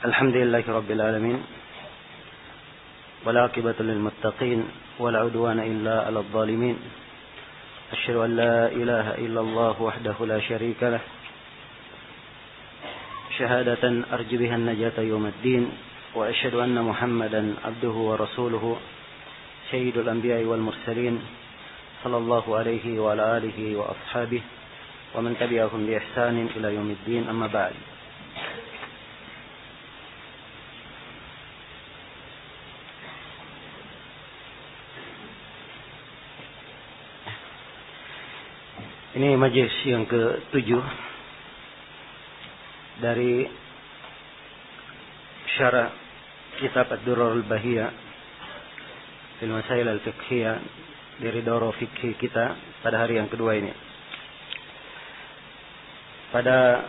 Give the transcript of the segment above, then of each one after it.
الحمد لله رب العالمين والعاقبة للمتقين ولا عدوان إلا على الظالمين أشهد أن لا إله إلا الله وحده لا شريك له شهادة أرجو بها النجاة يوم الدين وأشهد أن محمدا عبده ورسوله سيد الأنبياء والمرسلين صلى الله عليه وعلى آله وأصحابه ومن تبعهم بإحسان إلى يوم الدين أما بعد. Ini majlis yang ke-7 dari syarah kitab Ad-Durrar Al-Bahiyah fil Masail Al-Fiqhiyah dari daurah fikih kita pada hari yang kedua ini. Pada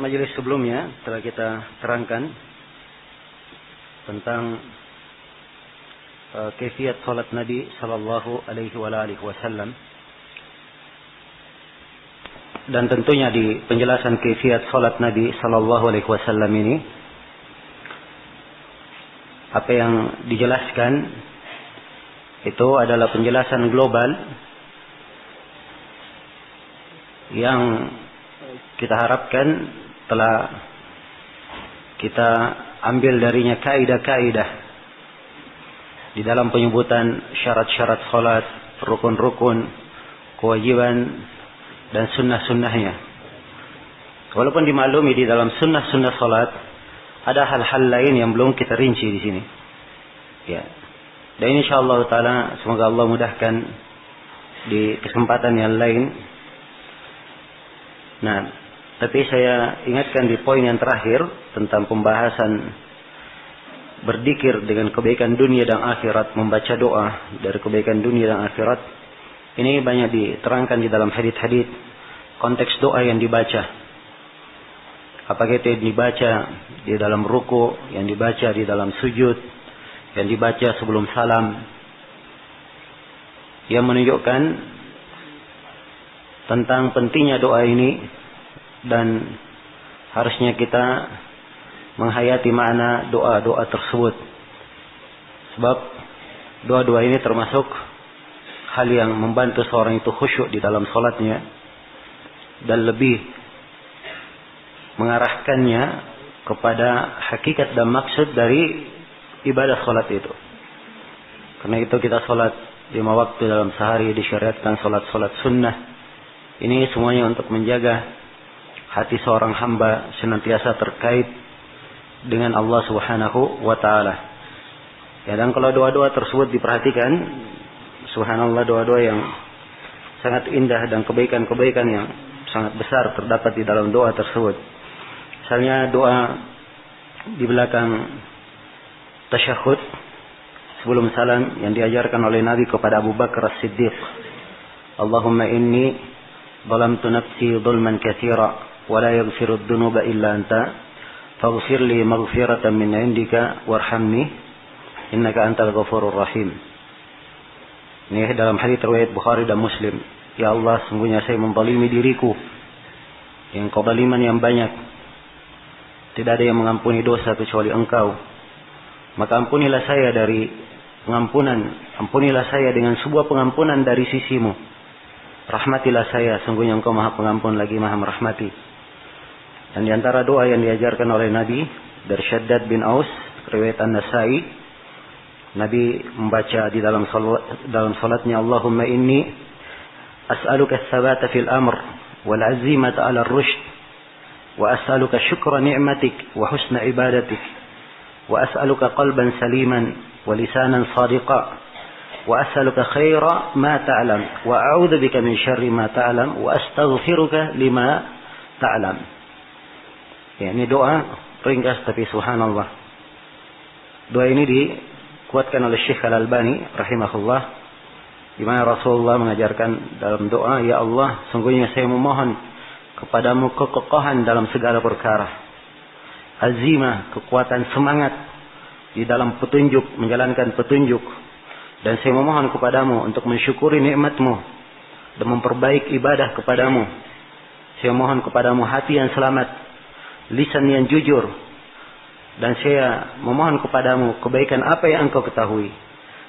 majlis sebelumnya telah kita terangkan tentang kaifiyat salat Nabi sallallahu alaihi wasallam. Dan tentunya di penjelasan kaifiyat salat Nabi sallallahu alaihi wasallam ini apa yang dijelaskan itu adalah penjelasan global yang kita harapkan telah kita ambil darinya kaidah-kaidah di dalam penyebutan syarat-syarat salat, rukun-rukun, kewajiban dan sunnah-sunnahnya. Walaupun dimaklumi di dalam sunnah-sunnah salat ada hal-hal lain yang belum kita rinci di sini. Ya. Dan insyaallah taala semoga Allah mudahkan di kesempatan yang lain. Nah, tapi saya ingatkan di poin yang terakhir tentang pembahasan berzikir dengan kebaikan dunia dan akhirat, membaca doa dari kebaikan dunia dan akhirat. Ini banyak diterangkan di dalam hadits-hadits konteks doa yang dibaca. Apakah itu yang dibaca di dalam ruku, yang dibaca di dalam sujud, yang dibaca sebelum salam. Yang menunjukkan tentang pentingnya doa ini dan harusnya kita menghayati makna doa-doa tersebut. Sebab doa-doa ini termasuk hal yang membantu seorang itu khusyuk di dalam salatnya dan lebih mengarahkannya kepada hakikat dan maksud dari ibadah salat itu. Karena itu kita salat 5 waktu dalam sehari, disyariatkan salat-salat sunnah. Ini semuanya untuk menjaga hati seorang hamba senantiasa terkait dengan Allah Subhanahu wa taala. Ya, dan kalau doa-doa tersebut diperhatikan, subhanallah, doa-doa yang sangat indah dan kebaikan-kebaikan yang sangat besar terdapat di dalam doa tersebut. Misalnya doa di belakang tasyahud sebelum salam yang diajarkan oleh Nabi kepada Abu Bakar As-Siddiq. Allahumma inni zalamtu nafsi zulman katsira wa la yaghfiru adh-dhunuba illa anta faghfir li maghfiratan min 'indika warhamni innaka antal ghafurur rahim. Ini dalam hadits riwayat Bukhari dan Muslim. Ya Allah, sungguhnya saya menzalimi diriku yang kezaliman yang banyak. Tidak ada yang mengampuni dosa kecuali Engkau. Maka ampunilah saya dari pengampunan. Ampunilah saya dengan sebuah pengampunan dari sisimu. Rahmatilah saya, sungguhnya Engkau Maha Pengampun lagi Maha Merahmati. Dan di antara doa yang diajarkan oleh Nabi dari Syaddad bin Aus, riwayat An-Nasai, Nabi membaca di dalam salatnya, Allahumma inni as'aluka ats-tsabata fil amr wal 'azimata 'ala ar-rushd wa as'aluka syukra ni'matik wa husna ibadatik wa as'aluka qalban saliman wa lisanan sadiqa wa as'aluka khaira ma ta'lam wa a'udzu bika min syarri ma ta'lam wa astaghfiruka lima ta'lam. Ya, ini doa ringkas tapi subhanallah. Doa ini dikuatkan oleh Syekh Al-Albani rahimahullah, di mana Rasulullah mengajarkan dalam doa, ya Allah, sungguhnya saya memohon kepadamu kekokohan dalam segala perkara, azimah, kekuatan semangat di dalam petunjuk, menjalankan petunjuk, dan saya memohon kepadamu untuk mensyukuri nikmatmu dan memperbaiki ibadah kepadamu. Saya mohon kepadamu hati yang selamat, lisan yang jujur, dan saya memohon kepadamu kebaikan apa yang engkau ketahui,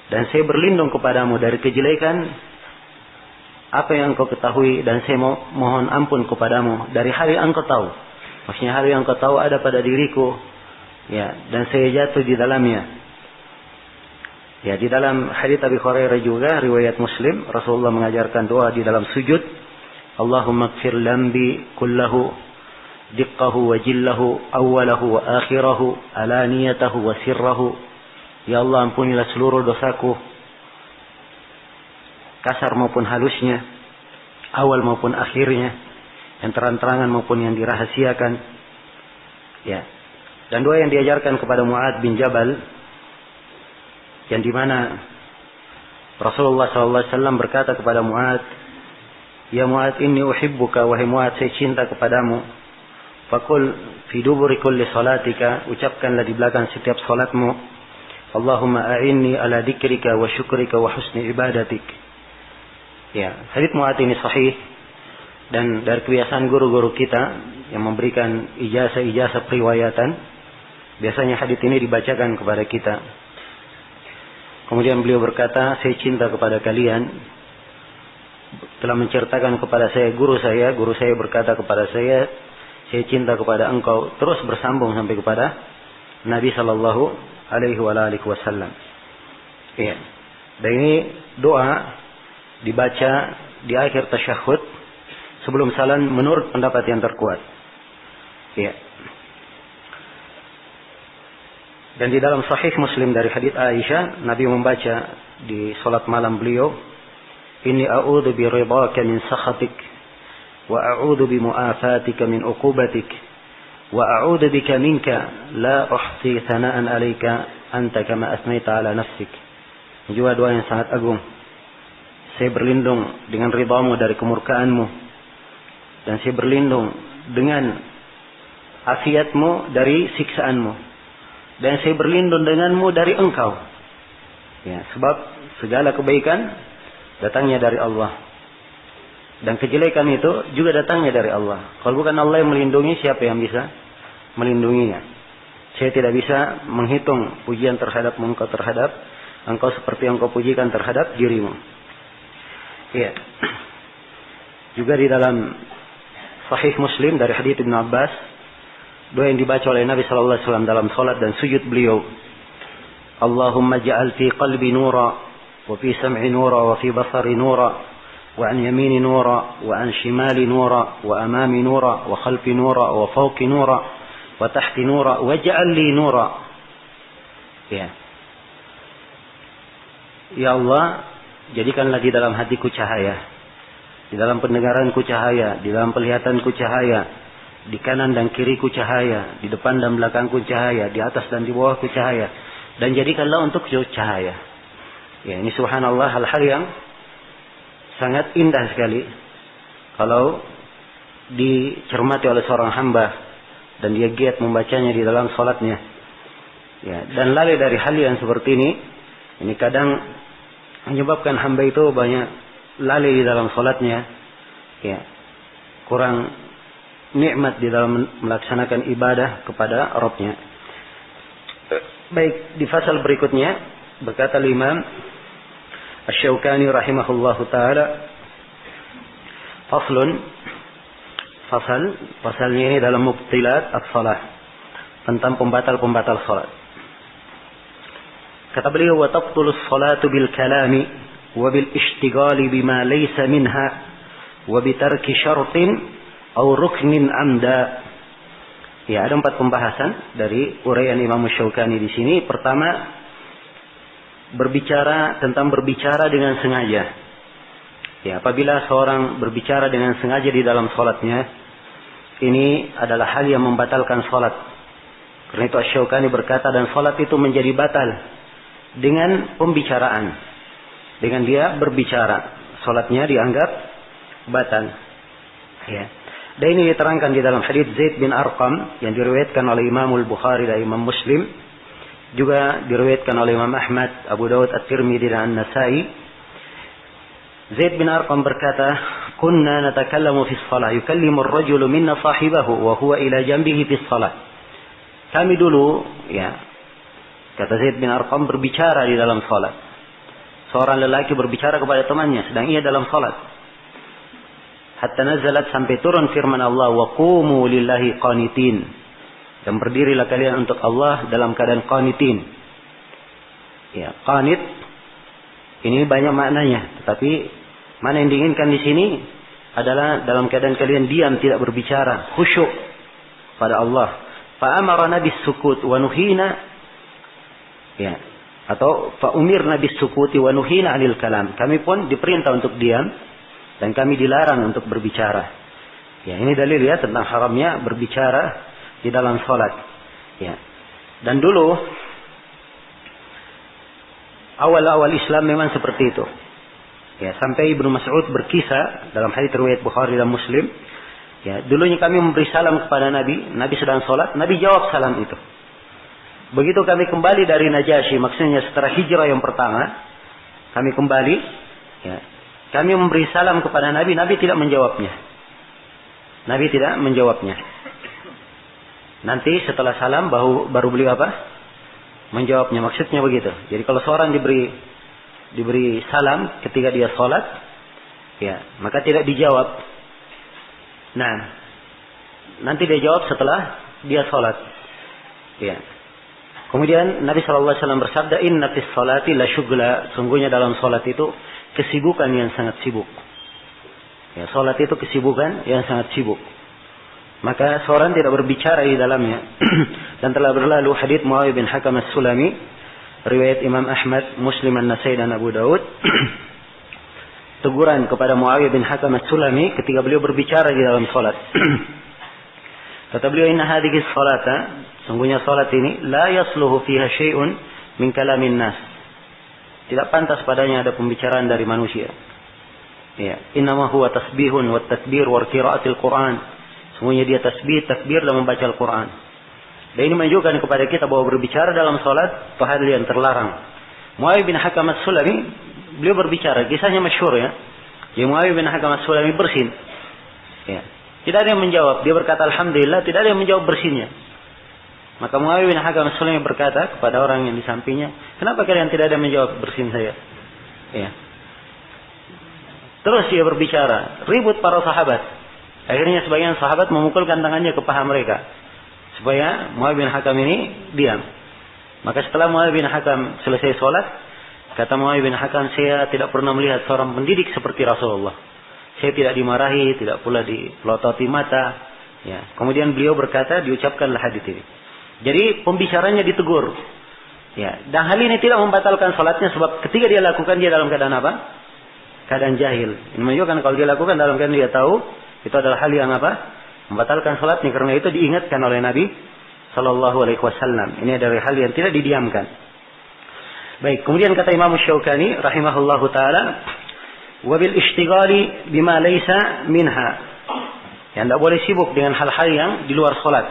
dan saya berlindung kepadamu dari kejelekan apa yang engkau ketahui, dan saya mohon ampun kepadamu dari hal yang engkau tahu. Maksudnya hal yang engkau tahu ada pada diriku, ya, dan saya jatuh di dalamnya. Ya, di dalam hadits Abi Hurairah juga riwayat Muslim, Rasulullah mengajarkan doa di dalam sujud, Allahumma ighfir lambi kullahu diqqahu wa jillahu awwalahu wa akhirahu alaniyatahu wa sirrahu. Ya Allah, ampunilah seluruh dosaku, kasar maupun halusnya, awal maupun akhirnya, yang terang-terangan maupun yang dirahasiakan. Ya. Dan doa yang diajarkan kepada Mu'adz bin Jabal, yang dimana Rasulullah SAW berkata kepada Mu'adz, Ya Mu'adz, inni uhibbuka, wahai Mu'adz, saya cinta kepadamu. Fakul fi duburi kulli salatika, ucapkanlah di belakang setiap salatmu, Allahumma a'inni ala dzikrika wa syukrika wa husni ibadatik. Ya, hadits Mu'adz ini sahih, dan dari kebiasaan guru-guru kita yang memberikan ijazah periwayatan, biasanya hadits ini dibacakan kepada kita. Kemudian beliau berkata, saya cinta kepada kalian, telah menceritakan kepada saya guru saya berkata kepada saya cinta kepada engkau, terus bersambung sampai kepada Nabi sallallahu alaihi wasallam. Ya. Dan ini doa dibaca di akhir tasyahud sebelum salam menurut pendapat yang terkuat. Ya. Dan di dalam Sahih Muslim dari hadits Aisyah, Nabi membaca di salat malam beliau, Inni a'udzu bi ridhaka min sakhatik wa a'udzu bi mu'afatika min uqubatik wa a'udzu bika minka la uhsi thana'an 'alaika anta kama asnaita 'ala nafsik. Juga doa yang sangat agung. Saya berlindung dengan ridhamu dari kemurkaanmu, dan saya berlindung dengan afiatmu dari siksaanmu, dan saya berlindung denganmu dari engkau. Ya, sebab segala kebaikan datangnya dari Allah, dan kejelekan itu juga datangnya dari Allah. Kalau bukan Allah yang melindungi, siapa yang bisa melindunginya? Saya tidak bisa menghitung pujian terhadap engkau seperti yang kau pujikan terhadap dirimu. Ya. Juga di dalam Sahih Muslim dari hadits Ibnu Abbas, doa yang dibaca oleh Nabi sallallahu alaihi wasallam dalam salat dan sujud beliau, Allahumma ja'al fi qalbi nura wa fi sam'i nura wa fi basari nura wa an yamini nura wa an shimali nura wa amami nura wa khalfi nura wa fawqi nura wa tahti nura wa ja'al li nura. Ya. Ya Allah, jadikanlah di dalam hatiku cahaya, di dalam pendengaranku cahaya, di dalam penglihatanku cahaya, di kanan dan kiriku cahaya, di depan dan belakangku cahaya, di atas dan di bawahku cahaya, dan jadikanlah untuk cahaya. Ya, ini subhanallah, hal-hal yang sangat indah sekali kalau dicermati oleh seorang hamba dan dia giat membacanya di dalam salatnya. Ya, dan lalai dari hal yang seperti ini kadang menyebabkan hamba itu banyak lalai di dalam salatnya. Ya, kurang nikmat di dalam melaksanakan ibadah kepada Rabbnya. Baik, di fasal berikutnya berkata Imam Asy-Syaukani rahimahullahu taala, fasalnya ini dalam mubtilat as-shalah, tentang pembatal-pembatal salat. Kata beliau, wa tabtulu as-salatu bil kalami wa bil ishtighali bima laysa minha wa bi tarki syartin aw ruknin amda. Ya, ada 4 pembahasan dari uraian Imam Asy-Syaukani di sini. Pertama, berbicara dengan sengaja. Ya, apabila seorang berbicara dengan sengaja di dalam salatnya, ini adalah hal yang membatalkan salat. Karena itu Asy-Syaukani berkata, dan salat itu menjadi batal dengan pembicaraan. Dengan dia berbicara, salatnya dianggap batal. Ya. Dan ini diterangkan di dalam hadits Zaid bin Arqam yang diriwayatkan oleh Imam Al-Bukhari dan Imam Muslim. Juga diriwayatkan oleh Imam Ahmad, Abu Dawud, At-Tirmidzi dan An-Nasa'i. Zaid bin Arqam berkata, "Kunna natakallamu fi shalah, yukallimu ar-rajulu minna sahibahu wa huwa ila janbihi fi shalah." kami dulu, ya, kata Zaid bin Arqam, berbicara di dalam salat. Seorang lelaki berbicara kepada temannya sedang ia dalam salat. Hatta nazalat, sampai turun firman Allah, wa qumu lillahi qanitin. Dan berdirilah kalian untuk Allah dalam keadaan qanitin. Ya, qanit ini banyak maknanya, tetapi mana yang diinginkan di sini adalah dalam keadaan kalian diam, tidak berbicara, khusyuk pada Allah. Fa amara bis sukut wa nuhina, ya, atau fa umirna bis sukuti wa nuhina 'anil kalam. Kami pun diperintah untuk diam dan kami dilarang untuk berbicara. Ya, ini dalil ya tentang haramnya berbicara di dalam salat. Ya. Dan dulu awal-awal Islam memang seperti itu. Ya, sampai Ibnu Mas'ud berkisah dalam hadits riwayat Bukhari dan Muslim, ya, dulunya kami memberi salam kepada Nabi, Nabi sedang salat, Nabi jawab salam itu. Begitu kami kembali dari Najasyi, maksudnya setelah hijrah yang pertama, kami kembali, ya, kami memberi salam kepada Nabi, Nabi tidak menjawabnya. Nabi tidak menjawabnya. Nanti setelah salam baru beliau apa? Menjawabnya. Maksudnya begitu. Jadi kalau seorang diberi salam ketika dia sholat, ya, maka tidak dijawab. Nah, nanti dia jawab setelah dia sholat. Ya. Kemudian Nabi SAW bersabda, inna fis salati la syughla, sungguhnya dalam salat itu kesibukan yang sangat sibuk. Ya, salat itu kesibukan yang sangat sibuk. Maka seorang tidak berbicara di dalamnya. Dan telah berlalu hadits Muawiyah bin Hakam As-Sulami, riwayat Imam Ahmad, Muslim, An-Nasai dan Abu Daud. Teguran kepada Muawiyah bin Hakam As-Sulami ketika beliau berbicara di dalam salat. Kata beliau, inna hadhihi salata, sungguhnya salat ini la yasluhu fiha syai'un min kalamin nas. Tidak pantas padanya ada pembicaraan dari manusia. Ya, innama huwa tasbihun wa takbir wa qiraatil Quran. Sungguhnya dia tasbih, takbir dan membaca Al-Quran. Dan ini menunjukkan kepada kita bahwa berbicara dalam salat hal yang terlarang. Muawiyah bin Hakam As-Sulami, beliau berbicara, kisahnya masyhur ya. Jadi Muawiyah bin Hakam As-Sulami bersin. Ya. Tidak ada yang menjawab. Dia berkata alhamdulillah, tidak ada yang menjawab bersinnya. Maka Muawiyah bin Hakam As-Sulami berkata kepada orang yang di sampingnya, kenapa kalian tidak ada yang menjawab bersin saya? Ya. Terus dia berbicara, ribut para sahabat. Akhirnya sebagian sahabat memukulkan tangannya ke paha mereka supaya Muawiyah bin Hakam ini diam. Maka setelah Muawiyah bin Hakam selesai sholat, kata Muawiyah bin Hakam, saya tidak pernah melihat seorang pendidik seperti Rasulullah. Saya tidak dimarahi, tidak pula dipelototi mata. Ya. Kemudian beliau berkata, diucapkanlah hadits ini. Jadi pembicaranya ditegur. Ya. Dan hal ini tidak membatalkan sholatnya, sebab ketika dia lakukan, dia dalam keadaan apa? Keadaan jahil. Ini menunjukkan kalau dia lakukan dalam keadaan dia tahu, itu adalah hal yang apa? Membatalkan sholatnya. Karena itu diingatkan oleh Nabi Sallallahu Alaihi Wasallam. Ini adalah hal yang tidak didiamkan. Baik. Kemudian kata Imam Syaukani rahimahullahu taala, wabil ishtighali bima laysa minha. Ya, tidak boleh sibuk dengan hal-hal yang di luar sholat.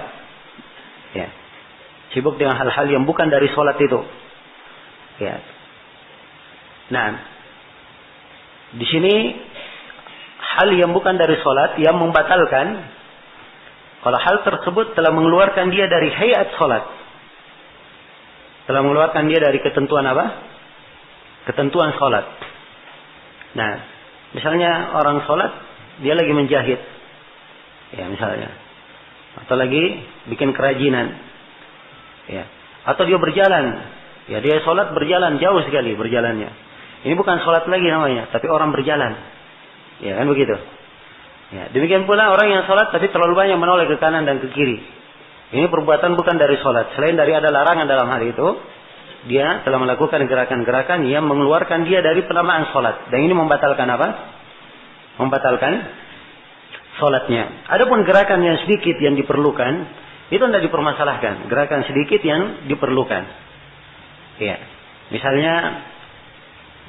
Ya. Sibuk dengan hal-hal yang bukan dari sholat itu. Ya. Nah, di sini hal yang bukan dari sholat yang membatalkan kalau hal tersebut telah mengeluarkan dia dari hayat sholat. Telah mengeluarkan dia dari ketentuan apa? Ketentuan sholat. Nah, misalnya orang sholat, dia lagi menjahit. Ya, misalnya. Atau lagi bikin kerajinan. Ya. Atau dia berjalan. Ya, dia sholat berjalan, jauh sekali berjalannya. Ini bukan sholat lagi namanya, tapi orang berjalan. Ya, kan begitu. Ya, demikian pula orang yang sholat, tapi terlalu banyak menoleh ke kanan dan ke kiri. Ini perbuatan bukan dari sholat. Selain dari ada larangan dalam hal itu, dia telah melakukan gerakan-gerakan yang mengeluarkan dia dari penamaan sholat. Dan ini membatalkan apa? Membatalkan sholatnya. Adapun gerakan yang sedikit yang diperlukan, itu tidak dipermasalahkan. Gerakan sedikit yang diperlukan. Ya. Misalnya,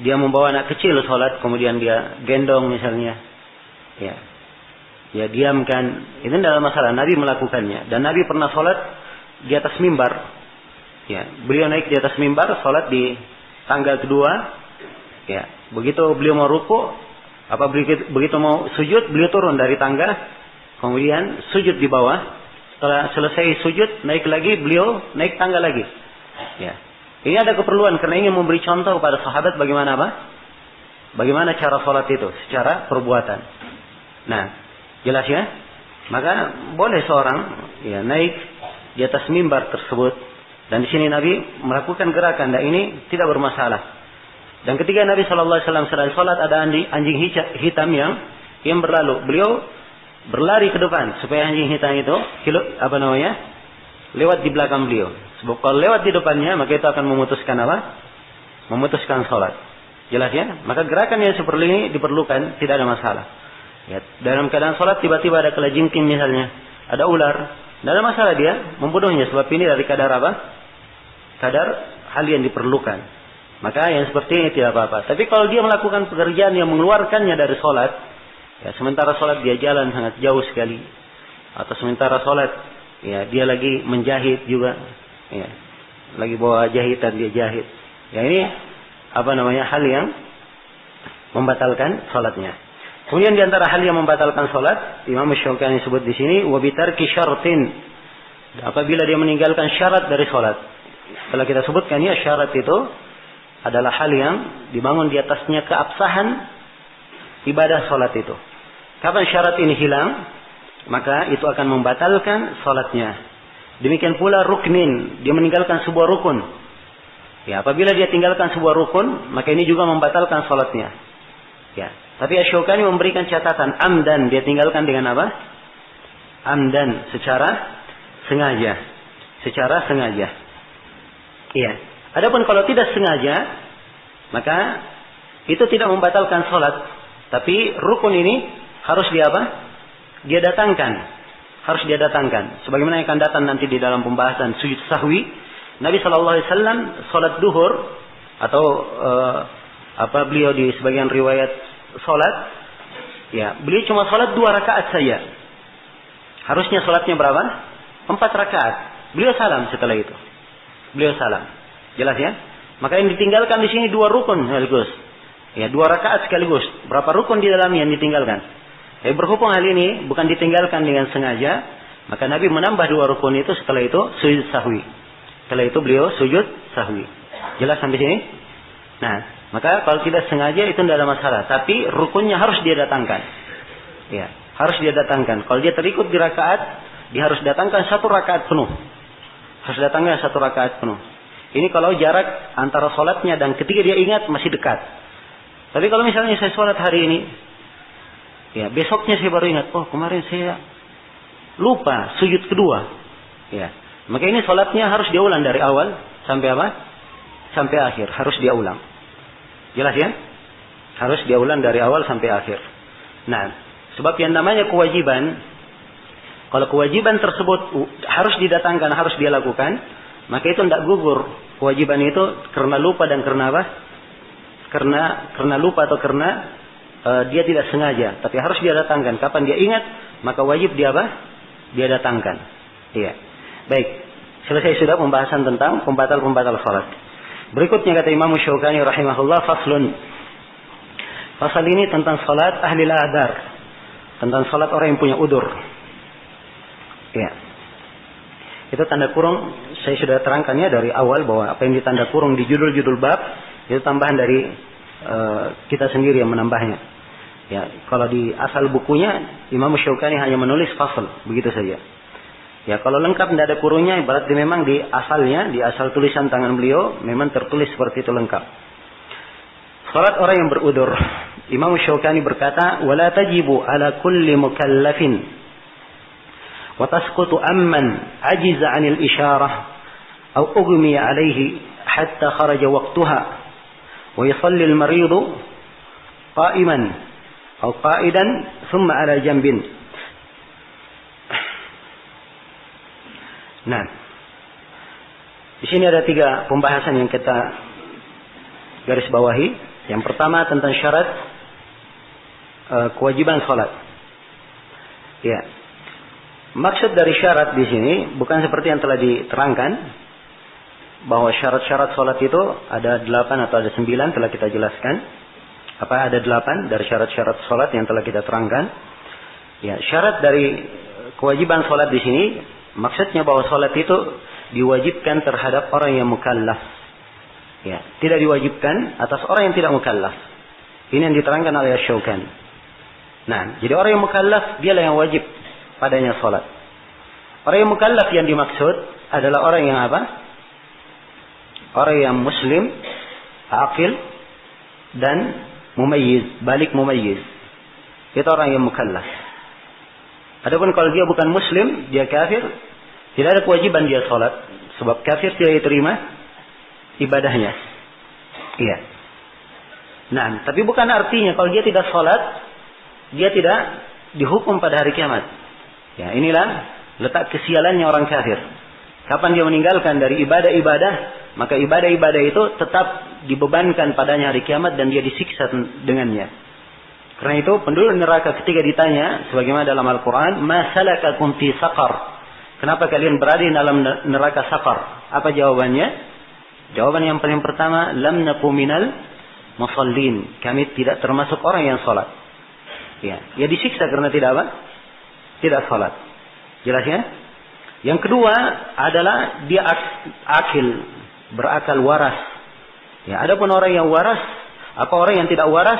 dia membawa anak kecil sholat, kemudian dia gendong misalnya. Ya. Ya, diamkan. Itu adalah masalah. Nabi melakukannya. Dan Nabi pernah sholat di atas mimbar. Ya, beliau naik di atas mimbar, sholat di tangga kedua. Ya, begitu beliau mau ruku, begitu mau sujud, beliau turun dari tangga, kemudian sujud di bawah. Setelah selesai sujud, naik lagi, beliau naik tangga lagi. Ya. Ini ada keperluan karena ingin memberi contoh kepada sahabat bagaimana apa? Bagaimana cara sholat itu secara perbuatan. Nah, jelas ya? Maka boleh seorang ya naik di atas mimbar tersebut, dan di sini Nabi melakukan gerakan, dan ini tidak bermasalah. Dan ketika Nabi SAW sedang sholat, ada anjing hitam yang berlalu. Beliau berlari ke depan supaya anjing hitam itu lewat di belakang beliau. Sebab kalau lewat di depannya, maka itu akan memutuskan apa? Memutuskan sholat. Jelas ya? Maka gerakan yang seperti ini diperlukan, tidak ada masalah. Ya, dalam keadaan sholat tiba-tiba ada kalajengking misalnya, ada ular, tidak ada masalah dia membunuhnya, sebab ini dari kadar apa? Kadar hal yang diperlukan. Maka yang seperti ini tidak apa-apa. Tapi kalau dia melakukan pekerjaan yang mengeluarkannya dari sholat, ya sementara sholat dia jalan sangat jauh sekali, atau sementara sholat ya dia lagi menjahit juga, ya lagi bawa jahitan dia jahit, ya ini hal yang membatalkan sholatnya. Kemudian di antara hal yang membatalkan sholat, Imam Syaukani sebut di sini wabitarki syaratin, apabila dia meninggalkan syarat dari sholat. Setelah kita sebutkan ya, syarat itu adalah hal yang dibangun di atasnya keabsahan ibadah sholat itu. Kapan syarat ini hilang, maka itu akan membatalkan sholatnya. Demikian pula ruknin, dia meninggalkan sebuah rukun. Ya, apabila dia tinggalkan sebuah rukun, maka ini juga membatalkan sholatnya. Ya, tapi Asy-Syaukani memberikan catatan amdan, dia tinggalkan dengan apa? Amdan, secara sengaja. Secara sengaja. Iya. Adapun kalau tidak sengaja, maka itu tidak membatalkan sholat. Tapi rukun ini harus dia datangkan. Harus dia datangkan. Sebagaimana yang akan datang nanti di dalam pembahasan sujud sahwi, Nabi SAW sholat duhur, atau beliau di sebagian riwayat sholat, ya beliau cuma sholat 2 rakaat saja. Harusnya sholatnya berapa? 4 rakaat. Beliau salam setelah itu. Beliau salam. Jelas ya? Maka yang ditinggalkan di sini 2 rukun sekaligus. Ya, 2 rakaat sekaligus. Berapa rukun di dalamnya yang ditinggalkan? Berhubung hal ini bukan ditinggalkan dengan sengaja, maka Nabi menambah 2 rukun itu, setelah itu sujud sahwi. Setelah itu beliau sujud sahwi. Jelas sampai sini? Nah, maka kalau tidak sengaja itu tidak ada masalah. Tapi rukunnya harus dia datangkan. Ya, harus dia datangkan. Kalau dia terikut di rakaat, dia harus datangkan 1 rakaat penuh. Harus datangkan 1 rakaat penuh. Ini kalau jarak antara sholatnya dan ketika dia ingat masih dekat. Tapi kalau misalnya saya sholat hari ini, ya besoknya saya baru ingat, oh kemarin saya lupa sujud kedua. Ya, maka ini sholatnya harus dia ulang dari awal sampai apa? Sampai akhir. Harus dia ulang. Jelas ya? Harus dia ulang dari awal sampai akhir. Nah, sebab yang namanya kewajiban, kalau kewajiban tersebut harus didatangkan, harus dia lakukan, maka itu tidak gugur. Kewajiban itu karena lupa dan karena apa? Karena lupa atau karena dia tidak sengaja. Tapi harus dia datangkan. Kapan dia ingat, maka wajib dia apa? Dia datangkan. Iya. Baik. Selesai sudah pembahasan tentang pembatal-pembatal salat. Berikutnya kata Imam Syaukani rahimahullah, faslun. Fasal ini tentang salat ahli al-a'dzar. Tentang salat orang yang punya udur. Ya. Itu tanda kurung saya sudah terangkannya dari awal, bahwa apa yang ditanda kurung di judul-judul bab itu tambahan dari kita sendiri yang menambahnya. Ya, kalau di asal bukunya Imam Syaukani hanya menulis fasal, begitu saja. Ya, kalau lengkap tidak ada kurungnya, berarti memang di asalnya, di asal tulisan tangan beliau memang tertulis seperti itu lengkap. Salat orang yang berudur. Imam Syaukani berkata, "Wala tajibu ala kulli mukallafin wa tasqutu amman ajiza 'anil isyarah aw ughmiya 'alayhi hatta kharaja waqtaha wa yusalli al-marid qa'iman aw qa'idan thumma 'ala janbin." Nah, di sini ada 3 pembahasan yang kita garis bawahi. Yang pertama tentang syarat kewajiban salat. Ya, maksud dari syarat di sini bukan seperti yang telah diterangkan, bahwa syarat-syarat salat itu ada 8 atau ada 9, telah kita jelaskan. Apa ada 8 dari syarat-syarat salat yang telah kita terangkan? Ya, syarat dari kewajiban salat di sini Maksudnya bahwa salat itu diwajibkan terhadap orang yang mukallaf. Ya, tidak diwajibkan atas orang yang tidak mukallaf. Ini yang diterangkan oleh Asy-Syaukani. Nah, jadi orang yang mukallaf dialah yang wajib padanya salat. Orang yang mukallaf yang dimaksud adalah orang yang apa? Orang yang muslim, aqil dan mumayyiz, balik mumayyiz. Itu orang yang mukallaf. Adapun kalau dia bukan muslim, dia kafir, tidak ada kewajiban dia salat, sebab kafir tidak diterima ibadahnya. Iya. Nah, tapi bukan artinya kalau dia tidak salat, dia tidak dihukum pada hari kiamat. Ya, inilah letak kesialannya orang kafir. Kapan dia meninggalkan dari ibadah-ibadah, maka ibadah-ibadah itu tetap dibebankan padanya hari kiamat dan dia disiksa dengannya. Karena itu penduduk neraka ketika ditanya, sebagaimana dalam Al-Quran, "Ma salakakum fi saqar?" Kenapa kalian berada di dalam neraka saqar? Apa jawabannya? Jawaban yang paling pertama, "Lam naku minal musallin." Kami tidak termasuk orang yang salat. Ya, dia disiksa karena tidak apa? Tidak salat. Jelas ya? Yang kedua adalah dia akil, berakal, waras. Ya, adapun orang yang waras, apa orang yang tidak waras,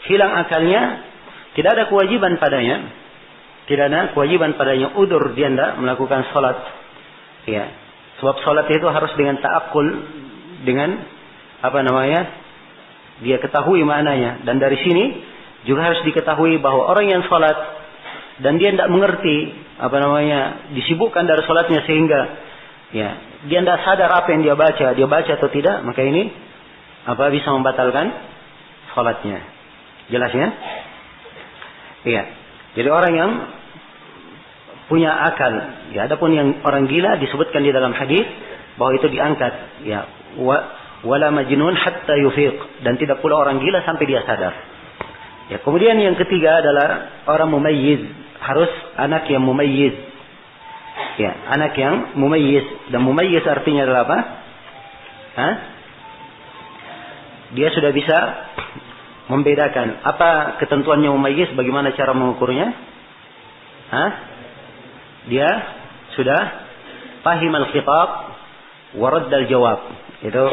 hilang akalnya, tidak ada kewajiban padanya. Tidak ada kewajiban padanya udzur dia tidak melakukan salat. Ya. Sebab salat itu harus dengan ta'aqqul, dengan dia ketahui maknanya, dan dari sini juga harus diketahui bahwa orang yang salat dan dia tidak mengerti disibukkan dari salatnya sehingga ya dia tidak sadar apa yang dia baca atau tidak, maka ini bisa membatalkan salatnya. Jelas ya? Iya. Jadi orang yang punya akal, ya, adapun yang orang gila disebutkan di dalam hadis bahwa itu diangkat, ya, wala majnun hatta yufiq, dan tidak pula orang gila sampai dia sadar. Ya, kemudian yang ketiga adalah orang mumayyiz, harus anak yang mumayyiz. Ya, anak yang mumayyiz, dan mumayyiz artinya adalah apa? Dia sudah bisa membedakan. Apa ketentuannya mumayyiz? Bagaimana cara mengukurnya? Dia sudah fahim al-khitab wa radd al-jawab. Itu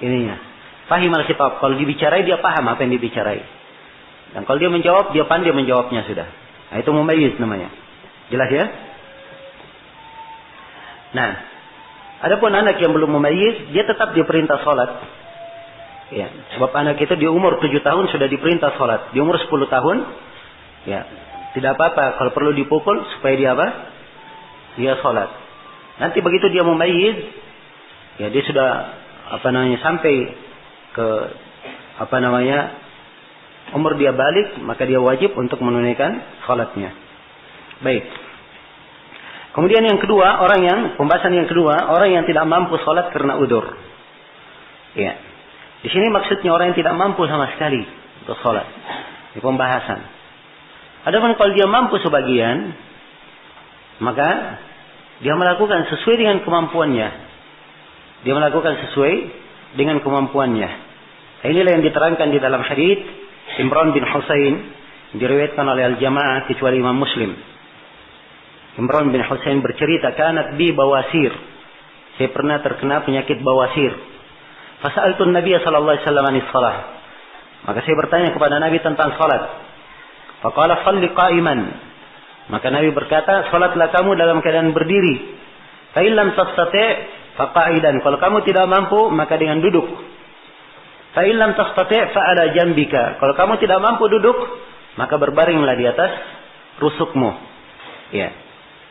ininya. Fahim al-khitab. Kalau dibicarai dia paham apa yang dibicarai. Dan kalau dia menjawab, dia pandai menjawabnya sudah. Nah, itu mumayyiz namanya. Jelas ya? Nah, adapun anak yang belum mumayyiz, dia tetap diperintah salat. Ya, sebab anak itu di umur 7 tahun sudah diperintah salat. Di umur 10 tahun, ya, tidak apa-apa kalau perlu dipukul supaya dia apa? Dia salat. Nanti begitu dia mumayyiz, ya dia sudah sampai ke umur dia balik, maka dia wajib untuk menunaikan salatnya. Baik. Kemudian yang kedua, pembahasan yang kedua, orang yang tidak mampu salat karena udzur. Ya. Di sini maksudnya orang yang tidak mampu sama sekali untuk salat. Di pembahasan. Adapun kalau dia mampu sebagian, maka dia melakukan sesuai dengan kemampuannya. Dia melakukan sesuai dengan kemampuannya. Inilah yang diterangkan di dalam hadits Imran bin Husain, diriwayatkan oleh Al-Jamaah kecuali Imam Muslim. Imran bin Husain bercerita, "Kanat bi bawasir." Saya pernah terkena penyakit bawasir. Fasa'altu Nabi sallallahu alaihi wasallam anis shalah. Maka saya bertanya kepada Nabi tentang salat. Faqala shalli qa'iman. Maka Nabi berkata, salatlah kamu dalam keadaan berdiri. Fa illam tastati' fa qa'idan. Kalau kamu tidak mampu, maka dengan duduk. Fa illam tastati' fa ala jambika. Kalau kamu tidak mampu duduk, maka berbaringlah di atas rusukmu. Ya.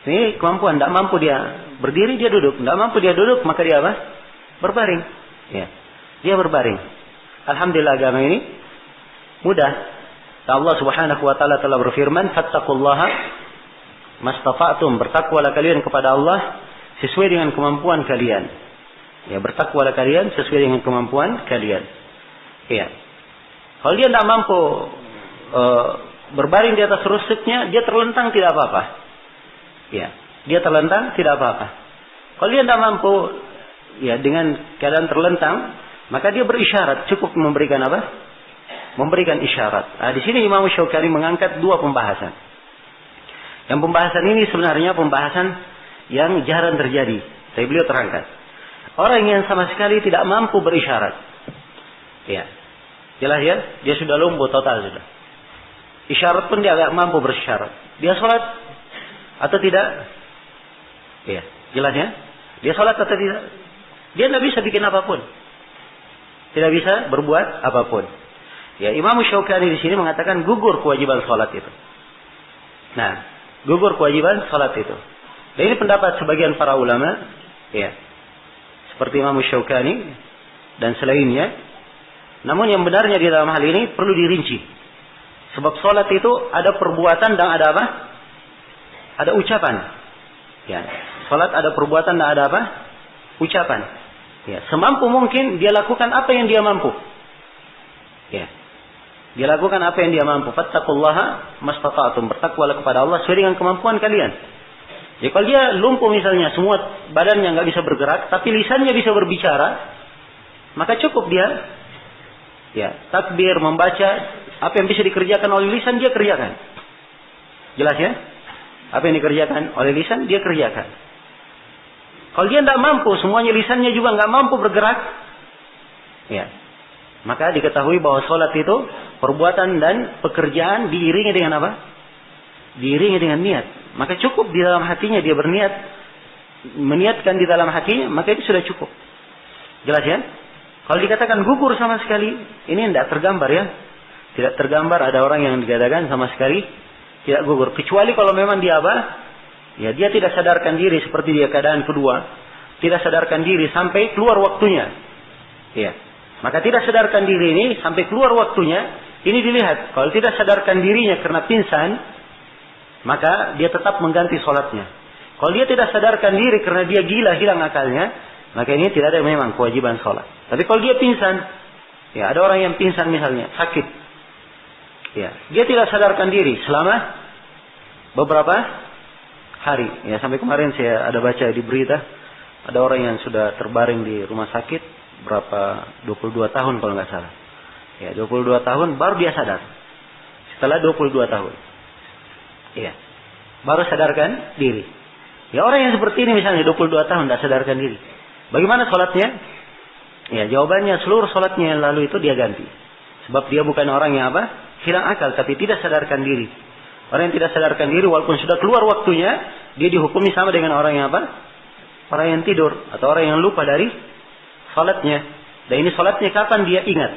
Ini kemampuan. Tidak mampu dia berdiri, dia duduk. Tidak mampu dia duduk, maka dia apa? Berbaring. Ya. Dia berbaring. Alhamdulillah agama ini mudah. Allah Subhanahu wa taala telah berfirman, "Fattaqullaha mastata'tum." Bertakwalah kalian kepada Allah sesuai dengan kemampuan kalian. Ya, bertakwalah kalian sesuai dengan kemampuan kalian. Ya. Kalau dia tidak mampu berbaring di atas rusuknya, dia terlentang tidak apa-apa. Ya, dia terlentang tidak apa-apa. Kalau dia tidak mampu, ya, dengan keadaan terlentang, maka dia berisyarat, cukup memberikan apa? Memberikan isyarat. Nah, di sini Imam Syaukani mengangkat dua pembahasan. Yang pembahasan ini sebenarnya pembahasan yang jarang terjadi. Tapi beliau terangkan. Orang yang sama sekali tidak mampu berisyarat. Ya. Jelas ya? Dia sudah lumpuh total sudah. Isyarat pun dia agak mampu berisyarat. Dia sholat atau tidak? Ya. Jelas ya? Dia sholat atau tidak? Dia tidak bisa bikin apapun. Tidak bisa berbuat apapun. Ya, Imam Syaukani di sini mengatakan gugur kewajiban sholat itu. Nah, gugur kewajiban sholat itu. Dan ini pendapat sebagian para ulama, ya, seperti Imam Syaukani dan selainnya. Namun yang benarnya di dalam hal ini perlu dirinci. Sebab sholat itu ada perbuatan dan ada apa? Ada ucapan. Ya, sholat ada perbuatan dan ada apa? Ucapan. Ya, semampu mungkin dia lakukan apa yang dia mampu. Ya. Dia lakukan apa yang dia mampu. Fattaqullaha mastata'tum. Bertakwalah kepada Allah sesuai dengan kemampuan kalian. Ya, kalau dia lumpuh misalnya, semua badannya nggak bisa bergerak, tapi lisannya bisa berbicara, maka cukup dia, ya, takbir, membaca, apa yang bisa dikerjakan oleh lisan dia kerjakan. Jelas ya? Apa yang dikerjakan oleh lisan dia kerjakan. Kalau dia tidak mampu, semuanya lisannya juga nggak mampu bergerak, ya, maka diketahui bahwa sholat itu perbuatan dan pekerjaan diiringi dengan apa? Diiringi dengan niat. Maka cukup di dalam hatinya dia berniat, meniatkan di dalam hatinya, maka itu sudah cukup. Jelas ya? Kalau dikatakan gugur sama sekali, ini tidak tergambar ya. Tidak tergambar ada orang yang dikatakan sama sekali tidak gugur. Kecuali kalau memang dia apa? Ya, dia tidak sadarkan diri seperti dia keadaan kedua. Tidak sadarkan diri sampai keluar waktunya. Ya. Maka tidak sadarkan diri ini sampai keluar waktunya. Ini dilihat. Kalau tidak sadarkan dirinya karena pingsan, maka dia tetap mengganti sholatnya. Kalau dia tidak sadarkan diri karena dia gila, hilang akalnya, maka ini tidak ada memang kewajiban sholat. Tapi kalau dia pingsan, ya, ada orang yang pingsan misalnya, sakit. Ya, dia tidak sadarkan diri selama beberapa hari. Ya, sampai kemarin saya ada baca di berita, ada orang yang sudah terbaring di rumah sakit berapa 22 tahun kalau nggak salah. Ya, 22 tahun baru dia sadar. Setelah 22 tahun. Ya. Baru sadarkan diri. Ya, orang yang seperti ini misalnya 22 tahun tidak sadarkan diri. Bagaimana sholatnya? Ya, jawabannya seluruh sholatnya yang lalu itu dia ganti. Sebab dia bukan orang yang apa? Hilang akal tapi tidak sadarkan diri. Orang yang tidak sadarkan diri walaupun sudah keluar waktunya, dia dihukumi sama dengan orang yang apa? Orang yang tidur atau orang yang lupa dari salatnya. Dan ini salatnya kapan dia ingat?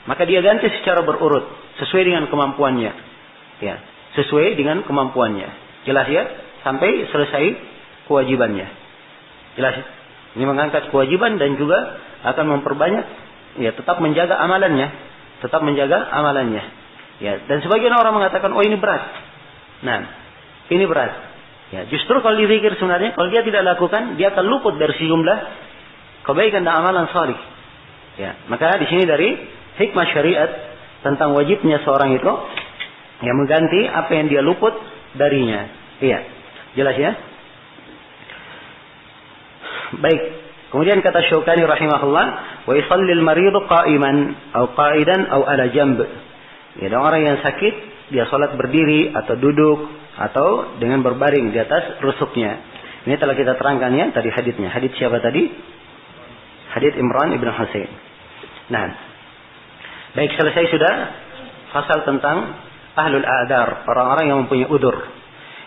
Maka dia ganti secara berurut sesuai dengan kemampuannya. Ya, sesuai dengan kemampuannya. Jelas ya? Sampai selesai kewajibannya. Jelas ya? Ini mengangkat kewajiban dan juga akan memperbanyak, ya, tetap menjaga amalannya, tetap menjaga amalannya. Ya, dan sebagian orang mengatakan, oh ini berat. Nah, ini berat. Ya, justru kalau dipikir sebenarnya, kalau dia tidak lakukan, dia akan luput dari sejumlah kebaikan dan amalan salih. Ya, maka di sini dari hikmah syariat tentang wajibnya seorang itu yang mengganti apa yang dia luput darinya. Iya, jelas ya. Baik. Kemudian kata Syaukani rahimahullah, wa yusallil maridu qa'iman atau qa'idan atau ala jamb. Ya, dan orang yang sakit dia sholat berdiri atau duduk atau dengan berbaring di atas rusuknya. Ini telah kita terangkan ya tadi haditsnya. Hadits siapa tadi? Hadits Imran ibn Husain. Nah, baik, selesai sudah fasal tentang ahlul a'dar, orang-orang yang mempunyai udur.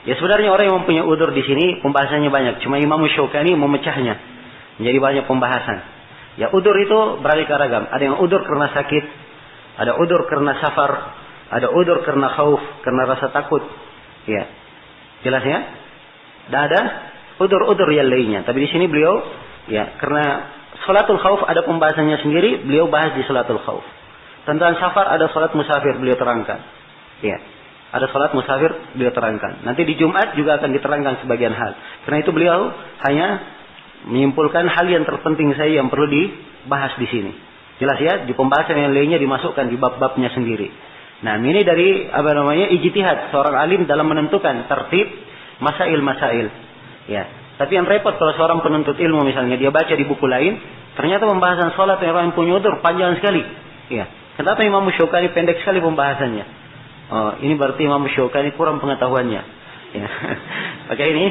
Ya, sebenarnya orang yang mempunyai udur di sini pembahasannya banyak. Cuma Imam Syaukani memecahnya menjadi banyak pembahasan. Ya, udur itu beraneka ragam. Ada yang udur karena sakit, ada udur karena safar, ada udur karena khauf, karena rasa takut. Ya. Jelas ya? Dan ada udur-udur yang lainnya. Tapi di sini beliau, ya, karena salatul khauf ada pembahasannya sendiri, beliau bahas di salatul khauf. Tentang safar ada salat musafir beliau terangkan. Ya. Ada salat musafir beliau terangkan. Nanti di Jumat juga akan diterangkan sebagian hal. Karena itu beliau hanya menyimpulkan hal yang terpenting saya yang perlu dibahas di sini. Jelas ya? Di pembahasan yang lainnya dimasukkan di bab-babnya sendiri. Nah, ini dari ijtihad seorang alim dalam menentukan tertib masail-masail. Ya. Tapi yang repot kalau seorang penuntut ilmu misalnya dia baca di buku lain, ternyata pembahasan salat yang orang punya udzur panjang sekali. Ya. Kenapa Imam Syaukani pendek sekali pembahasannya? Oh, ini berarti Imam Syaukani kurang pengetahuannya. Ya. Maka ini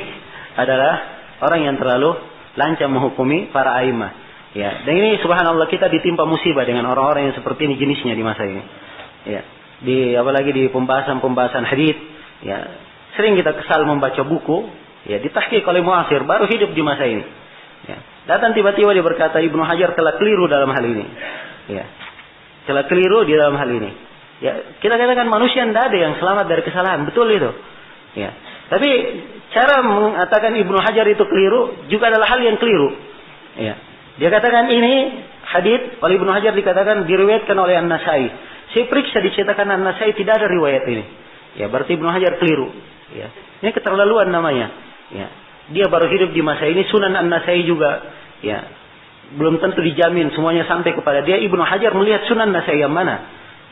adalah orang yang terlalu lancang menghukumi para a'immah. Ya, dan ini subhanallah kita ditimpa musibah dengan orang-orang yang seperti ini jenisnya di masa ini. Ya, apalagi di pembahasan hadits, ya, sering kita kesal membaca buku, ya, ditahqiq oleh muasir baru hidup di masa ini. Ya, datang tiba-tiba dia berkata Ibnu Hajar telah keliru dalam hal ini. Ya, telah keliru di dalam hal ini. Ya, kita katakan manusia tidak ada yang selamat dari kesalahan, betul itu. Ya, tapi cara mengatakan Ibnu Hajar itu keliru juga adalah hal yang keliru. Ya. Dia katakan ini hadits oleh Ibnu Hajar dikatakan diriwayatkan oleh An-Nasai. Saya periksa di cetakan An-Nasai tidak ada riwayat ini. Ya, berarti Ibnu Hajar keliru. Ya. Ini keterlaluan namanya. Ya. Dia baru hidup di masa ini, Sunan An-Nasai juga. Ya. Belum tentu dijamin semuanya sampai kepada dia. Ibnu Hajar melihat Sunan Nasai yang mana?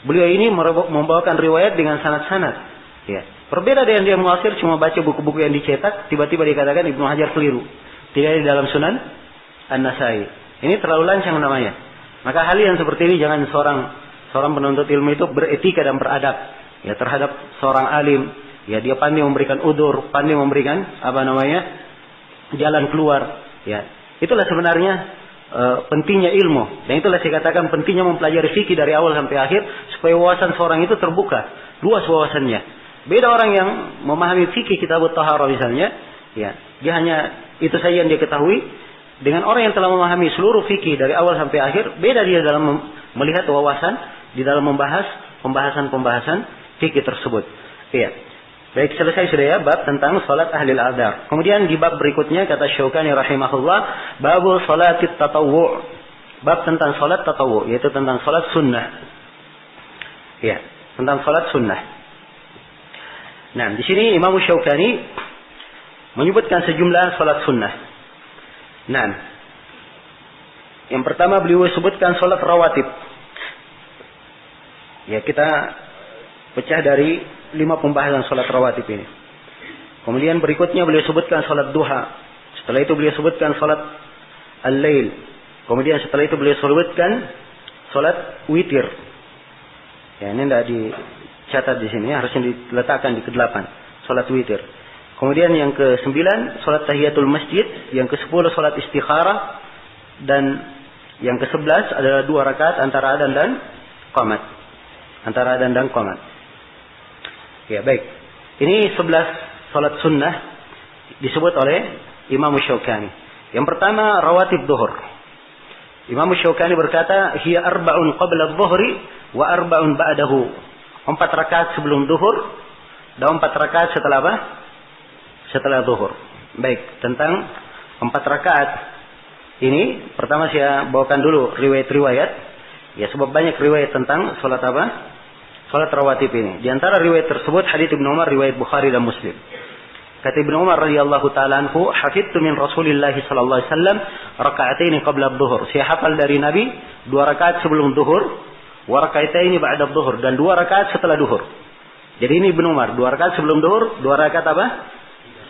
Beliau ini membawakan riwayat dengan sanad-sanad. Ya. Berbeda dengan dia muasir cuma baca buku-buku yang dicetak, tiba-tiba dikatakan Ibnu Hajar keliru. Tidak di dalam Sunan An-Nasai. Ini terlalu lancang namanya. Maka hal yang seperti ini jangan seorang penuntut ilmu itu beretika dan beradab ya terhadap seorang alim. Ya, dia pandai memberikan udzur, pandai memberikan jalan keluar. Ya, itulah sebenarnya pentingnya ilmu. Dan itulah saya katakan pentingnya mempelajari fikih dari awal sampai akhir supaya wawasan seorang itu terbuka, luas wawasannya. Beda orang yang memahami fikih kitab Thaharah misalnya, ya, dia hanya itu saja yang dia ketahui. Dengan orang yang telah memahami seluruh fikih dari awal sampai akhir, beda dia dalam melihat wawasan di dalam membahas pembahasan fikih tersebut. Iya. Baik, selesai sudah ya bab tentang salat ahli al-adhar. Kemudian di bab berikutnya kata Syaukani rahimahullah, babul salatit tatawwu'. Bab tentang salat tatawwu', yaitu tentang salat sunnah. Iya, tentang salat sunnah. Nah, di sini Imam Syaukani menyebutkan sejumlah salat sunnah. Nah, yang pertama beliau sebutkan salat rawatib. Ya, kita pecah dari 5 pembahasan salat rawatib ini. Kemudian berikutnya beliau sebutkan salat duha. Setelah itu beliau sebutkan salat al-lail. Kemudian setelah itu beliau sebutkan salat witir. Ya, ini tidak dicatat di sini, harusnya diletakkan di ke-8, salat witir. Kemudian yang ke-9 salat tahiyatul masjid, yang ke-10 salat istikharah, dan yang ke-11 adalah 2 rakaat antara adzan dan qamat. Antara adzan dan qamat. Ya, baik. Ini 11 salat sunnah disebut oleh Imam Syaukani. Yang pertama rawatib zuhur. Imam Syaukani berkata, hiya arba'un qabla adh-dhuhri wa arba'un ba'dahu. 4 rakaat sebelum zuhur dan 4 rakaat setelah apa? Setelah zuhur. Baik, tentang 4 rakaat ini pertama saya bawakan dulu riwayat-riwayat. Ya, sebab banyak riwayat tentang salat apa? Salat rawatib ini. Di antara riwayat tersebut hadits Ibnu Umar riwayat Bukhari dan Muslim. Kata Ibnu Umar radhiyallahu taala anhu, "Hafidtu min Rasulillah sallallahu alaihi wasallam raka'atain qabla adh-dhuhr." Saya hafal dari Nabi 2 rakaat sebelum zuhur, wa raka'atain ba'da adh-dhuhr, dan 2 rakaat setelah zuhur. Jadi ini Ibnu Umar, 2 rakaat sebelum zuhur, 2 rakaat apa?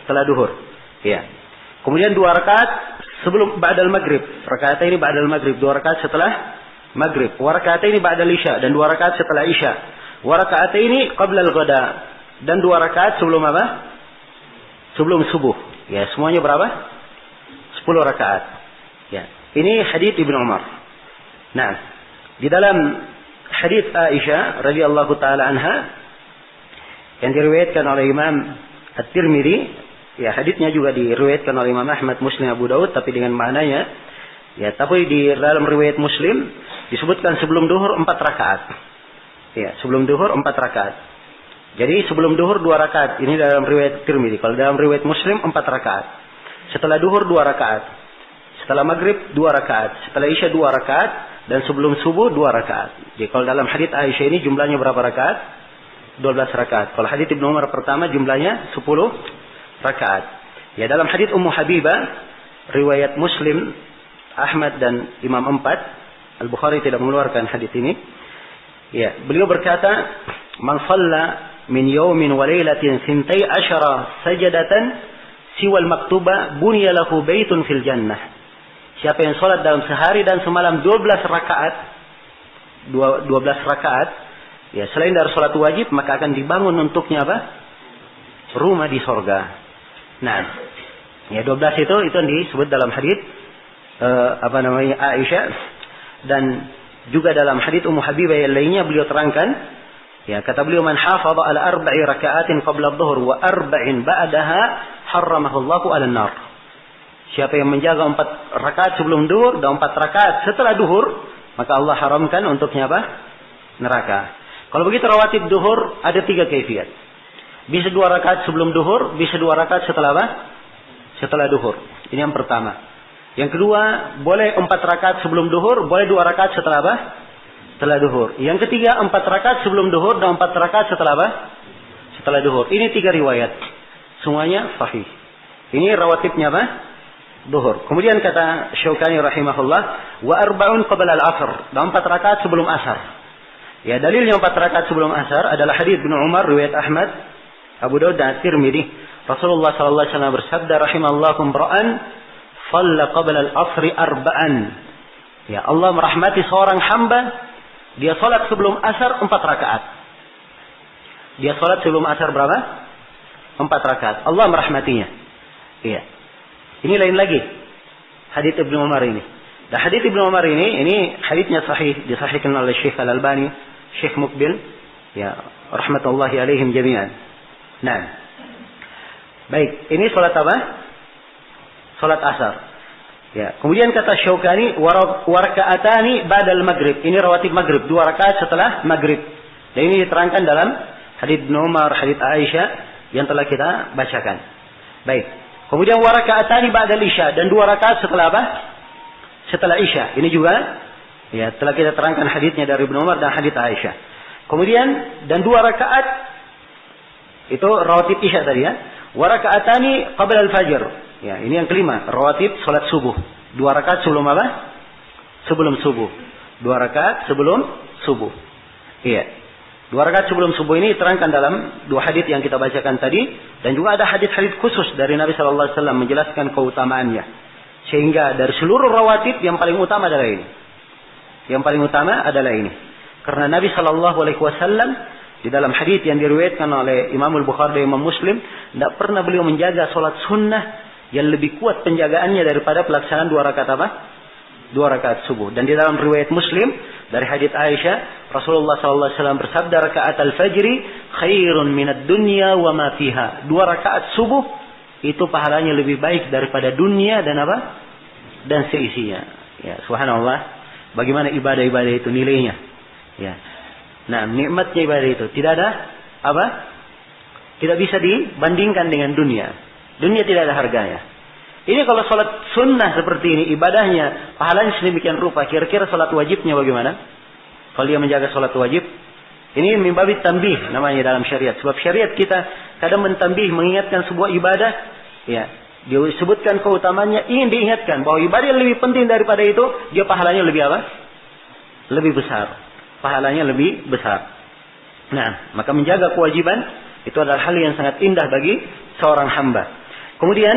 Setelah duhur. Ya. Kemudian 2 rakaat sebelum ba'dal maghrib. Rakaat ini ba'dal maghrib. 2 rakaat setelah maghrib. Wa rakaat ini ba'dal isya. Dan 2 rakaat setelah isya. Wa rakaat ini qabla al-ghada. Dan 2 rakaat sebelum apa? Sebelum subuh. Ya, semuanya berapa? 10 rakaat. Ya. Ini hadits Ibnu Umar. Nah, di dalam hadits Aisyah radhiyallahu taala anha yang diriwayatkan oleh Imam At-Tirmidzi, ya, haditsnya juga diriwayatkan oleh Imam Ahmad, Muslim, Abu Daud, tapi dengan maknanya. Ya, tapi di dalam riwayat Muslim disebutkan sebelum duhur 4 rakaat. Ya, sebelum duhur 4 rakaat. Jadi sebelum duhur 2 rakaat. Ini dalam riwayat Tirmidzi. Kalau dalam riwayat Muslim 4 rakaat. Setelah duhur 2 rakaat. Setelah maghrib 2 rakaat. Setelah isya 2 rakaat. Dan sebelum subuh 2 rakaat. Jadi kalau dalam hadits Aisyah ini jumlahnya berapa rakaat? 12 rakaat. Kalau hadits Ibnu Umar pertama jumlahnya 10 rakaat. Ya, dalam hadits Ummu Habibah riwayat Muslim, Ahmad dan Imam 4, Al-Bukhari tidak mengeluarkan hadits ini. Ya, beliau berkata, "Man shalla min yawmin wa lailatin 12 sajadatan siwal maktuba bunya lahu baitun fil jannah." Siapa yang salat dalam sehari dan semalam 12 rakaat, 12 rakaat, ya, selain dari salat wajib, maka akan dibangun untuknya apa? Rumah di sorga. Nah, Ya 12 itu disebut dalam hadits Aisyah, dan juga dalam hadits Ummu Habibah yang lainnya beliau terangkan, ya kata beliau, man hafadha ala 4 raka'atin qabla adh-dhuhr wa 4 ba'daha harramahu Allahu 'alan nar. Siapa yang menjaga 4 rakaat sebelum duhur dan 4 rakaat setelah duhur, maka Allah haramkan untuknya apa? Neraka. Kalau begitu rawatib duhur ada 3 kaifiat. Bisa 2 rakaat sebelum duhur, bisa 2 rakaat setelah apa? Setelah duhur. Ini yang pertama. Yang kedua, boleh 4 rakaat sebelum duhur, boleh 2 rakaat setelah apa? Setelah duhur. Yang ketiga, 4 rakaat sebelum duhur dan 4 rakaat setelah apa? Setelah duhur. Ini 3 riwayat. Semuanya sahih. Ini rawatibnya apa? Duhur. Kemudian kata Syaukani rahimahullah, wa 4 qabla al-'asr, dan 4 rakaat sebelum asar. Ya, dalilnya 4 rakaat sebelum asar adalah hadits Ibnu Umar riwayat Ahmad, Abu Daud dan Tirmidzi. Rasulullah sallallahu alaihi wasallam bersabda, rahimallahu imra'an shalla qabla al-'asr 4. Ya, Allah merahmati seorang hamba, dia salat sebelum asar 4 rakaat. Dia salat sebelum asar berapa? 4 rakaat. Allah merahmatinya. Iya. Ini lain lagi hadits Ibnu Umar ini. Dan hadits Ibnu Umar ini haditsnya sahih, disahihkan oleh Syekh Al-Albani, Syekh Muqbil, ya rahmatullahi alaihim jami'an. Nah. Baik, ini salat apa? Salat asar. Ya, kemudian kata Syaukani, waraka'atani ba'dal maghrib. Ini rawatib maghrib, 2 rakaat setelah maghrib. Dan ini diterangkan dalam hadits Ibnu Umar, hadits Aisyah yang telah kita bacakan. Baik. Kemudian waraka'atani ba'dal isya, dan 2 rakaat setelah apa? Setelah isya. Ini juga ya telah kita terangkan haditsnya dari Ibnu Umar dan hadits Aisyah. Kemudian dan 2 rakaat itu rawatib isya tadi ya. Waraka'atani qabla al-fajr. Ya, ini yang kelima, rawatib salat subuh. 2 rakaat sebelum apa? Sebelum subuh. 2 rakaat sebelum subuh. Iya. 2 rakaat sebelum subuh ini diterangkan dalam 2 hadits yang kita bacakan tadi, dan juga ada hadits-hadits khusus dari Nabi sallallahu alaihi wasallam menjelaskan keutamaannya. Sehingga dari seluruh rawatib yang paling utama adalah ini. Yang paling utama adalah ini. Karena Nabi sallallahu alaihi wasallam di dalam hadits yang diriwayatkan oleh Imam Al-Bukhari dan Imam Muslim, tidak pernah beliau menjaga salat sunnah yang lebih kuat penjagaannya daripada pelaksanaan 2 rakaat apa? 2 rakaat subuh. Dan di dalam riwayat Muslim dari hadits Aisyah, Rasulullah sallallahu alaihi wasallam bersabda, rakaat al-fajri khairun minad dunya wa ma fiha. 2 rakaat subuh itu pahalanya lebih baik daripada dunia dan apa? Dan seisinya. Ya, subhanallah, bagaimana ibadah-ibadah itu nilainya. Ya. Nah, nikmatnya ibadah itu tidak ada apa? Tidak bisa dibandingkan dengan dunia. Dunia tidak ada harganya. Ini kalau salat sunnah seperti ini, ibadahnya, pahalanya sedemikian rupa, kira-kira salat wajibnya bagaimana? Kalau dia menjaga salat wajib, ini mimbabi tanbih namanya dalam syariat. Sebab syariat kita kadang mentambih, mengingatkan sebuah ibadah, ya, disebutkan keutamanya, ingin diingatkan bahwa ibadah yang lebih penting daripada itu, dia pahalanya lebih apa? Lebih besar. Pahalanya lebih besar. Nah, maka menjaga kewajiban itu adalah hal yang sangat indah bagi seorang hamba. Kemudian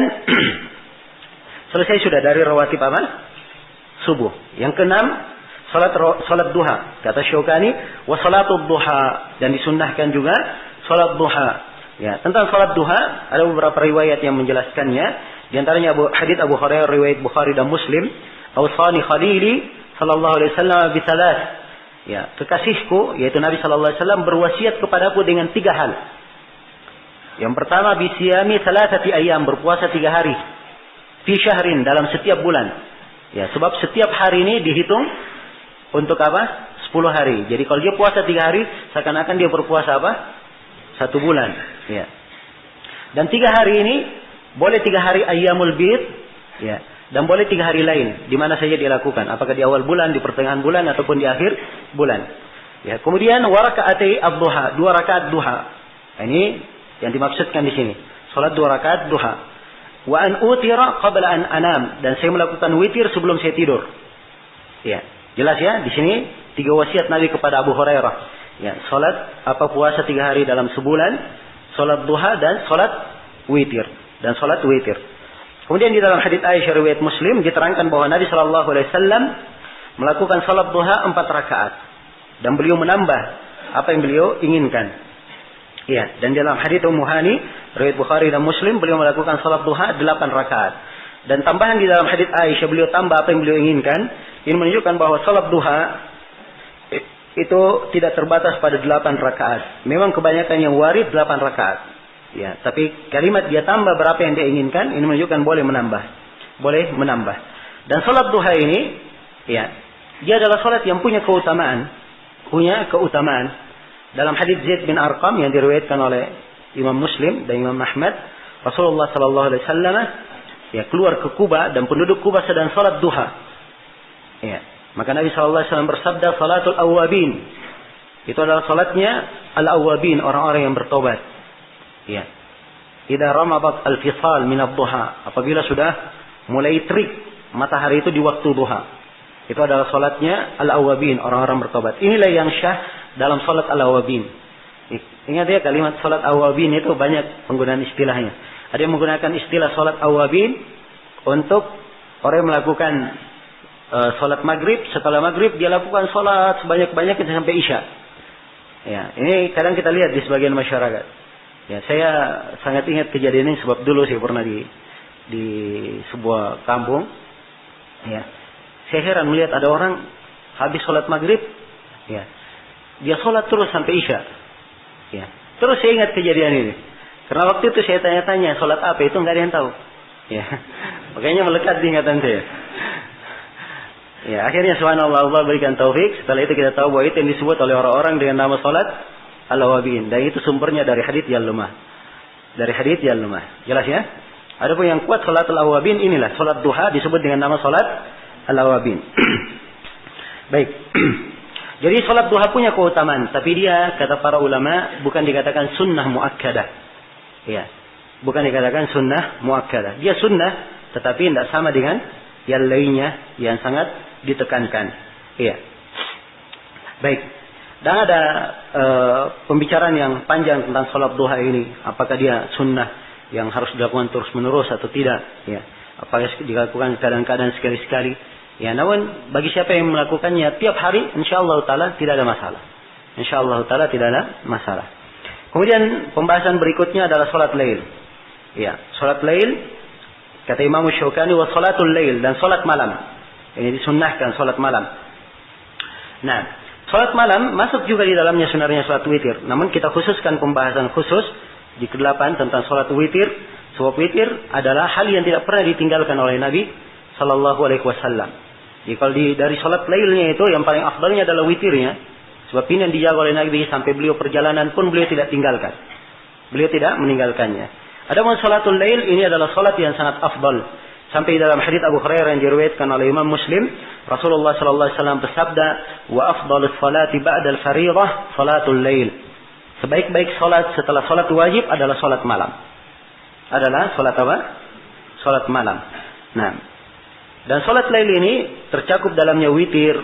selesai sudah dari rawatib apa? Subuh. Yang keenam, salat duha. Kata Syaukani, wa salatud duha, dan disunnahkan juga salat duha. Ya, tentang salat duha ada beberapa riwayat yang menjelaskannya. Di antaranya hadits Abu Hurairah riwayat Bukhari dan Muslim, "Awsani khalili sallallahu alaihi wasallam bi thalath." Ya, kekasihku yaitu Nabi sallallahu alaihi wasallam berwasiat kepadaku dengan 3 hal. Yang pertama, bisiyami thalathati ayyam, berpuasa 3 hari. Fi syahrin, dalam setiap bulan. Ya, sebab setiap hari ini dihitung untuk apa? 10 hari. Jadi kalau dia puasa 3 hari, seakan-akan dia berpuasa apa? 1 bulan. Ya. Dan 3 hari ini boleh 3 hari ayyamul bid, ya. Dan boleh 3 hari lain, di mana saja dilakukan. Apakah di awal bulan, di pertengahan bulan, ataupun di akhir bulan. Ya. Kemudian waraka'ati ad-duha, 2 rakaat duha. Ini yang dimaksudkan di sini. Salat 2 rakaat duha. Wa an utira qabla an anam, dan saya melakukan witir sebelum saya tidur. Ya, jelas ya, di sini 3 wasiat Nabi kepada Abu Hurairah. Ya, salat puasa 3 hari dalam sebulan, salat duha dan salat witir dan salat witir. Kemudian di dalam hadits Aisyah riwayat Muslim diterangkan bahwa Nabi sallallahu alaihi wasallam melakukan salat duha 4 rakaat dan beliau menambah apa yang beliau inginkan. Ya, dan dalam hadits Ummu Hani, riwayat Bukhari dan Muslim, beliau melakukan salat duha 8 rakaat. Dan tambahan di dalam hadits Aisyah, beliau tambah apa yang beliau inginkan. Ini menunjukkan bahwa salat duha itu tidak terbatas pada 8 rakaat. Memang kebanyakan yang warid 8 rakaat. Ya, tapi kalimat dia tambah berapa yang dia inginkan, ini menunjukkan boleh menambah. Boleh menambah. Dan salat duha ini, ya, dia adalah salat yang punya keutamaan. Dalam hadits Zaid bin Arqam yang diriwayatkan oleh Imam Muslim dan Imam Ahmad, Rasulullah sallallahu alaihi wasallam ya keluar ke Kuba dan penduduk Kuba sedang salat duha. Ya, maka Nabi sallallahu alaihi wasallam bersabda, "Salatul awwabin." Itu adalah salatnya al-awwabin, orang-orang yang bertobat. Ya. Idza ramadat al-fisal min ad-duha, apabila sudah mulai terik matahari itu di waktu duha. Itu adalah salatnya al-awwabin, orang-orang bertobat. Inilah yang syah dalam salat al-awwabin. Ingat ya, kalimat salat awwabin itu banyak penggunaan istilahnya. Ada yang menggunakan istilah salat awwabin untuk orang yang melakukan salat maghrib, setelah maghrib dia lakukan salat sebanyak-banyaknya sampai isya. Ya, ini kadang kita lihat di sebagian masyarakat. Ya, saya sangat ingat kejadian ini sebab dulu saya pernah di sebuah kampung. Ya, saya heran melihat ada orang habis salat maghrib, ya, dia salat terus sampai isya. Ya, terus saya ingat kejadian ini. Karena waktu itu saya tanya-tanya salat apa itu, nggak ada yang tahu. Ya, makanya melekat di ingatan saya. Ya, akhirnya subhanallah, Allah berikan taufik. Setelah itu kita tahu bahwa itu yang disebut oleh orang-orang dengan nama salat al-awwabin. Dan itu sumbernya dari hadits yang lemah. Jelas ya? Adapun yang kuat salat al-awwabin inilah salat duha disebut dengan nama salat al-awwabin. Baik. Jadi salat duha punya keutamaan, tapi dia kata para ulama bukan dikatakan sunnah muakkadah. Ya. Bukan dikatakan sunnah muakkadah. Dia sunnah tetapi tidak sama dengan yang lainnya yang sangat ditekankan. Iya. Baik. Dan ada pembicaraan yang panjang tentang salat duha ini. Apakah dia sunnah yang harus dilakukan terus menerus atau tidak? Ya. Apakah dilakukan kadang-kadang sekali-sekali? Ya, namun bagi siapa yang melakukannya tiap hari, insyaallah taala tidak ada masalah. Insyaallah taala tidak ada masalah. Kemudian pembahasan berikutnya adalah salat lail. Ya, salat lail kata Imam Syaukani wa salatul lail, dan salat malam. Ini disunnahkan salat malam. Nah, salat malam masuk juga di dalamnya sunahnya salat witir. Namun kita khususkan pembahasan khusus di ke-8 tentang salat witir. Sebab witir adalah hal yang tidak pernah ditinggalkan oleh Nabi sallallahu alaihi wasallam. Jadi kalau dari salat lailnya itu yang paling afdalnya adalah witirnya. Sebab ini yang dijaga oleh Nabi sampai beliau perjalanan pun beliau tidak tinggalkan. Beliau tidak meninggalkannya. Adapun salatul lail ini adalah salat yang sangat afdal. Sampai dalam hadits Abu Hurairah yang diriwayatkan oleh Imam Muslim, Rasulullah sallallahu alaihi wasallam bersabda, "Wa afdalus salati ba'da al-fariidhah salatul lail." Sebaik-baik salat setelah salat wajib adalah salat malam. Adalah salat apa? Salat malam. Nah, dan salat lail ini tercakup dalamnya witir.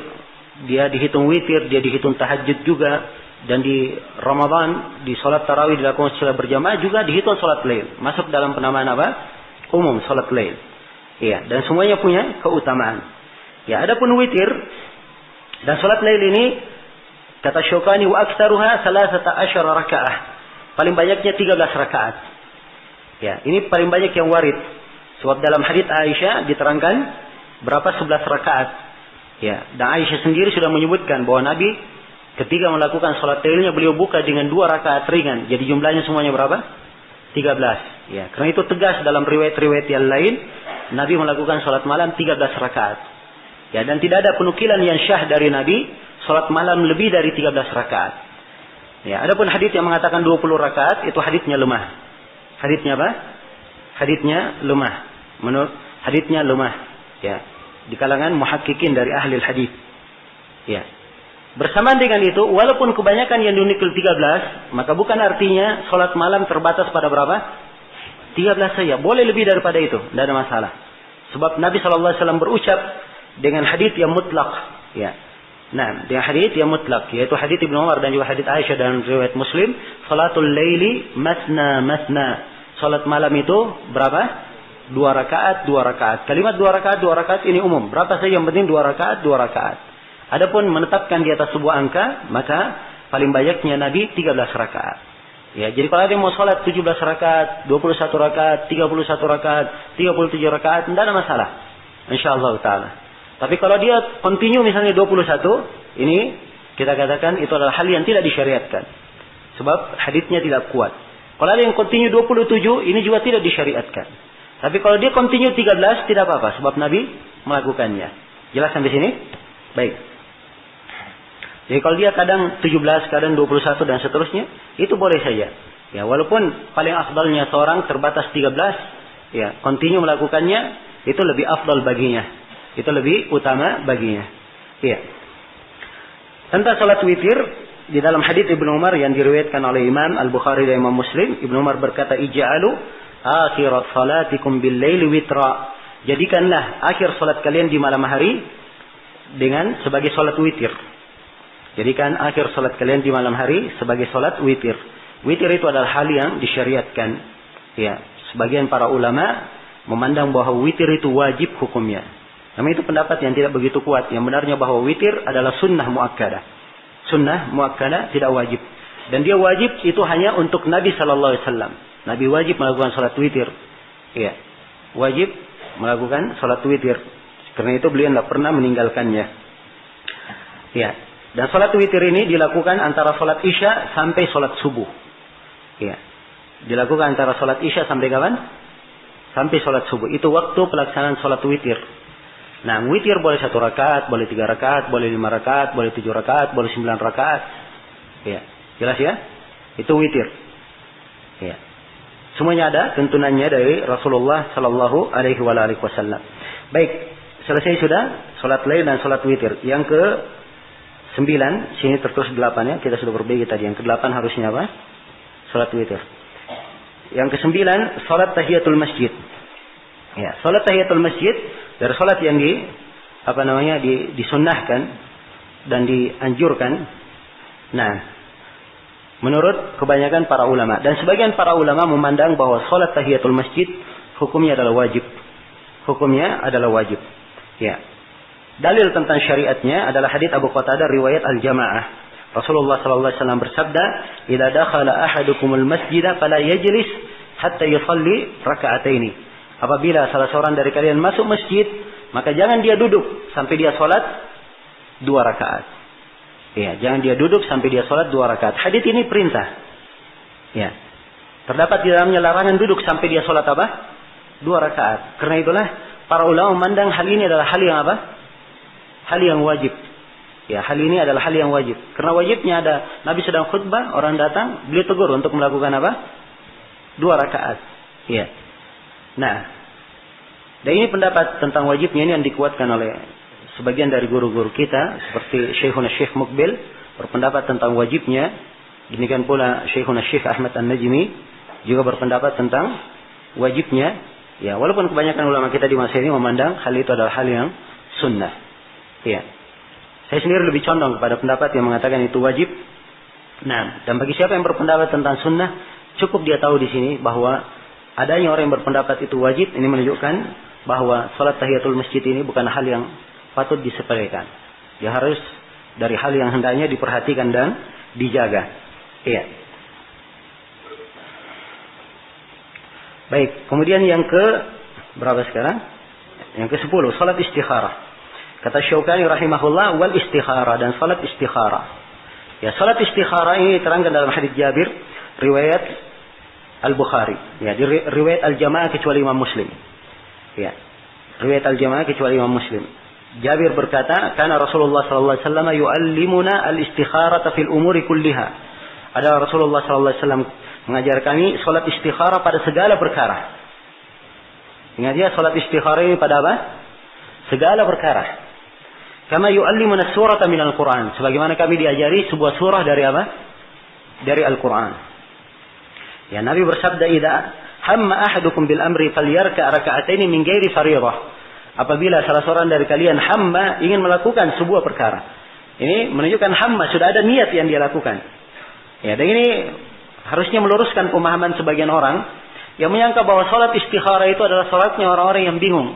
Dia dihitung witir, dia dihitung tahajud juga. Dan di Ramadan, di salat tarawih dilakukan secara berjamaah juga dihitung salat lail. Masuk dalam penamaan apa? Umum salat lail. Iya, dan semuanya punya keutamaan. Ya, adapun witir dan salat lail ini kata Syaukani wa aktsaruha 13 rakaah. Paling banyaknya 13 rakaat. Ya, ini paling banyak yang warid. Sebab dalam hadits Aisyah diterangkan berapa 11 rakaat. Ya, dan Aisyah sendiri sudah menyebutkan bahwa Nabi ketika melakukan salat lailnya beliau buka dengan 2 rakaat ringan. Jadi jumlahnya semuanya berapa? 13. Ya, karena itu tegas dalam riwayat-riwayat yang lain Nabi melakukan salat malam 13 rakaat. Ya, dan tidak ada penukilan yang syah dari Nabi salat malam lebih dari 13 rakaat. Ya, adapun hadits yang mengatakan 20 rakaat itu haditsnya lemah. Haditsnya apa? Haditsnya lemah. Menurut haditsnya lemah. Ya. Di kalangan muhakkikin dari ahli hadis. Ya. Bersamaan dengan itu, walaupun kebanyakan yang dinukil 13, maka bukan artinya salat malam terbatas pada berapa? 13 saja. Boleh lebih daripada itu, tidak ada masalah. Sebab Nabi sallallahu alaihi wasallam berucap dengan hadis yang mutlak, ya. Nah, dengan hadis yang mutlak, yaitu hadis Ibnu Umar dan juga hadis Aisyah dan riwayat Muslim, salatul laili masna. Salat malam itu berapa? 2 rakaat. Kalimat 2 rakaat ini umum. Berapa saja yang penting 2 rakaat. Adapun menetapkan di atas sebuah angka, maka paling banyaknya Nabi 13 rakaat. Ya, jadi kalau dia mau sholat 17 rakaat, 21 rakaat, 31 rakaat, 37 rakaat, tidak ada masalah. InsyaAllah ta'ala. Tapi kalau dia continue misalnya 21, ini kita katakan itu adalah hal yang tidak disyariatkan. Sebab haditsnya tidak kuat. Kalau ada yang continue 27, ini juga tidak disyariatkan. Tapi kalau dia continue 13, tidak apa-apa. Sebab Nabi melakukannya. Jelas sampai sini? Baik. Jadi kalau dia kadang 17, kadang 21 dan seterusnya, itu boleh saja. Ya, walaupun paling afdalnya seorang terbatas 13, ya, continue melakukannya, itu lebih afdal baginya. Itu lebih utama baginya. Ya. Tentang salat witir, di dalam hadits Ibnu Umar yang diriwayatkan oleh Imam Al-Bukhari dan Imam Muslim, Ibnu Umar berkata, "Ij'alu akhirat salatikum bil-laili witra." Jadikanlah akhir salat kalian di malam hari dengan sebagai salat witir. Jadikan akhir salat kalian di malam hari sebagai salat witir. Witir itu adalah hal yang disyariatkan. Ya, sebagian para ulama memandang bahwa witir itu wajib hukumnya. Namun itu pendapat yang tidak begitu kuat. Yang benarnya bahwa witir adalah sunnah muakkadah. Sunnah muakkadah tidak wajib. Dan dia wajib itu hanya untuk Nabi sallallahu alaihi wasallam. Nabi wajib melakukan salat witir. Ya, wajib melakukan salat witir. Karena itu beliau tidak pernah meninggalkannya. Ya. Dan salat witir ini dilakukan antara salat Isya sampai salat subuh. Ya. Dilakukan antara salat Isya sampai kapan? Sampai salat subuh. Itu waktu pelaksanaan salat witir. Nah, witir boleh 1 rakaat, boleh 3 rakaat, boleh 5 rakaat, boleh 7 rakaat, boleh 9 rakaat. Ya. Jelas ya? Itu witir. Ya. Semuanya ada tuntunannya dari Rasulullah sallallahu alaihi wasallam. Baik, selesai sudah salat lail dan salat witir. Yang ke 9, sini tertulis 8 ya. Kita sudah berbagi tadi. Yang ke-8 harusnya apa? Salat witir. Yang ke-9, salat tahiyatul masjid. Ya, salat tahiyatul masjid dari salat yang disunnahkan dan dianjurkan. Nah, menurut kebanyakan para ulama dan sebagian para ulama memandang bahwa salat tahiyatul masjid hukumnya adalah wajib. Hukumnya adalah wajib. Ya. Dalil tentang syariatnya adalah hadits Abu Qatadah riwayat Al-Jamaah. Rasulullah sallallahu alaihi wasallam bersabda, "Idza dakhala ahadukumul masjida fala yajlis hatta yusalli raka'ataini." Apabila salah seorang dari kalian masuk masjid, maka jangan dia duduk sampai dia salat 2 rakaat. Ya, jangan dia duduk sampai dia salat 2 rakaat. Hadits ini perintah. Ya. Terdapat di dalamnya larangan duduk sampai dia salat apa? 2 rakaat. Karena itulah para ulama memandang hal ini adalah hal yang apa? Hal yang wajib. Ya, hal ini adalah hal yang wajib. Karena wajibnya ada Nabi sedang khutbah, orang datang, beliau tegur untuk melakukan apa? 2 rakaat. Ya. Nah, dan ini pendapat tentang wajibnya ini yang dikuatkan oleh sebagian dari guru-guru kita, seperti Syekhuna Syekh Muqbil berpendapat tentang wajibnya. Demikian pula Syekhuna Syekh Ahmad An-Najmi juga berpendapat tentang wajibnya. Ya, walaupun kebanyakan ulama kita di masa ini memandang hal itu adalah hal yang sunnah. Ya. Saya sendiri lebih condong kepada pendapat yang mengatakan itu wajib. Nah, dan bagi siapa yang berpendapat tentang sunnah, cukup dia tahu di sini bahwa adanya orang yang berpendapat itu wajib, ini menunjukkan bahwa salat tahiyatul masjid ini bukan hal yang patut disepelekan. Dia harus dari hal yang hendaknya diperhatikan dan dijaga. Iya. Baik, kemudian yang ke berapa sekarang? Yang ke-10, salat istikharah. Kata Syaukani rahimahullah, wal istikharah, dan salat istikharah. Ya, salat istikharah ini diterangkan dalam hadits Jabir riwayat Al-Bukhari. Ya, riwayat Al-Jamaah kecuali Imam Muslim. Ya. Riwayat Al-Jamaah kecuali Imam Muslim. Jabir berkata, "Kana Rasulullah sallallahu alaihi wasallam yu'allimuna al-istikharata fil umuri kulliha." Ada Rasulullah sallallahu alaihi wasallam mengajar kami salat istikharah pada segala perkara. Ingat ya, salat istikharah ini pada apa? Segala perkara. Kama yu'allimuna surata minal Qur'an. Sebagaimana kami diajari sebuah surah dari apa? Dari Al-Quran. Ya, Nabi bersabda, "Idza hamma ahadukum bil amri falyarka raka'ataini min ghairi fardhah." Apabila salah seorang dari kalian hamma ingin melakukan sebuah perkara. Ini menunjukkan hamma sudah ada niat yang dia lakukan. Ya, dan ini harusnya meluruskan pemahaman sebagian orang yang menyangka bahwa salat istikharah itu adalah salatnya orang-orang yang bingung.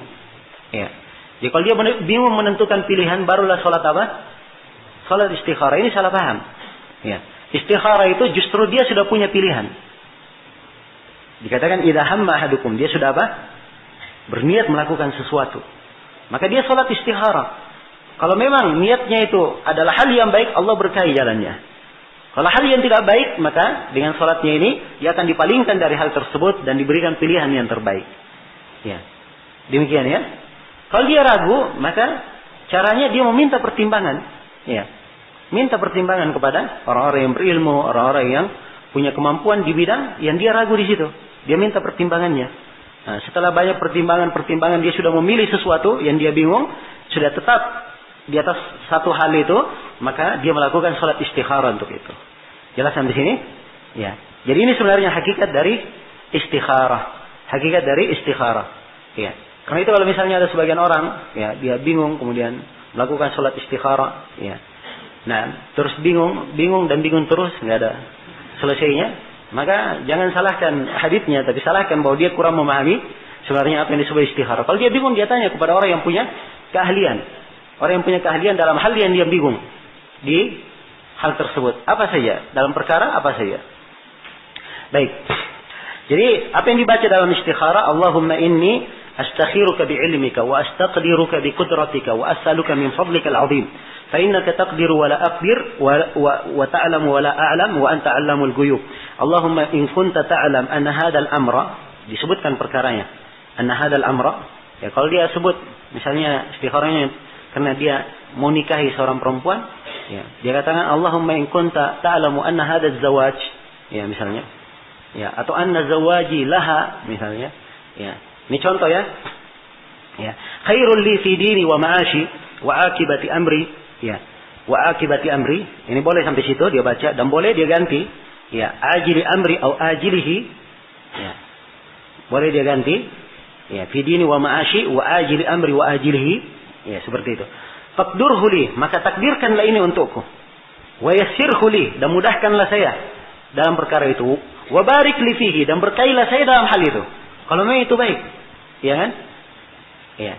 Ya. Jadi kalau dia bingung menentukan pilihan, barulah salat apa? Salat istikharah. Ini salah paham. Ya. Istikharah itu justru dia sudah punya pilihan. Dikatakan idza hamma ahadukum, dia sudah apa? Berniat melakukan sesuatu. Maka dia sholat istikharah. Kalau memang niatnya itu adalah hal yang baik, Allah berkahi jalannya. Kalau hal yang tidak baik, maka dengan sholatnya ini dia akan dipalingkan dari hal tersebut dan diberikan pilihan yang terbaik. Ya, demikian ya. Kalau dia ragu, maka caranya dia meminta pertimbangan. Ya, minta pertimbangan kepada orang-orang yang berilmu, orang-orang yang punya kemampuan di bidang yang dia ragu di situ. Dia minta pertimbangannya. Nah, setelah banyak pertimbangan dia sudah memilih sesuatu yang dia bingung, sudah tetap di atas satu hal itu, maka dia melakukan sholat istikharah untuk itu. Jelas sampai sini? Ya. Jadi ini sebenarnya hakikat dari istikharah. Hakikat dari istikharah. Ya. Karena itu kalau misalnya ada sebagian orang, ya, dia bingung kemudian melakukan sholat istikharah, ya. Nah, terus bingung terus, nggak ada selesainya, maka jangan salahkan haditsnya, tapi salahkan bahwa dia kurang memahami sebenarnya apa yang disebut istikharah. Kalau dia bingung, dia tanya kepada orang yang punya keahlian. Orang yang punya keahlian dalam hal yang dia bingung di hal tersebut. Apa saja? Dalam perkara apa saja? Baik. Jadi apa yang dibaca dalam istikharah, Allahumma inni astakhiruka bi'ilmika wa astaqdiruka biqudratika wa as'aluka min fadlika al-'azim. Fa innaka taqdiru wa la aqdir wa ta'lamu wa la a'lam wa anta 'allamul ghuyub. Allahumma in kunta ta'lam anna hadzal amra, disebutkan perkaranya. Anna hadzal amra, ya kalau dia sebut misalnya istikharahnya karena dia mau nikahi seorang perempuan, ya, dia katakan Allahumma in kunta ta'lamu anna hadzal zawaj, ya misalnya, ya, atau anna zawaji laha misalnya, ya. Ini contoh ya. Ya, khairul li fi dini wa ma'ashi wa akibati amri, ya. Wa akibati amri, ini boleh sampai situ dia baca dan boleh dia ganti, ya, ajili amri atau ajilihi, ya. Boleh dia ganti, ya, fi dini wa ma'ashi wa ajili amri wa ajilihi. Ya, seperti itu. Faqdurhu li, maka takdirkanlah ini untukku. Wa yassirhu li, dan mudahkanlah saya dalam perkara itu. Wa barik li fihi, dan berkailah saya dalam hal itu. Kalau memang itu baik, ya kan? Ya.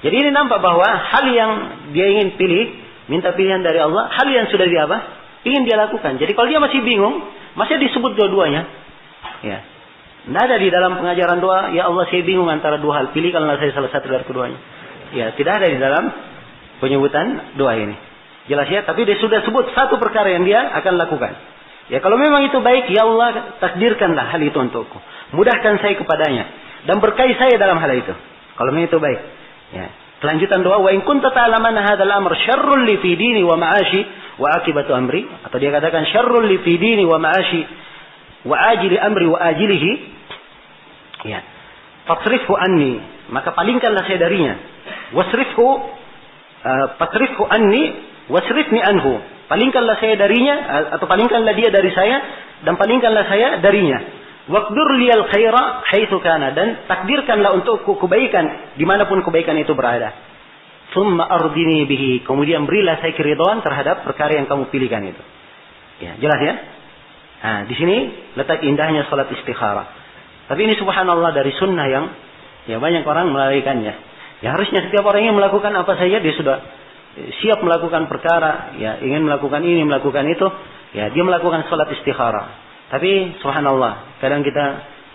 Jadi ini nampak bahwa hal yang dia ingin pilih, minta pilihan dari Allah, hal yang sudah dia apa? Ingin dia lakukan. Jadi kalau dia masih bingung, masih disebut dua-duanya. Ya. Tidak ada di dalam pengajaran doa, ya Allah saya bingung antara dua hal, pilihkanlah saya salah satu dari keduanya. Ya, tidak ada di dalam penyebutan doa ini. Jelas ya, tapi dia sudah sebut satu perkara yang dia akan lakukan. Ya, kalau memang itu baik, ya Allah takdirkanlah hal itu untukku. Mudahkan saya kepadanya dan berkahi saya dalam hal itu. Kalau memang itu baik. Ya. Kelanjutan doa, wa in kunta ta'lamu anna hadzal amr syarrun li fi dini wa ma'ashi wa akibatu amri, atau dia katakan syarrun li fi dini wa ma'ashi wa ajili amri wa ajilihi. Ya. Fasrifhu anni, maka palingkanlah saya darinya. Fasrifhu anni wasrifni anhu, palingkanlah saya darinya, atau palingkanlah dia dari saya dan palingkanlah saya darinya. Waqdur liyal khaira haitsu kana, dan takdirkanlah untukku kebaikan dimanapun kebaikan itu berada. Tsumma ardini bihi, kemudian berilah saya keridhaan terhadap perkara yang kamu pilihkan itu. Ya, jelas ya? Nah, di sini letak indahnya salat istikharah. Tapi ini subhanallah dari sunnah yang ya banyak orang melalaikannya. Ya harusnya setiap orang yang melakukan apa saja dia sudah siap melakukan perkara, ya ingin melakukan ini, melakukan itu, ya dia melakukan salat istikharah. Tapi subhanallah, kadang kita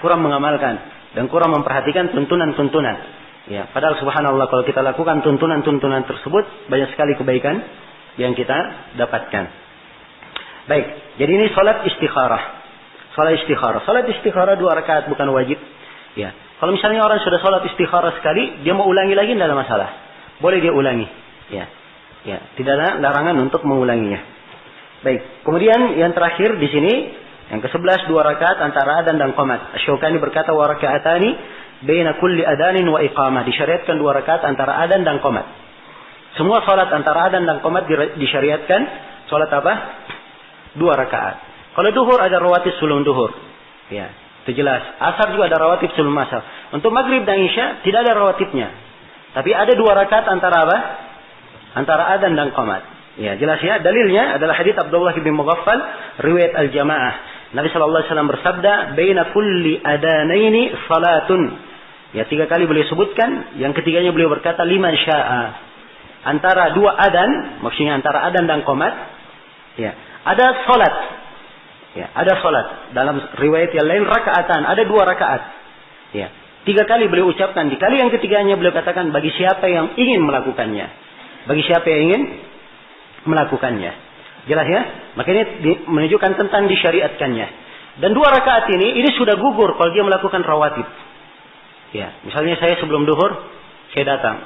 kurang mengamalkan dan kurang memperhatikan tuntunan-tuntunan. Ya, padahal subhanallah kalau kita lakukan tuntunan-tuntunan tersebut, banyak sekali kebaikan yang kita dapatkan. Baik, jadi ini salat istikharah. Salat istikharah. Salat istikharah 2 rakaat, bukan wajib. Ya. Kalau misalnya orang sudah sholat istikharah sekali, dia mau ulangi lagi tidak ada masalah. Boleh dia ulangi. Ya. Ya, tidak ada larangan untuk mengulanginya. Baik. Kemudian yang terakhir di sini, yang ke-11 2 rakaat antara adzan dan qamat. Asy-Syaukani berkata wa raka'atani baina kulli adanin wa iqamah. Disyariatkan 2 rakaat antara adzan dan qamat. Semua salat antara adzan dan qamat disyariatkan salat apa? 2 rakaat. Kalau duhur ada rawatib sebelum duhur. Ya. Itu jelas. Asar juga ada rawatib sebelum asar. Untuk maghrib dan isya tidak ada rawatibnya. Tapi ada 2 rakaat antara apa? Antara adzan dan qamat. Ya, jelas ya. Dalilnya adalah hadits Abdullah bin Mughaffal riwayat al-Jamaah. Nabi sallallahu alaihi wasallam bersabda, "Baina kulli adanaini salatun." Ya, 3 kali beliau sebutkan, yang ketiganya beliau berkata liman syaa. Antara 2 adzan, maksudnya antara adzan dan qamat, ya, ada salat. Ya, ada salat. Dalam riwayat yang lain rakaatan, ada 2 rakaat. Ya. 3 kali beliau ucapkan. Di kali yang ketiganya beliau katakan bagi siapa yang ingin melakukannya. Bagi siapa yang ingin melakukannya. Jelas ya? Makanya menunjukkan tentang disyariatkannya. Dan 2 rakaat ini sudah gugur kalau dia melakukan rawatib. Ya, misalnya saya sebelum duhur, saya datang.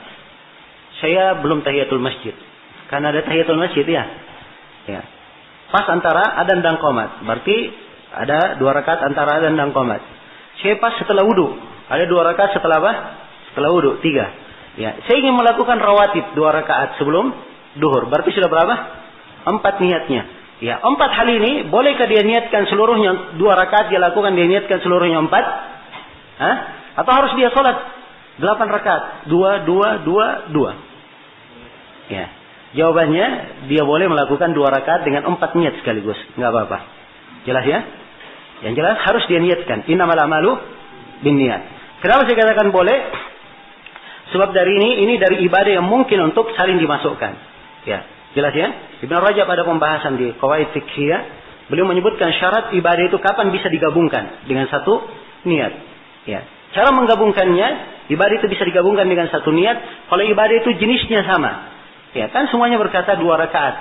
Saya belum tahiyatul masjid. Karena ada tahiyatul masjid ya. Ya. Pas antara adzan dan qomat. Berarti ada 2 rakaat antara adzan dan qomat. Saya pas setelah wudu. Ada 2 rakaat setelah apa? Setelah wudu, 3. Ya, saya ingin melakukan rawatib 2 rakaat sebelum duhur. Berarti sudah berapa? 4 niatnya. Ya, 4 hal ini bolehkah dia niatkan seluruhnya 2 rakaat dia lakukan, dia niatkan seluruhnya 4? Hah? Atau harus dia sholat 8 rakaat? 2, 2, 2, 2. Ya. Jawabannya, dia boleh melakukan 2 rakaat dengan 4 niat sekaligus. Nggak apa-apa. Jelas ya? Yang jelas harus dia niatkan. Innamal a'malu binniyat. Kenapa saya katakan boleh? Sebab dari ini dari ibadah yang mungkin untuk saling dimasukkan. Ya, jelas ya? Ibnu Rajab pada pembahasan di Qawaid Fiqhiyah, beliau menyebutkan syarat ibadah itu kapan bisa digabungkan dengan satu niat. Ya. Cara menggabungkannya, ibadah itu bisa digabungkan dengan satu niat kalau ibadah itu jenisnya sama. Ya, kan semuanya berkata 2 rakaat.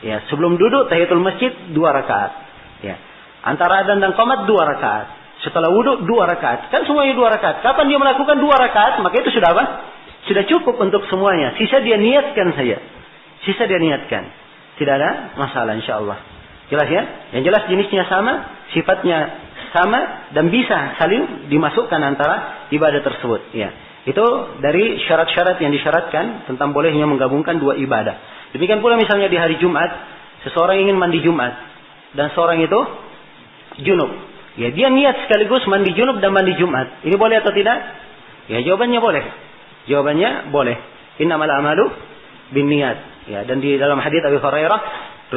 Ya, sebelum duduk tahiyatul masjid 2 rakaat. Ya. Antara adzan dan qomat 2 rakaat. Setelah wudu 2 rakaat. Kan semuanya 2 rakaat. Kapan dia melakukan 2 rakaat, maka itu sudah apa? Sudah cukup untuk semuanya. Sisa dia niatkan saja. Sisa dia niatkan. Tidak ada masalah insyaallah. Jelas ya? Yang jelas jenisnya sama, sifatnya sama dan bisa saling dimasukkan antara ibadah tersebut. Ya. Itu dari syarat-syarat yang disyaratkan tentang bolehnya menggabungkan 2 ibadah. Demikian pula misalnya di hari Jumat, seseorang ingin mandi Jumat dan seorang itu junub. Ya, dia niat sekaligus mandi junub dan mandi Jumat. Ini boleh atau tidak? Ya, jawabannya boleh. Jawabannya boleh. Innamal a'malu binniyat. Ya, dan di dalam hadis Abu Hurairah,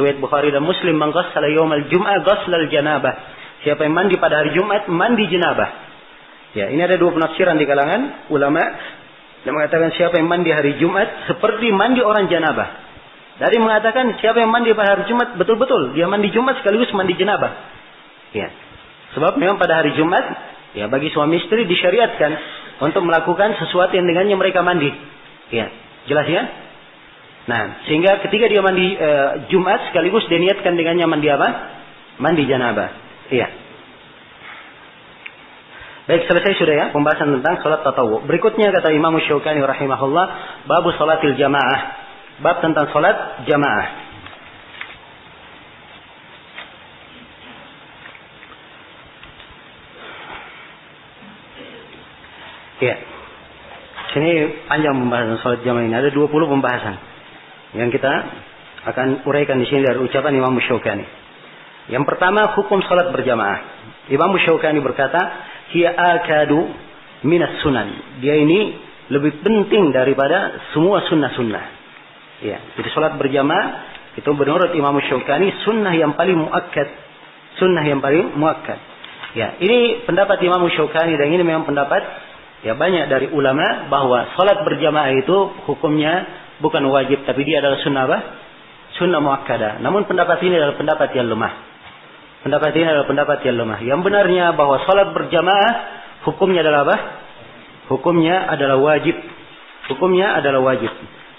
riwayat Bukhari dan Muslim, man ghassala yaumal jum'ah ghaslal janabah. Siapa yang mandi pada hari Jumat, mandi janabah. Ya, ini ada 2 penafsiran di kalangan ulama yang mengatakan siapa yang mandi hari Jumat seperti mandi orang janabah. Dari mengatakan siapa yang mandi pada hari Jumat betul-betul dia mandi Jumat sekaligus mandi janabah. Ya. Sebab memang pada hari Jumat ya bagi suami istri disyariatkan untuk melakukan sesuatu yang dengannya mereka mandi. Ya, jelas ya? Nah, sehingga ketika dia mandi Jumat sekaligus dia niatkan dengannya mandi apa? Mandi janabah. Iya. Baik, selesai sudah ya pembahasan tentang salat tatawwu. Berikutnya kata Imam Syaukani rahimahullah, bab salatil jamaah. Bab tentang salat jamaah. Ya. Sini panjang pembahasan salat jamaah ini. Ada 20 pembahasan yang kita akan uraikan di sini dari ucapan Imam Syaukani. Yang pertama, hukum salat berjamaah. Imam Syaukani berkata, hiya akadu minas sunan. Dia ini lebih penting daripada semua sunnah-sunnah. Ya, jadi salat berjamaah itu menurut Imam Syaukani sunnah yang paling muakkad. Sunnah yang paling muakkad. Ya, ini pendapat Imam Syaukani dan ini memang pendapat ya banyak dari ulama bahwa salat berjamaah itu hukumnya bukan wajib tapi dia adalah sunnah apa? Sunnah muakkadah. Namun pendapat ini adalah pendapat yang lemah. Pendapat ini adalah pendapat yang lemah. Yang benarnya bahwa salat berjamaah hukumnya adalah apa? Hukumnya adalah wajib. Hukumnya adalah wajib.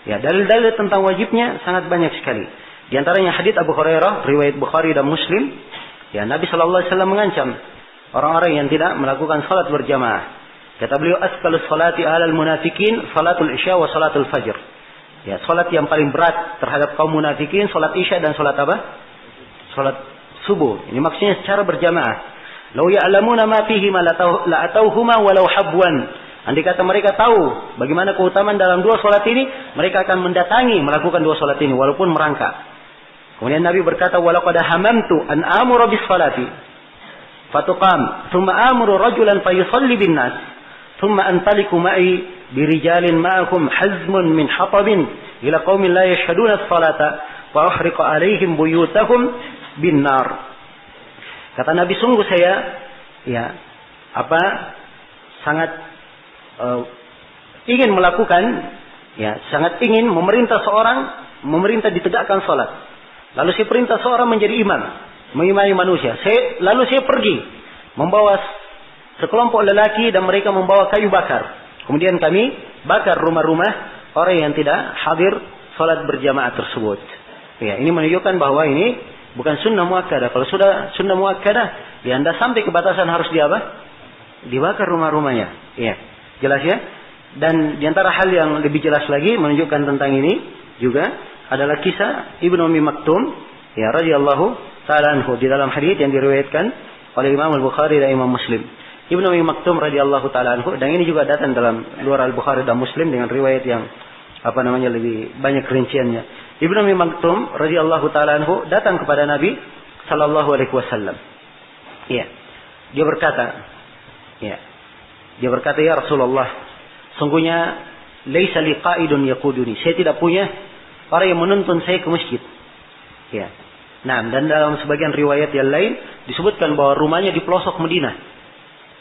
Ya, dalil-dalil tentang wajibnya sangat banyak sekali. Di antaranya hadits Abu Hurairah, riwayat Bukhari dan Muslim. Ya, Nabi sallallahu alaihi wasallam mengancam orang-orang yang tidak melakukan salat berjamaah. Kata beliau, asqalus salati 'alal munafiqin salatul isya wa salatul fajr. Ya, salat yang paling berat terhadap kaum munafikin salat isya dan salat apa? Salat subuh. Ini maksudnya secara berjamaah. Lau ya'lamuna ma fihi ma la atauhuma walau habwan. Andai kata mereka tahu bagaimana keutamaan dalam 2 salat ini, mereka akan mendatangi melakukan 2 salat ini walaupun merangkak. Kemudian Nabi berkata, walaqad hamamtu an amura bis salati fatuqam, thumma amuru rajulan fayusalli bin nas, thumma antaliku ma'i birijalin ma'akum hazmun min hatabin ila qaumin la yashhaduna as-salata wa uhriqa alaihim buyutahum bin nar. Kata Nabi, sungguh saya sangat ingin melakukan sangat ingin memerintah ditegakkan salat. Lalu saya perintah seorang menjadi imam. mengimani manusia. Lalu saya pergi membawa sekelompok lelaki dan mereka membawa kayu bakar. Kemudian kami bakar rumah-rumah orang yang tidak hadir salat berjamaah tersebut. Ya, ini menunjukkan bahwa ini bukan sunnah muakkadah. Kalau sudah sunnah muakkadah, ya Anda sampai ke batasan harus dibakar rumah-rumahnya. Ya, jelas ya. Dan di antara hal yang lebih jelas lagi menunjukkan tentang ini juga adalah kisah Ibnu Ummi Maktum, ya radhiyallahu taala anhu, di dalam hadis yang diriwayatkan oleh Imam Al-Bukhari dan Imam Muslim. Ibnu Ummi Maktum radhiyallahu taala anhu, dan ini juga datang dalam luar Al-Bukhari dan Muslim dengan riwayat yang lebih banyak rinciannya. Ibnu Ummi Maktum radhiyallahu taala anhu datang kepada Nabi sallallahu alaihi wasallam. Ya. Dia berkata, ya Rasulullah, sungguhnya laisa li qa'idun yaquduni. Saya tidak punya orang yang menuntun saya ke masjid. Ya. Nah, dan dalam sebagian riwayat yang lain disebutkan bahwa rumahnya di pelosok Madinah.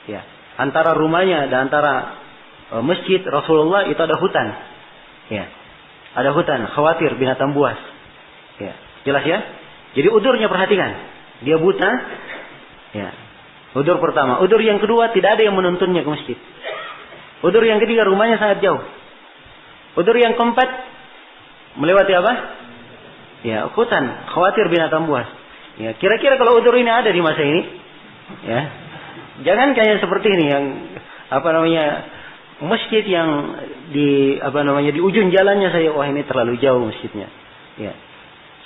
Ya. Antara rumahnya dan antara masjid Rasulullah itu ada hutan. Ya. Ada hutan, khawatir binatang buas. Ya. Jelas ya? Jadi udurnya perhatikan. Dia buta. Ya. Udur pertama. Udur yang kedua, tidak ada yang menuntunnya ke masjid. Udur yang ketiga, rumahnya sangat jauh. Udur yang keempat, melewati apa? Ya, hutan, khawatir binatang buas. Ya, kira-kira kalau udur ini ada di masa ini, ya, jangan kayak seperti ini yang masjid yang di di ujung jalannya saya, wah ini terlalu jauh masjidnya. Ya,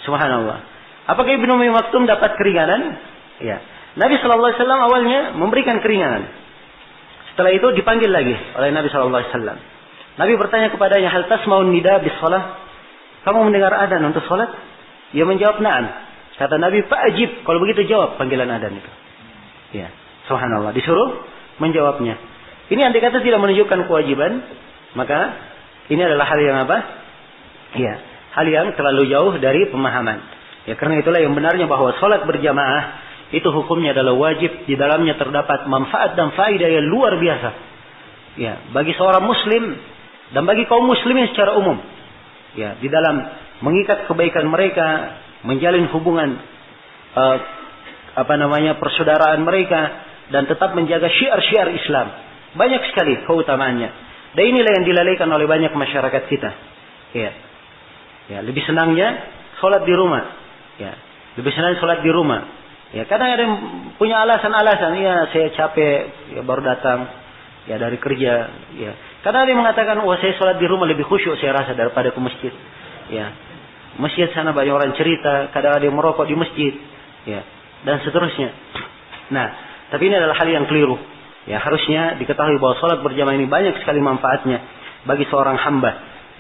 subhanallah. Apakah Ibnu Ummi Maktum dapat keringanan? Ya, Nabi Shallallahu Alaihi Wasallam awalnya memberikan keringanan. Setelah itu dipanggil lagi oleh Nabi Shallallahu Alaihi Wasallam. Nabi bertanya kepadanya, hal tasmaun nida bis salah? Kamu mendengar adzan untuk salat? Dia menjawab, na'am. Kata Nabi, fa'ajib. Kalau begitu jawab panggilan adzan itu. Ya, subhanallah. Disuruh menjawabnya. Ini andai kata tidak menunjukkan kewajiban, maka ini adalah hal yang apa? Ya, hal yang terlalu jauh dari pemahaman. Ya, karena itulah yang benarnya bahwa salat berjamaah itu hukumnya adalah wajib. Di dalamnya terdapat manfaat dan faedah yang luar biasa. Ya, bagi seorang muslim dan bagi kaum muslimin secara umum. Ya, di dalam mengikat kebaikan mereka, menjalin hubungan persaudaraan mereka, dan tetap menjaga syiar-syiar Islam. Banyak sekali keutamaannya. Dan inilah yang dilalaikan oleh banyak masyarakat kita. Ya. Ya, lebih senangnya sholat di rumah. Ya, lebih senang sholat di rumah. Ya, kadang ada yang punya alasan-alasan, ya saya capek, ya baru datang ya dari kerja, ya. Kadang ada yang mengatakan, wah saya sholat di rumah lebih khusyuk saya rasa daripada ke masjid. Ya. Masjid sana banyak orang cerita, kadang ada yang merokok di masjid, ya, dan seterusnya. Nah, tapi ini adalah hal yang keliru. Ya, harusnya diketahui bahwa sholat berjamaah ini banyak sekali manfaatnya bagi seorang hamba.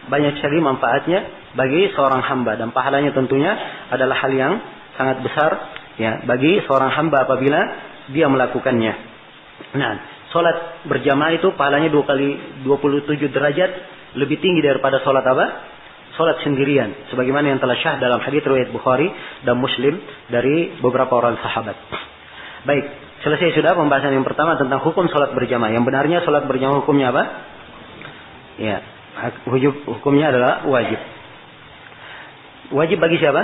Banyak sekali manfaatnya bagi seorang hamba, dan pahalanya tentunya adalah hal yang sangat besar, ya, bagi seorang hamba apabila dia melakukannya. Nah, sholat berjamaah itu pahalanya 2 kali 27 derajat lebih tinggi daripada sholat apa? Sholat sendirian. Sebagaimana yang telah syah dalam hadits riwayat Bukhari dan Muslim dari beberapa orang sahabat. Baik, selesai sudah pembahasan yang pertama tentang hukum sholat berjamaah. Yang benarnya sholat berjamaah hukumnya apa? Ya, hukumnya adalah wajib. Wajib bagi siapa?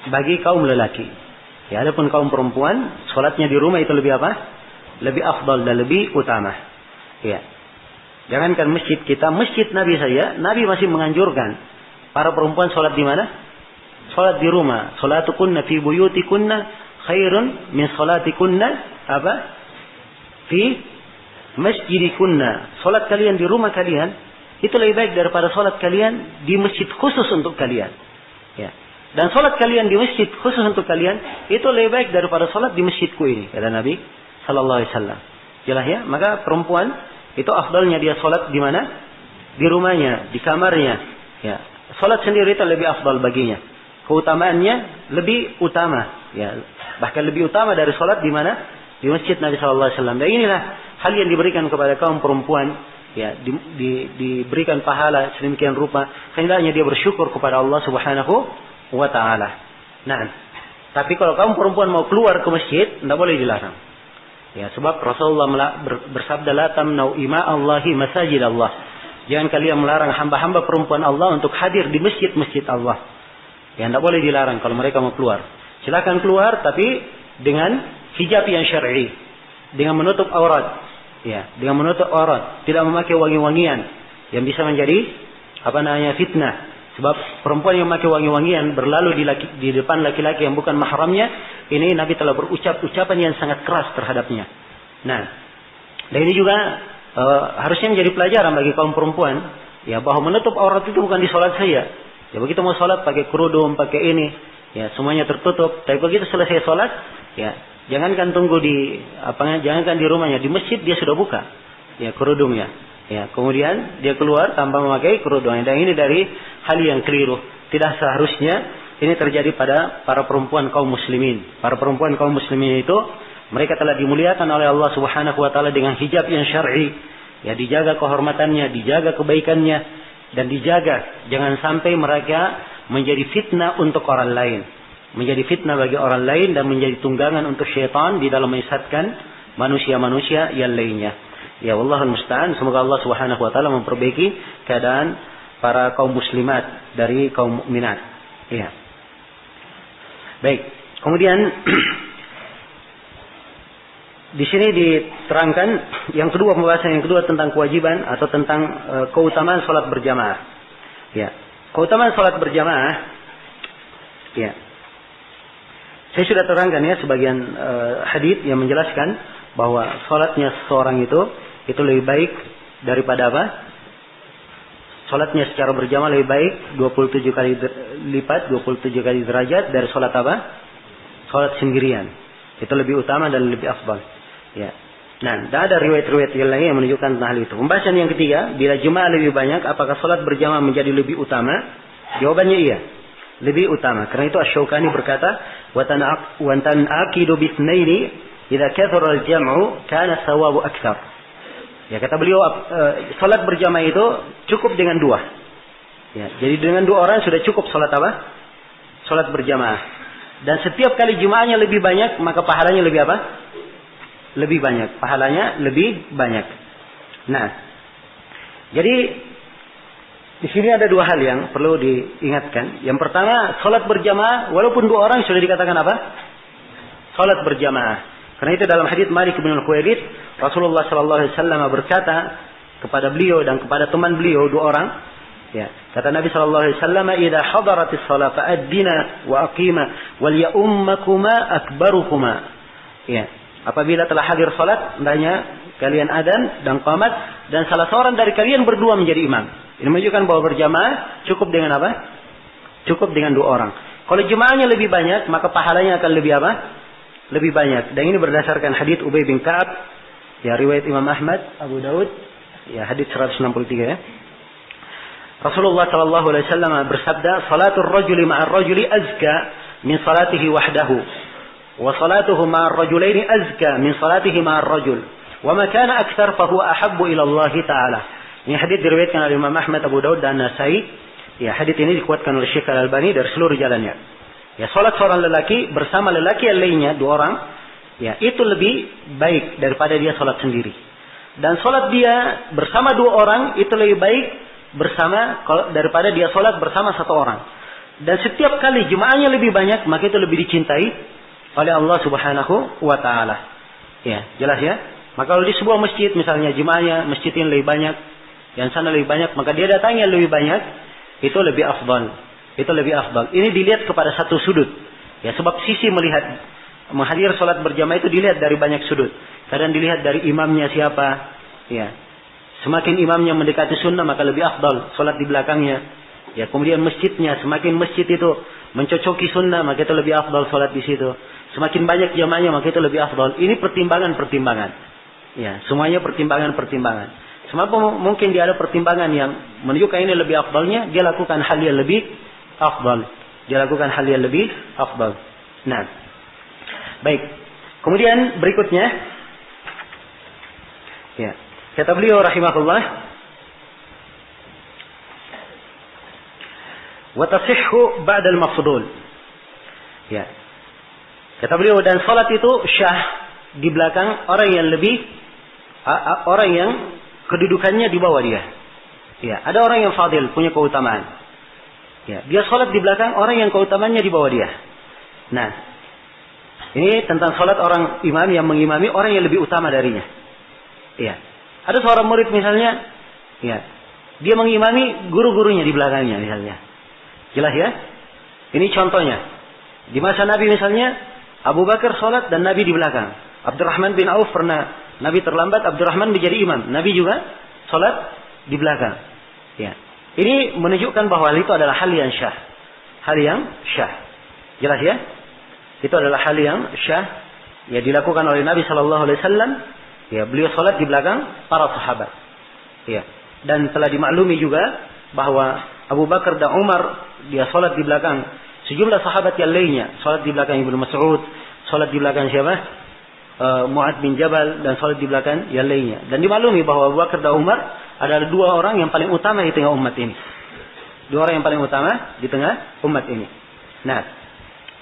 Bagi kaum lelaki. Ya, adapun kaum perempuan, sholatnya di rumah itu lebih apa? Lebih afdal dan lebih utama. Ya. Jangankan masjid kita, masjid Nabi saja, Nabi masih menganjurkan para perempuan sholat di mana? Sholat di rumah. Sholatukunna fi buyutikunna khairun min sholatikunna apa? Fi masjidikunna. Sholat kalian di rumah kalian itu lebih baik daripada sholat kalian di masjid khusus untuk kalian. Ya. Dan sholat kalian di masjid khusus untuk kalian itu lebih baik daripada sholat di masjidku ini, kata Nabi Sallallahu Alaihi Wasallam. Jelas ya? Maka perempuan itu afdalnya dia sholat di mana? Di rumahnya, di kamarnya. Ya, sholat sendiri itu lebih afdal baginya. Keutamaannya lebih utama. Ya, bahkan lebih utama dari sholat di mana? Di masjid Nabi Sallallahu Alaihi Wasallam. Dan inilah hal yang diberikan kepada kaum perempuan. Ya, diberikan pahala sedemikian rupa. Hendaknya dia bersyukur kepada Allah Subhanahu wa Ta'ala. Nah, tapi kalau kaum perempuan mau keluar ke masjid, tidak boleh dilarang. Ya, sebab Rasulullah bersabda, la tamnau ima Allahi masajid Allah. Jangan kalian melarang hamba-hamba perempuan Allah untuk hadir di masjid-masjid Allah. Ya, tidak boleh dilarang kalau mereka mau keluar. Silakan keluar tapi dengan hijab yang syar'i, dengan menutup aurat. Ya, dengan menutup aurat, tidak memakai wangi-wangian yang bisa menjadi fitnah. Sebab perempuan yang memakai wangi-wangian berlalu di depan laki-laki yang bukan mahramnya, ini Nabi telah berucap ucapan yang sangat keras terhadapnya. Nah, dan ini juga harusnya menjadi pelajaran bagi kaum perempuan, ya, bahwa menutup aurat itu bukan di sholat saja. Ya, begitu mau sholat pakai kerudung, pakai ini, ya, semuanya tertutup. Tapi begitu selesai sholat, ya, jangankan tunggu jangankan di rumahnya, di masjid dia sudah buka, ya, kerudungnya. Ya, kemudian dia keluar tanpa memakai kerudung. Dan ini dari hal yang keliru. Tidak seharusnya ini terjadi pada para perempuan kaum muslimin. Para perempuan kaum muslimin itu mereka telah dimuliakan oleh Allah Subhanahu wa taala dengan hijab yang syar'i. Ya, dijaga kehormatannya, dijaga kebaikannya, dan dijaga jangan sampai mereka menjadi fitnah untuk orang lain. Menjadi fitnah bagi orang lain dan menjadi tunggangan untuk syaitan di dalam menyesatkan manusia-manusia yang lainnya. Ya, wallahul musta'an. Semoga Allah Subhanahu wa taala memperbaiki keadaan para kaum muslimat dari kaum mukminat. Ya. Baik. Kemudian di sini diterangkan yang kedua, pembahasan yang kedua tentang kewajiban atau tentang keutamaan salat berjamaah. Ya. Keutamaan salat berjamaah, ya. Saya sudah terangkan ya sebagian hadits yang menjelaskan bahwa salatnya seseorang itu lebih baik daripada apa? Salatnya secara berjamaah lebih baik 27 kali lipat, 27 kali derajat dari salat apa? Salat sendirian. Itu lebih utama dan lebih afdal. Ya. Nah, ada riwayat-riwayat yang lain yang menunjukkan tentang hal itu. Pembahasan yang ketiga, bila jemaah lebih banyak, apakah salat berjamaah menjadi lebih utama? Jawabannya iya, lebih utama. Karena itu Asy-Syaukani berkata, "Wa tan'aqidu bisnaini idza kathara al-jam'u kana thawabu aktsar." Ya, kata beliau, salat berjamaah itu cukup dengan dua. Ya, jadi dengan dua orang sudah cukup salat apa? Salat berjamaah. Dan setiap kali jemaahnya lebih banyak, maka pahalanya lebih apa? Lebih banyak. Pahalanya lebih banyak. Nah, jadi di sini ada dua hal yang perlu diingatkan. Yang pertama, salat berjamaah walaupun dua orang sudah dikatakan apa? Salat berjamaah. Karena itu dalam hadits Malik bin Al-Huwairits, Rasulullah sallallahu alaihi wasallam berkata kepada beliau dan kepada teman beliau dua orang, ya, kata Nabi sallallahu alaihi wasallam, "Idza hadaratis shalah fa'addina wa aqima wal ya'ummakuma akbarukuma." Ya, apabila telah hadir salat, hendaknya kalian adzan dan qamat dan salah seorang dari kalian berdua menjadi imam. Ini menunjukkan bahwa berjamaah cukup dengan apa? Cukup dengan dua orang. Kalau jemaahnya lebih banyak, maka pahalanya akan lebih apa? Lebih banyak. Dan ini berdasarkan hadits Ubay bin Ka'ab, ya, riwayat Imam Ahmad, Abu Daud, ya, hadits 163 ya. Rasulullah sallallahu alaihi wasallam bersabda, "Salatul rajuli ma'ar rajuli azka min salatihi wahdahu, wa salatuhu ma'ar rajulaini azka min salatihi ma'ar rajul, wa ma kana aktsar fa huwa ahabbu ila Allah ta'ala." Ini hadits diriwayatkan oleh Imam Ahmad, Abu Daud dan Nasai. Ya, hadits ini dikuatkan oleh Syekh Al-Albani dari seluruh jalannya. Ya, salat seorang lelaki bersama lelaki yang lainnya, dua orang, ya, itu lebih baik daripada dia salat sendiri. Dan salat dia bersama dua orang itu lebih baik daripada dia salat bersama satu orang. Dan setiap kali jemaahnya lebih banyak, maka itu lebih dicintai oleh Allah Subhanahu wa taala. Ya, jelas ya? Maka kalau di sebuah masjid misalnya jemaahnya masjid ini lebih banyak, yang sana lebih banyak, maka dia datangnya lebih banyak, itu lebih afdal. Itu lebih afdal. Ini dilihat kepada satu sudut. Ya, sebab sisi melihat menghadir salat berjamaah itu dilihat dari banyak sudut. Kadang dilihat dari imamnya siapa. Ya. Semakin imamnya mendekati sunnah maka lebih afdal salat di belakangnya. Ya, kemudian masjidnya, semakin masjid itu mencocoki sunnah maka itu lebih afdal salat di situ. Semakin banyak jamaahnya maka itu lebih afdal. Ini pertimbangan-pertimbangan. Ya, semuanya pertimbangan-pertimbangan. Sebab mungkin dia ada pertimbangan yang menunjukkan ini lebih afdalnya, dia lakukan hal yang lebih afdal. Dia lakukan hal yang lebih afdal. Nah. Baik. Kemudian berikutnya. Ya. Kata beliau rahimahullah. Wa tasihhu ba'da al-mafdul. Ya. Kata beliau, dan salat itu syah di belakang orang yang kedudukannya di bawah dia. Ya, ada orang yang fadil, punya keutamaan. Ya, dia salat di belakang orang yang keutamaannya di bawah dia. Nah, Ini tentang salat orang imam yang mengimami orang yang lebih utama darinya. Iya. Ada seorang murid misalnya, ya, dia mengimami guru-gurunya di belakangnya misalnya. Jelas ya? Ini contohnya. Di masa Nabi misalnya, Abu Bakar salat dan Nabi di belakang. Abdurrahman bin Auf pernah Nabi terlambat, Abdurrahman menjadi imam. Nabi juga salat di belakang. Ya. Ini menunjukkan bahwa itu adalah hal yang syah. Hal yang syah. Jelas ya? Itu adalah hal yang syah. Ya, dilakukan oleh Nabi SAW. Ya, beliau salat di belakang para sahabat. Ya. Dan telah dimaklumi juga bahwa Abu Bakar dan Umar dia salat di belakang sejumlah sahabat yang lainnya. Salat di belakang Ibnu Mas'ud, salat di belakang siapa? Mu'ad bin Jabal, dan salat di belakang yang lainnya. Dan dimaklumi bahwa Abu Bakar dan Umar adalah dua orang yang paling utama di tengah umat ini. Dua orang yang paling utama di tengah umat ini. Nah,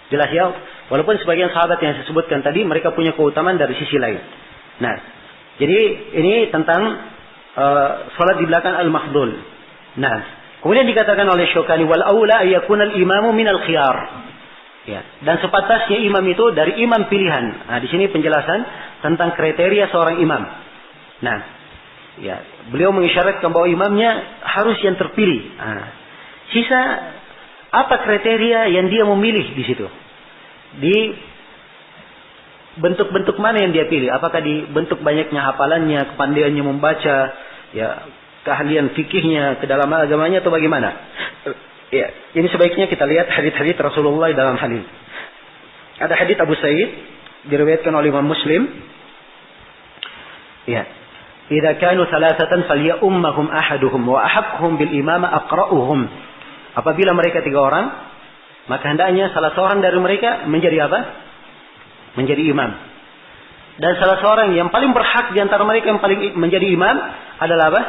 jelas ya, walaupun sebagian sahabat yang saya sebutkan tadi mereka punya keutamaan dari sisi lain. Nah, jadi ini tentang salat di belakang al-mafdhul. Nah, kemudian dikatakan oleh Syukani wal aula ayakuna al-imamu minal khiyar. Ya, dan sepatasnya imam itu dari imam pilihan. Nah, di sini penjelasan tentang kriteria seorang imam. Nah, ya, beliau mengisyaratkan bahwa imamnya harus yang terpilih. Nah, sisa apa kriteria yang dia memilih di situ? Di bentuk-bentuk mana yang dia pilih? Apakah di bentuk banyaknya hafalannya, kepandaiannya membaca, ya, keahlian fikihnya, kedalaman agamanya, atau bagaimana? Ya, ini sebaiknya kita lihat hadits-hadits Rasulullah dalam hal ini. Ada hadits Abu Sa'id diriwayatkan oleh Imam Muslim. Ya. Idza kanu thalathatan falyummahum ahaduhum wa ahaqquhum bil imama aqra'uhum. Apabila mereka 3 orang, maka hendaknya salah seorang dari mereka menjadi apa? Menjadi imam. Dan salah seorang yang paling berhak di antara mereka yang paling menjadi imam adalah apa?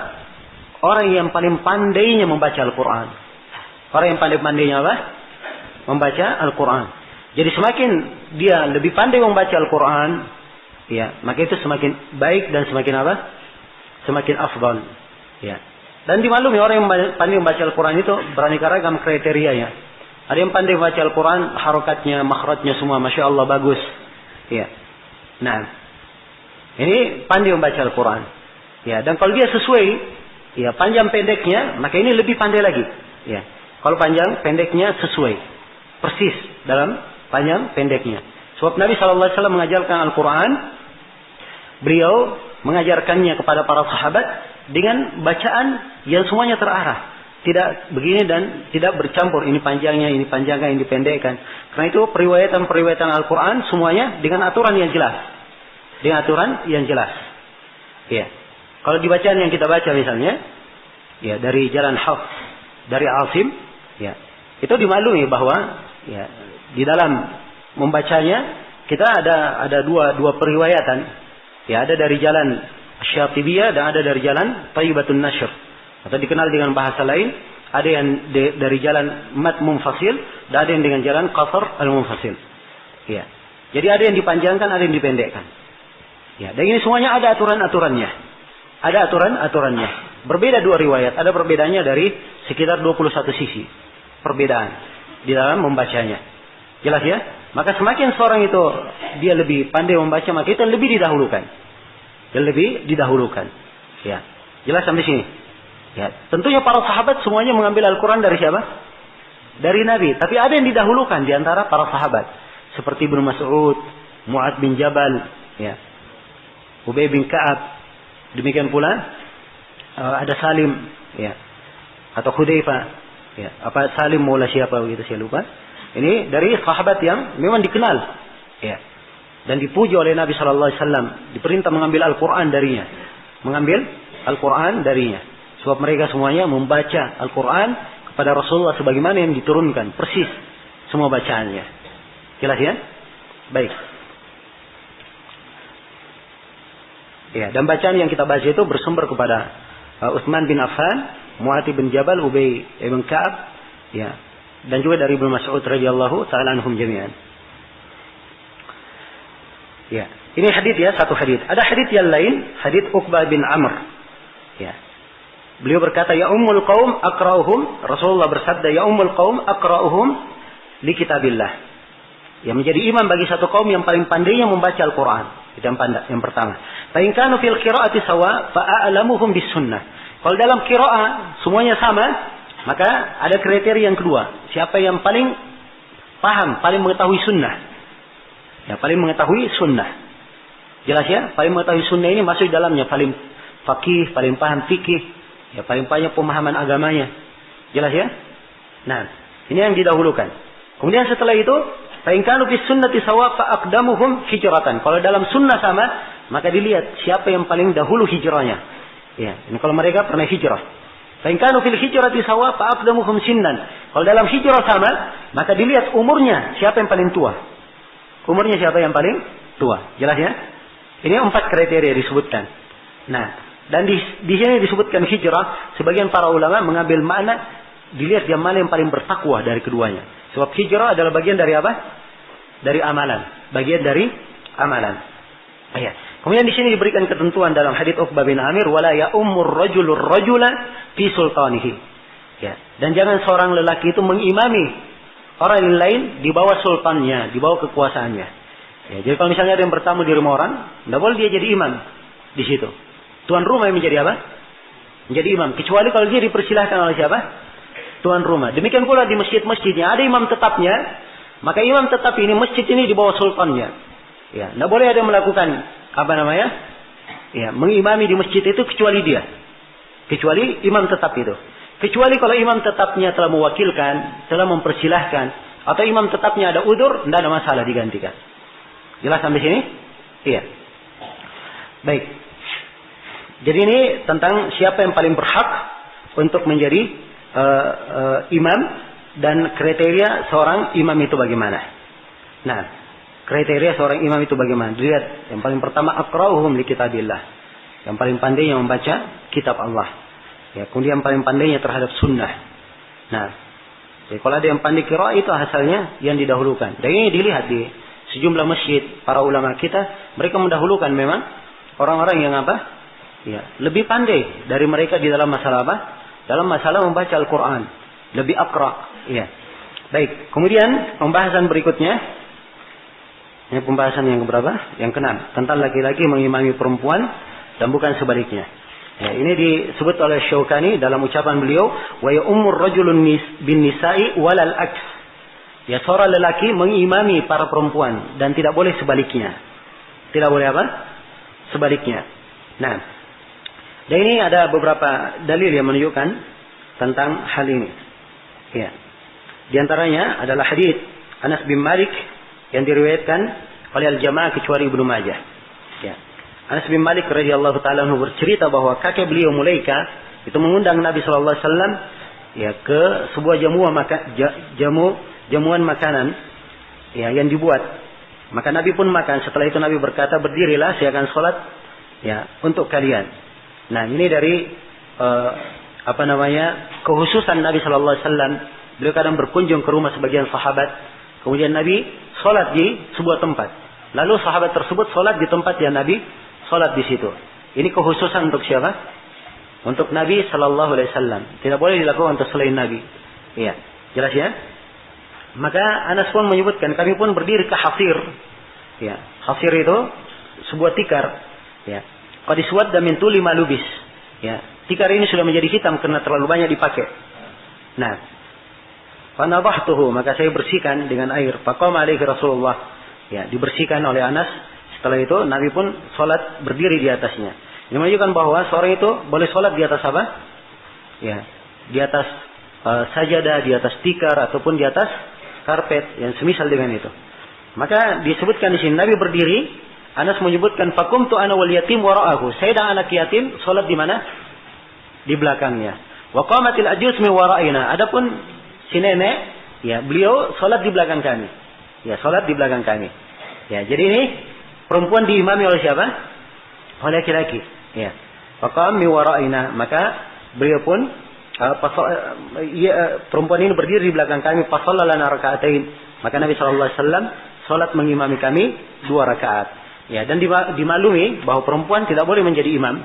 Orang yang paling pandainya membaca Al-Quran. Orang yang pandai-pandainya apa? Membaca Al-Quran. Jadi semakin dia lebih pandai membaca Al-Quran, ya, maka itu semakin baik dan semakin apa? Semakin afdal. Ya. Dan dimaklumi orang yang pandai membaca Al-Quran itu beraneka ragam kriterianya. Ada yang pandai membaca Al-Quran, harokatnya, makhrajnya semua, masya Allah bagus. Ya. Nah, ini pandai membaca Al-Quran. Ya. Dan kalau dia sesuai, ya, panjang pendeknya, maka ini lebih pandai lagi. Ya. Kalau panjang pendeknya sesuai, persis dalam panjang pendeknya. Sebab Nabi SAW mengajarkan Al-Quran, beliau mengajarkannya kepada para sahabat dengan bacaan yang semuanya terarah, tidak begini dan tidak bercampur. Ini panjangnya, ini panjangnya, ini pendekkan. Karena itu periwayatan Al-Quran semuanya dengan aturan yang jelas, dengan aturan yang jelas. Ya, kalau di bacaan yang kita baca misalnya, ya, dari jalan Hafs, dari Asim. Ya, itu dimaklumi bahwa, ya, di dalam membacanya kita ada dua periwayatan. Ya, ada dari jalan Syatibiyah dan ada dari jalan Thayyibatun Nashr, atau dikenal dengan bahasa lain, ada yang dari jalan Mat Munfasil dan ada yang dengan jalan Qasr Al-Munfasil. Ya. Jadi ada yang dipanjangkan, ada yang dipendekkan. Ya, dan ini semuanya ada aturan-aturannya. Ada aturan-aturannya. Berbeda dua riwayat, ada perbedaannya dari sekitar 21 sisi. Perbedaan di dalam membacanya. Jelas ya? Maka semakin seorang itu dia lebih pandai membaca, maka itu lebih didahulukan. Yang lebih didahulukan. Ya. Jelas sampai sini? Ya. Tentunya para sahabat semuanya mengambil Al-Quran dari siapa? Dari Nabi. Tapi ada yang didahulukan di antara para sahabat. Seperti Ibnu Mas'ud, Mu'ad bin Jabal, ya, Ubay bin Ka'ab. Demikian pula ada Salim, ya, atau Hudzaifah. Ya, apa Salim maula siapa begitu saya lupa. Ini dari sahabat yang memang dikenal, ya, dan dipuji oleh Nabi Shallallahu Alaihi Wasallam. Diperintah mengambil Al-Quran darinya, mengambil Al-Quran darinya. Sebab mereka semuanya membaca Al-Quran kepada Rasulullah sebagaimana yang diturunkan, persis semua bacaannya. Jelas ya? Baik. Ya, dan bacaan yang kita baca itu bersumber kepada Utsman bin Affan, Mu'adz bin Jabal, Ubay bin Ka'ab, ya, dan juga dari Ibnu Mas'ud radhiyallahu ta'ala anhum jami'an. Ya, ini hadits ya, satu hadits. Ada hadits yang lain, hadits Uqbah bin Amr. Ya. Beliau berkata, ya ummul qaum aqra'uhum, Rasulullah bersabda, ya ummul qaum aqra'uhum li kitabillah. Ya, menjadi imam bagi satu kaum yang paling pandainya membaca Al-Quran. Itu yang pertama. Fa in kanu fil qiraati sawa fa a'lamuhum bis sunnah. Kalau dalam qiraah semuanya sama, maka ada kriteria yang kedua. Siapa yang paling paham, paling mengetahui sunnah. Ya, paling mengetahui sunnah. Jelas ya? Paling mengetahui sunnah ini masuk di dalamnya. Paling faqih, paling paham fikih. Ya, paling banyak pemahaman agamanya. Jelas ya? Nah, ini yang didahulukan. Kemudian setelah itu, fa in kanu fis sunnati sawa fa aqdamuhum hijratan. Kalau dalam sunnah sama, maka dilihat siapa yang paling dahulu hijrahnya. Ya, ini kalau mereka pernah hijrah. Fa in kanu fil hijrati sawa fa aqdamuhum sinnan. Kalau dalam hijrah sama, maka dilihat umurnya siapa yang paling tua. Umurnya siapa yang paling tua. Jelas ya? Ini 4 kriteria disebutkan. Nah, dan di sini disebutkan hijrah, sebagian para ulama mengambil makna dilihat yang mana yang paling bertakwa dari keduanya. Sebab hijrah adalah bagian dari apa? Dari amalan. Bagian dari amalan. Ya. Kemudian di sini diberikan ketentuan dalam hadits Uqbah bin Amir, wala ya'ummur rajulur rajula fi sultanihi. Ya. Dan jangan seorang lelaki itu mengimami orang lain di bawah sultannya, di bawah kekuasaannya. Ya, jadi kalau misalnya ada yang bertamu di rumah orang, tidak boleh dia jadi imam di situ. Tuan rumah yang menjadi apa? Menjadi imam. Kecuali kalau dia dipersilahkan oleh siapa? Tuan rumah. Demikian pula di masjid-masjidnya ada imam tetapnya, maka imam tetap ini masjid ini di bawah sultannya. Ya, tidak boleh ada yang melakukan apa namanya? Ya, mengimami di masjid itu kecuali dia. Kecuali imam tetap itu. Kecuali kalau imam tetapnya telah mewakilkan, telah mempersilahkan, atau imam tetapnya ada udzur, tidak ada masalah digantikan. Jelas sampai sini? Iya. Baik. Jadi ini tentang siapa yang paling berhak untuk menjadi imam dan kriteria seorang imam itu bagaimana. Nah, kriteria seorang imam itu bagaimana? Lihat, yang paling pertama aqra'uhum li kitabillah. Yang paling pandainya membaca kitab Allah. Ya, kemudian yang paling pandainya terhadap sunnah. Nah, jadi kalau ada yang pandai qiraah itu asalnya yang didahulukan. Dan ini dilihat di sejumlah masjid para ulama kita, mereka mendahulukan memang orang-orang yang apa? Ya, lebih pandai dari mereka di dalam masalah apa? Dalam masalah membaca Al-Quran. Lebih aqra. Ya. Baik. Kemudian pembahasan berikutnya. Ini pembahasan yang keberapa? Yang ke-6. Tentang laki-laki mengimami perempuan dan bukan sebaliknya. Ya, ini disebut oleh Syaukani dalam ucapan beliau. Wa ya'ummur rajulun bin nisa'i walal aks. Ya, seorang lelaki mengimami para perempuan. Dan tidak boleh sebaliknya. Tidak boleh apa? Sebaliknya. Nah. Dan ini ada beberapa dalil yang menunjukkan tentang hal ini. Ya. Di antaranya adalah hadits Anas bin Malik yang diriwayatkan oleh Al-Jamaah kecuali Ibnu Majah. Ya. Anas bin Malik radhiyallahu taala anhu bercerita bahwa kakek beliau Mulaika itu mengundang Nabi sallallahu alaihi wasallam ya ke sebuah jamuan makanan ya yang dibuat. Maka Nabi pun makan. Setelah itu Nabi berkata, "Berdirilah, saya akan sholat ya untuk kalian." Nah, ini dari kekhususan Nabi sallallahu alaihi wasallam. Beliau kadang berkunjung ke rumah sebagian sahabat. Kemudian Nabi sholat di sebuah tempat. Lalu sahabat tersebut sholat di tempat yang Nabi sholat di situ. Ini kekhususan untuk siapa? Untuk Nabi sallallahu alaihi wasallam. Tidak boleh dilakukan untuk selain Nabi. Iya, jelas ya? Maka Anas pun menyebutkan, kami pun berdiri ke hasir. Ya, hasir itu sebuah tikar. Ya. Qad iswadda min tuli ma lubis. Ya, tikar ini sudah menjadi hitam karena terlalu banyak dipakai. Nah, fa nadahtuhu, maka saya bersihkan dengan air. Faqama alaihi Rasulullah. Ya, dibersihkan oleh Anas. Setelah itu Nabi pun salat berdiri di atasnya. Ini menunjukkan bahwa seorang itu boleh salat di atas apa? Ya, di atas sajadah, di atas tikar ataupun di atas karpet yang semisal dengan itu. Maka disebutkan di sini Nabi berdiri. Anas menyebutkan fakumtu ana wal yatim wara'ahu. Saya dan anak yatim salat di mana? Di belakangnya. Wa qamatil ajuz min wara'ina. Adapun si nenek, ya, beliau salat di belakang kami. Ya, salat di belakang kami. Ya, jadi ini perempuan diimami oleh siapa? Oleh laki-laki. Ya. Wa qam min wara'ina. Maka beliau pun perempuan ini berdiri di belakang kami. Fa shallana raka'atain. Maka Nabi sallallahu alaihi wasallam salat mengimami kami 2 rakaat. Ya, dan dimaklumi bahwa perempuan tidak boleh menjadi imam.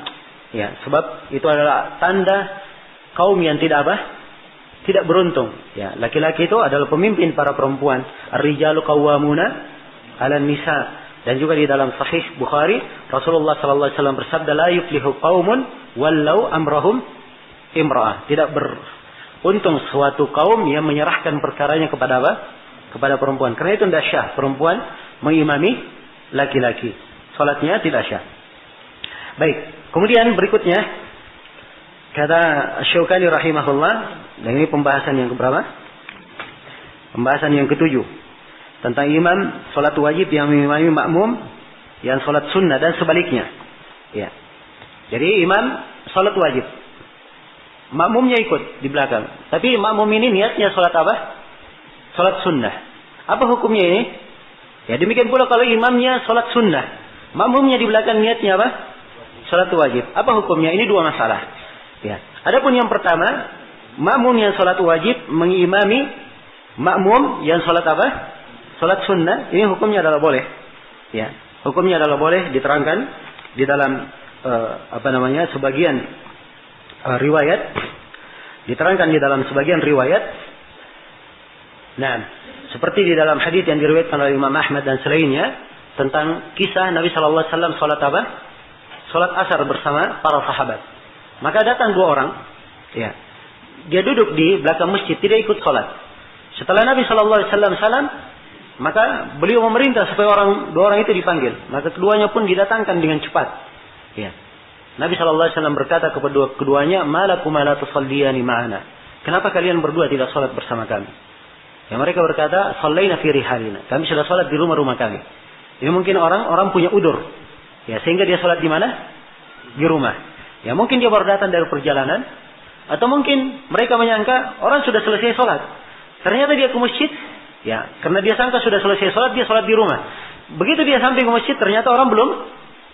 Ya, sebab itu adalah tanda kaum yang tidak apa? tidak beruntung. Ya, laki-laki itu adalah pemimpin para perempuan. Ar-rijalu qawwamuna 'alan nisa. Dan juga di dalam Sahih Bukhari, Rasulullah sallallahu alaihi wasallam bersabda, la yuflihu qaumun wallau amrahum imra'ah. Tidak beruntung suatu kaum yang menyerahkan perkaranya kepada apa? Kepada perempuan. Karena itu tidak syah perempuan mengimami laki-laki. Salatnya tidak syah. Baik, kemudian berikutnya kata Syaukani rahimahullah, dan ini pembahasan yang keberapa? Pembahasan yang ketujuh. Tentang imam salat wajib yang mengimami makmum yang salat sunnah dan sebaliknya. Ya. Jadi imam salat wajib. Makmumnya ikut di belakang. Tapi makmum ini niatnya salat apa? Salat sunnah. Apa hukumnya ini? Ya demikian pula kalau imamnya salat sunnah. Makmumnya di belakang niatnya apa? Salat wajib. Apa hukumnya? Ini dua masalah. Ya. Adapun yang pertama, makmum yang salat wajib mengimami makmum yang salat apa? Salat sunnah. Ini hukumnya adalah boleh. Ya. Hukumnya adalah boleh, diterangkan di dalam sebagian riwayat. Diterangkan di dalam sebagian riwayat. Nah, seperti di dalam hadis yang diriwayatkan oleh Imam Ahmad dan selainnya tentang kisah Nabi sallallahu alaihi wasallam salat apa? Salat asar bersama para sahabat. Maka datang dua orang, ya. Dia duduk di belakang masjid, tidak ikut salat. Setelah Nabi sallallahu alaihi wasallam salam, maka beliau memerintah supaya dua orang itu dipanggil. Maka keduanya pun didatangkan dengan cepat. Ya. Nabi sallallahu alaihi wasallam berkata kepada keduanya, "Malakum la tusalliyani ma'ana?" Kenapa kalian berdua tidak salat bersama kami? Ya, mereka berkata, "Shallaina fi rihalina." Kami sudah salat di rumah-rumah kami. Ini mungkin orang punya udur. Ya, sehingga dia salat di mana? Di rumah. Ya, mungkin dia baru datang dari perjalanan, atau mungkin mereka menyangka orang sudah selesai salat. Ternyata dia ke masjid, ya, karena dia sangka sudah selesai salat, dia salat di rumah. Begitu dia sampai ke masjid, ternyata orang belum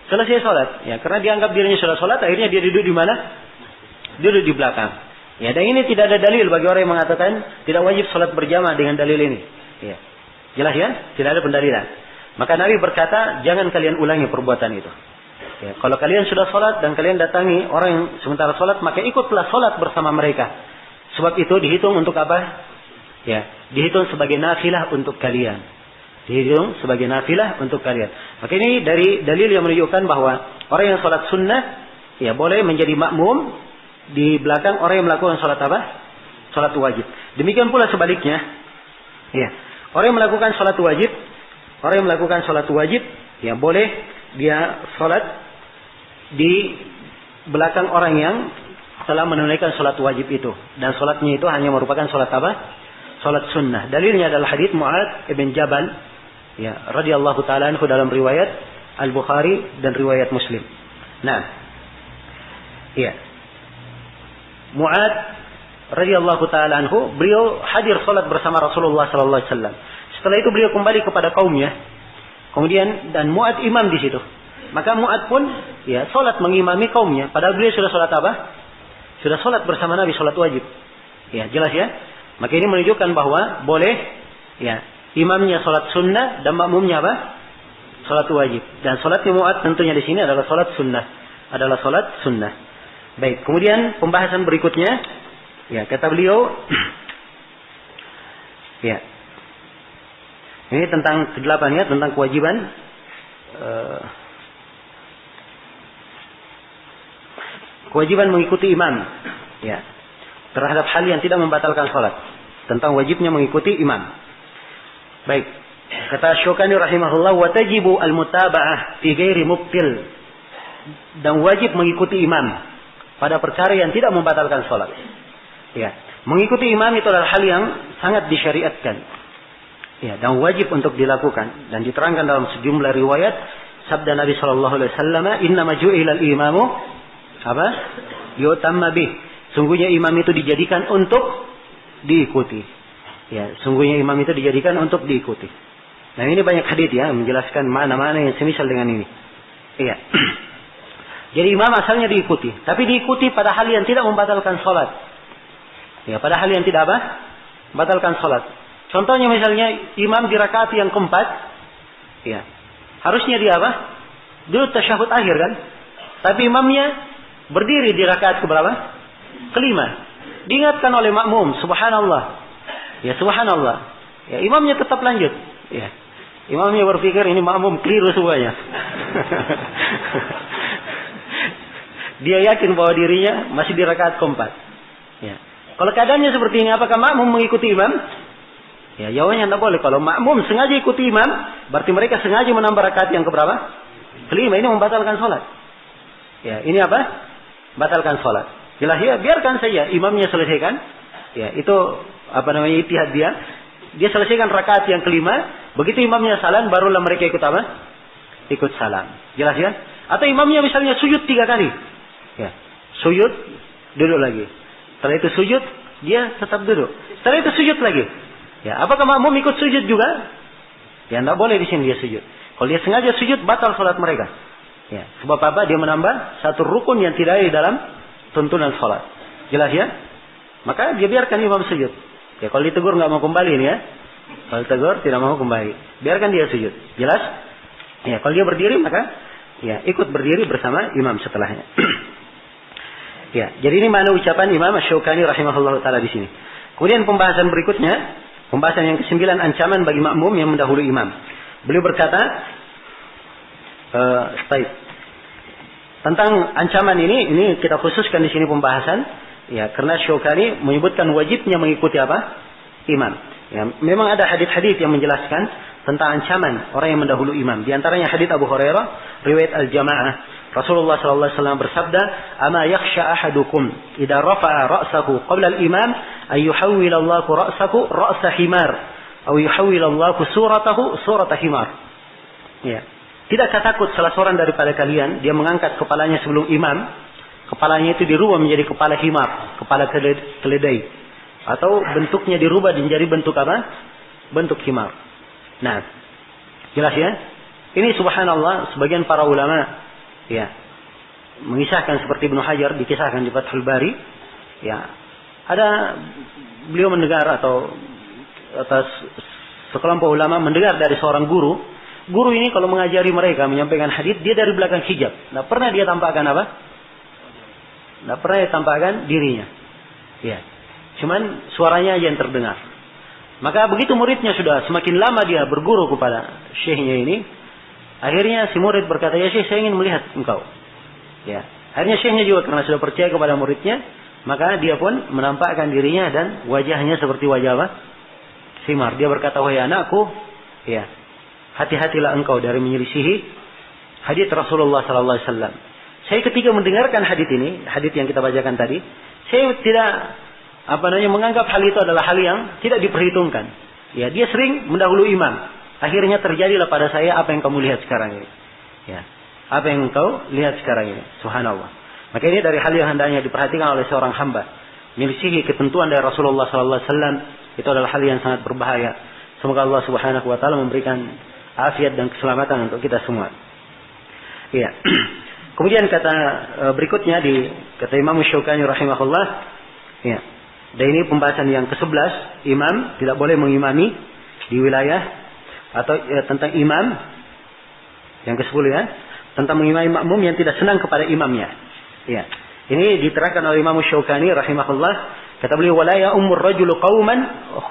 selesai salat. Ya, karena dia anggap dirinya sudah salat, akhirnya dia duduk di mana? Duduk di belakang. Ya, dan ini tidak ada dalil bagi orang yang mengatakan tidak wajib salat berjamaah dengan dalil ini. Ya. Jelas ya? Tidak ada pendalilan. Maka Nabi berkata, jangan kalian ulangi perbuatan itu. Ya, kalau kalian sudah salat dan kalian datangi orang yang sementara salat, maka ikutlah salat bersama mereka. Sebab itu dihitung untuk apa? Ya, dihitung sebagai nafilah untuk kalian. Dihitung sebagai nafilah untuk kalian. Maka ini dari dalil yang menunjukkan bahwa orang yang salat sunnah, ya boleh menjadi makmum di belakang orang yang melakukan salat apa? Salat wajib. Demikian pula sebaliknya. Ya, orang yang melakukan salat wajib, ya boleh dia salat di belakang orang yang telah menunaikan salat wajib itu, dan salatnya itu hanya merupakan salat apa? Salat sunnah. Dalilnya adalah hadits Mu'adz ibn Jabal, ya, radhiyallahu taala anhu dalam riwayat Al-Bukhari dan riwayat Muslim. Nah, ya. Mu'adz radhiyallahu taala anhu, beliau hadir salat bersama Rasulullah sallallahu alaihi wasallam. Setelah itu beliau kembali kepada kaumnya. Kemudian dan Mu'adz imam di situ. Maka Mu'adz pun ya salat mengimami kaumnya, padahal beliau sudah salat apa? Sudah salat bersama Nabi, salat wajib. Ya, jelas ya? Maka ini menunjukkan bahwa boleh ya imamnya salat sunnah dan makmumnya apa? Salat wajib. Dan salatnya Mu'adz tentunya di sini adalah salat sunnah. Baik, kemudian pembahasan berikutnya ya kata beliau ya. Ini tentang ke-8 ya, tentang kewajiban kewajiban mengikuti imam ya terhadap hal yang tidak membatalkan salat, tentang wajibnya mengikuti imam. Baik, kata Syaukani rahimahullah, wa tajibu al-mutaba'ah fi ghairi mubtil, dan wajib mengikuti imam pada perkara yang tidak membatalkan salat. Ya, mengikuti imam itu adalah hal yang sangat disyariatkan. Ya, dan wajib untuk dilakukan, dan diterangkan dalam sejumlah riwayat sabda Nabi sallallahu alaihi wasallam, "Innama ju'ila al-imamu apa? Yutamma bih." Sungguhnya imam itu dijadikan untuk diikuti. Ya, sungguhnya imam itu dijadikan untuk diikuti. Nah, ini banyak hadits ya menjelaskan mana-mana yang semisal dengan ini. Iya. Jadi imam asalnya diikuti, tapi diikuti pada hal yang tidak membatalkan salat. Ya, pada hal yang tidak apa? Membatalkan salat. Contohnya misalnya imam di rakaat yang keempat, ya, harusnya dia apa? Duduk tasyahud akhir kan? Tapi imamnya berdiri di rakaat keberapa? Kelima. Diingatkan oleh makmum, subhanallah. Ya subhanallah. Ya imamnya tetap lanjut. Ya. Imamnya berpikir ini makmum keliru semuanya. Dia yakin bahwa dirinya masih di rakaat keempat. Ya. Kalau keadaannya seperti ini, apakah makmum mengikuti imam? Ya, jawabannya tidak boleh. Kalau makmum sengaja ikuti imam, berarti mereka sengaja menambah rakaat yang keberapa? Kelima. Ini membatalkan sholat. Ya, ini apa? Batalkan sholat. Jelas ya, biarkan saja imamnya selesaikan. Ya, itu ijtihad dia. Dia selesaikan rakaat yang kelima. Begitu imamnya salam, barulah mereka ikut apa? Ikut salam. Jelas ya? Atau imamnya misalnya sujud 3 kali. Ya, sujud, duduk lagi. Setelah itu sujud, dia tetap duduk. Setelah itu sujud lagi. Ya, apakah makmum ikut sujud juga? Ya, tidak boleh di sini dia sujud. Kalau dia sengaja sujud, batal sholat mereka. Ya, sebab apa? Dia menambah satu rukun yang tidak ada di dalam tuntunan sholat. Jelas ya? Maka dia biarkan imam sujud. Ya, kalau ditegur nggak mau kembali ini ya. Kalau ditegur tidak mau kembali, biarkan dia sujud. Jelas? Ya, kalau dia berdiri maka ya ikut berdiri bersama imam setelahnya. Ya, jadi ini mana ucapan Imam Asy-Syaukani rahimahullah taala di sini. Kemudian pembahasan berikutnya, pembahasan yang ke-9, ancaman bagi makmum yang mendahului imam. Beliau berkata, tentang ancaman ini kita khususkan di sini pembahasan, ya karena Syaukani menyebutkan wajibnya mengikuti apa? Imam. Ya, memang ada hadis-hadis yang menjelaskan tentang ancaman orang yang mendahului imam. Di antaranya hadis Abu Hurairah, riwayat Al-Jamaah. Rasulullah sallallahu alaihi wasallam bersabda, "Ama yakhsha ahadukum idza rafa'a ra'sahu qabla al-imam ay yuhawwila Allahu ra'sahu ra'sa himar aw yuhawwila Allahu suratahu surata himar." Ya. Tidakkah takut salah seorang daripada kalian dia mengangkat kepalanya sebelum imam, kepalanya itu dirubah menjadi kepala himar, kepala keledai, atau bentuknya dirubah menjadi bentuk apa? Bentuk himar. Nah, jelas ya? Ini subhanallah sebagian para ulama ya mengisahkan seperti Ibnu Hajar dikisahkan di Fathul Bari, ya ada beliau mendengar atau atas sekelompok ulama mendengar dari seorang guru ini kalau mengajari mereka menyampaikan hadis dia dari belakang hijab, tidak pernah dia tampakkan apa? Tidak pernah dia tampakkan dirinya, ya cuman suaranya aja yang terdengar. Maka begitu muridnya sudah semakin lama dia berguru kepada syekhnya ini, akhirnya si murid berkata, "Ya Syekh, saya ingin melihat engkau." Ya, akhirnya syekhnya juga karena sudah percaya kepada muridnya, maka dia pun menampakkan dirinya dan wajahnya seperti wajah apa? Himar. Dia berkata, "Wahai anakku, ya, hati-hatilah engkau dari menyelisihi hadis Rasulullah sallallahu alaihi wasallam." Saya ketika mendengarkan hadis ini, hadis yang kita bacakan tadi, saya tidak menganggap hal itu adalah hal yang tidak diperhitungkan. Ya, dia sering mendahului imam. Akhirnya terjadilah pada saya apa yang kamu lihat sekarang ini. Ya, apa yang engkau lihat sekarang ini. Subhanallah. Maka ini dari hal yang hendaknya diperhatikan oleh seorang hamba. Menyelisihi ketentuan dari Rasulullah sallallahu alaihi wasallam itu adalah hal yang sangat berbahaya. Semoga Allah Subhanahu wa taala memberikan afiat dan keselamatan untuk kita semua. Iya. Kemudian kata berikutnya kata Imam Syaukani rahimahullah, ya. Dan ini pembahasan yang ke-11, imam tidak boleh mengimami di wilayah atau tentang imam yang ke-10 ya, tentang mengimami makmum yang tidak senang kepada imamnya. Ya. Ini diterangkan oleh Imam Syaukani rahimahullah, kata beliau, "Wala ya'ummur rajulu qauman